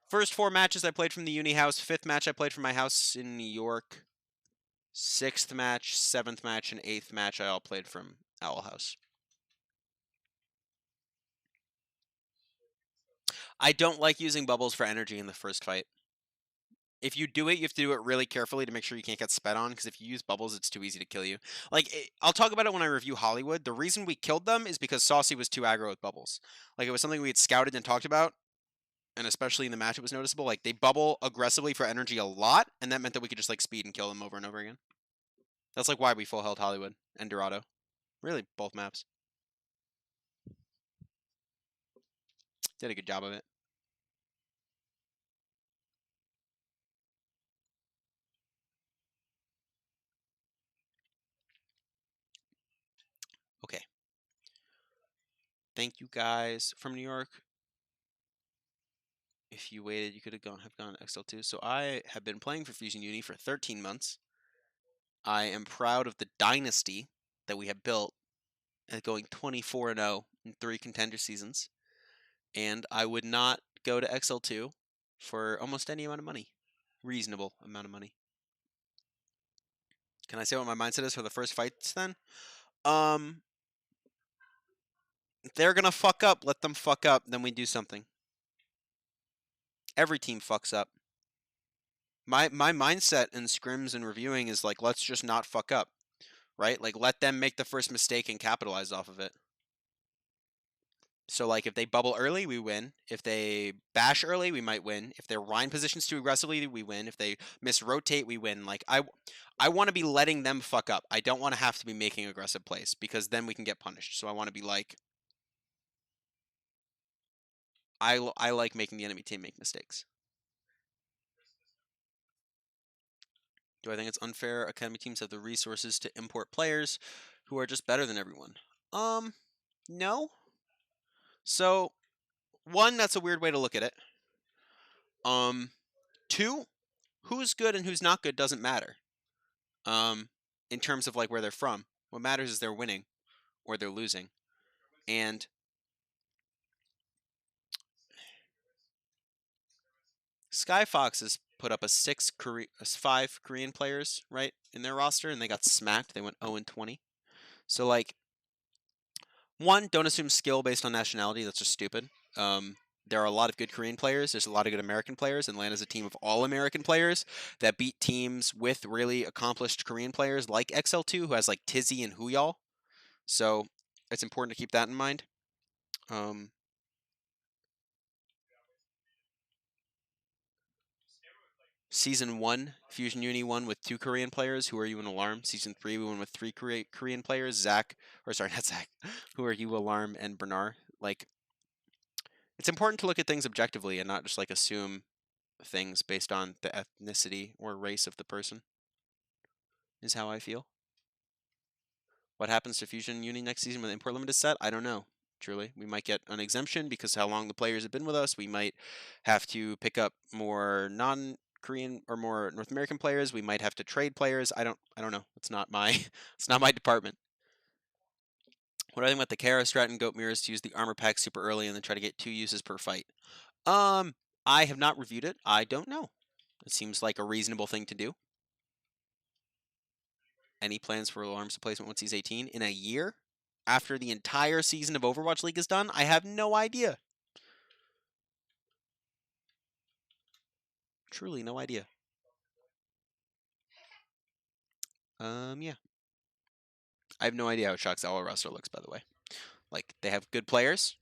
First 4 matches I played from the Uni house. 5th match I played from my house in New York. 6th match, 7th match, and 8th match I all played from Owl House. I don't like using bubbles for energy in the first fight. If you do it, you have to do it really carefully to make sure you can't get sped on, because if you use bubbles, it's too easy to kill you. I'll talk about it when I review Hollywood. The reason we killed them is because Saucy was too aggro with bubbles. Like, it was something we had scouted and talked about, and especially in the match it was noticeable. Like, they bubble aggressively for energy a lot, and that meant that we could just, like, speed and kill them over and over again. That's, like, why we full held Hollywood and Dorado. Really, both maps. Did a good job of it. Okay. Thank you guys from New York. If you waited, you could have gone XL2. So I have been playing for Fusion Uni for 13 months. I am proud of the dynasty that we have built at going 24-0 in 3 contender seasons. And I would not go to XL2 for almost any amount of money. Reasonable amount of money. Can I say what my mindset is for the first fights then? If they're gonna fuck up, let them fuck up, then we do something. Every team fucks up. My mindset in scrims and reviewing is like, let's just not fuck up, right? Like, let them make the first mistake and capitalize off of it. So, like, if they bubble early, we win. If they bash early, we might win. If their Rhine positions too aggressively, we win. If they misrotate, we win. Like, I want to be letting them fuck up. I don't want to have to be making aggressive plays, because then we can get punished. So I want to be like, I like making the enemy team make mistakes. Do I think it's unfair academy teams have the resources to import players who are just better than everyone? No. So, one, that's a weird way to look at it. Two, who's good and who's not good doesn't matter. In terms of like where they're from. What matters is they're winning or they're losing. And Skyfox has put up a 5 Korean players, right, in their roster, and they got smacked. They went 0-20. So, like, one, don't assume skill based on nationality. That's just stupid. There are a lot of good Korean players. There's a lot of good American players. Atlanta's a team of all American players that beat teams with really accomplished Korean players like XL2, who has like Tizzy and Huyal. So it's important to keep that in mind. Season 1, Fusion Uni won with 2 Korean players. Who are you in Alarm? Season 3, we won with 3 Korean players. Not Zach. Who are you, Alarm, and Bernard? Like, it's important to look at things objectively and not just like assume things based on the ethnicity or race of the person, is how I feel. What happens to Fusion Uni next season when the import limit is set? I don't know. Truly, we might get an exemption because how long the players have been with us. We might have to pick up more non-Korean or more North American players. We might have to trade players. I don't know. It's not my it's not my department. What do I think about the Kara strat and Goat Mirrors to use the armor pack super early and then try to get 2 uses per fight? I have not reviewed it. I don't know. It seems like a reasonable thing to do. Any plans for Alarm's replacement once he's 18? In a year? After the entire season of Overwatch League is done? I have no idea. Truly no idea. Yeah. I have no idea how Shock's Owl roster looks, by the way. Like, they have good players.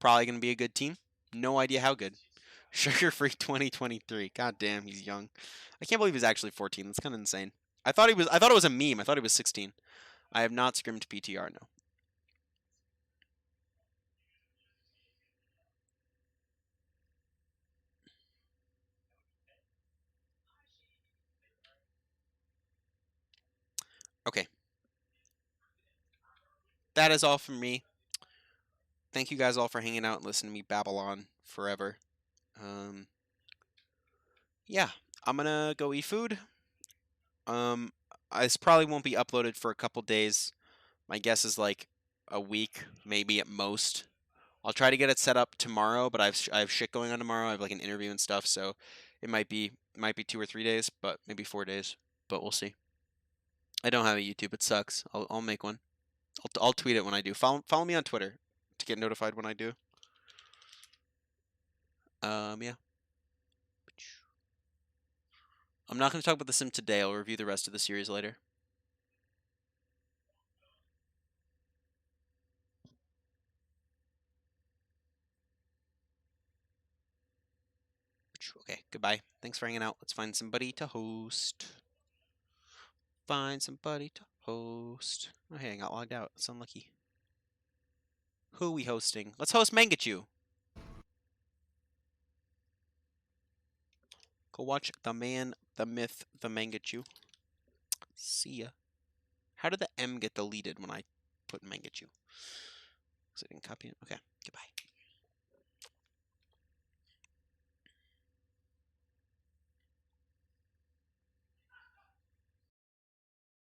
Probably going to be a good team. No idea how good. Sugar Free 2023. God damn, he's young. I can't believe he's actually 14. That's kind of insane. I thought it was a meme. I thought he was 16. I have not scrimmed PTR, no. Okay. That is all from me. Thank you guys all for hanging out and listening to me babble on forever. Yeah, I'm gonna go eat food. This probably won't be uploaded for a couple days. My guess is like a week, maybe at most. I'll try to get it set up tomorrow, but I have shit going on tomorrow. I have like an interview and stuff, so it might be 2 or 3 days, but maybe 4 days. But we'll see. I don't have a YouTube. It sucks. I'll make one. I'll tweet it when I do. Follow me on Twitter to get notified when I do. Yeah. I'm not going to talk about the sim today. I'll review the rest of the series later. Okay, goodbye. Thanks for hanging out. Let's find somebody to host. Find somebody to host. Oh, hey, I got logged out. That's unlucky. Who are we hosting? Let's host Mangachu. Go watch the man, the myth, the Mangachu. See ya. How did the M get deleted when I put Mangachu? Because I didn't copy it? Okay, goodbye.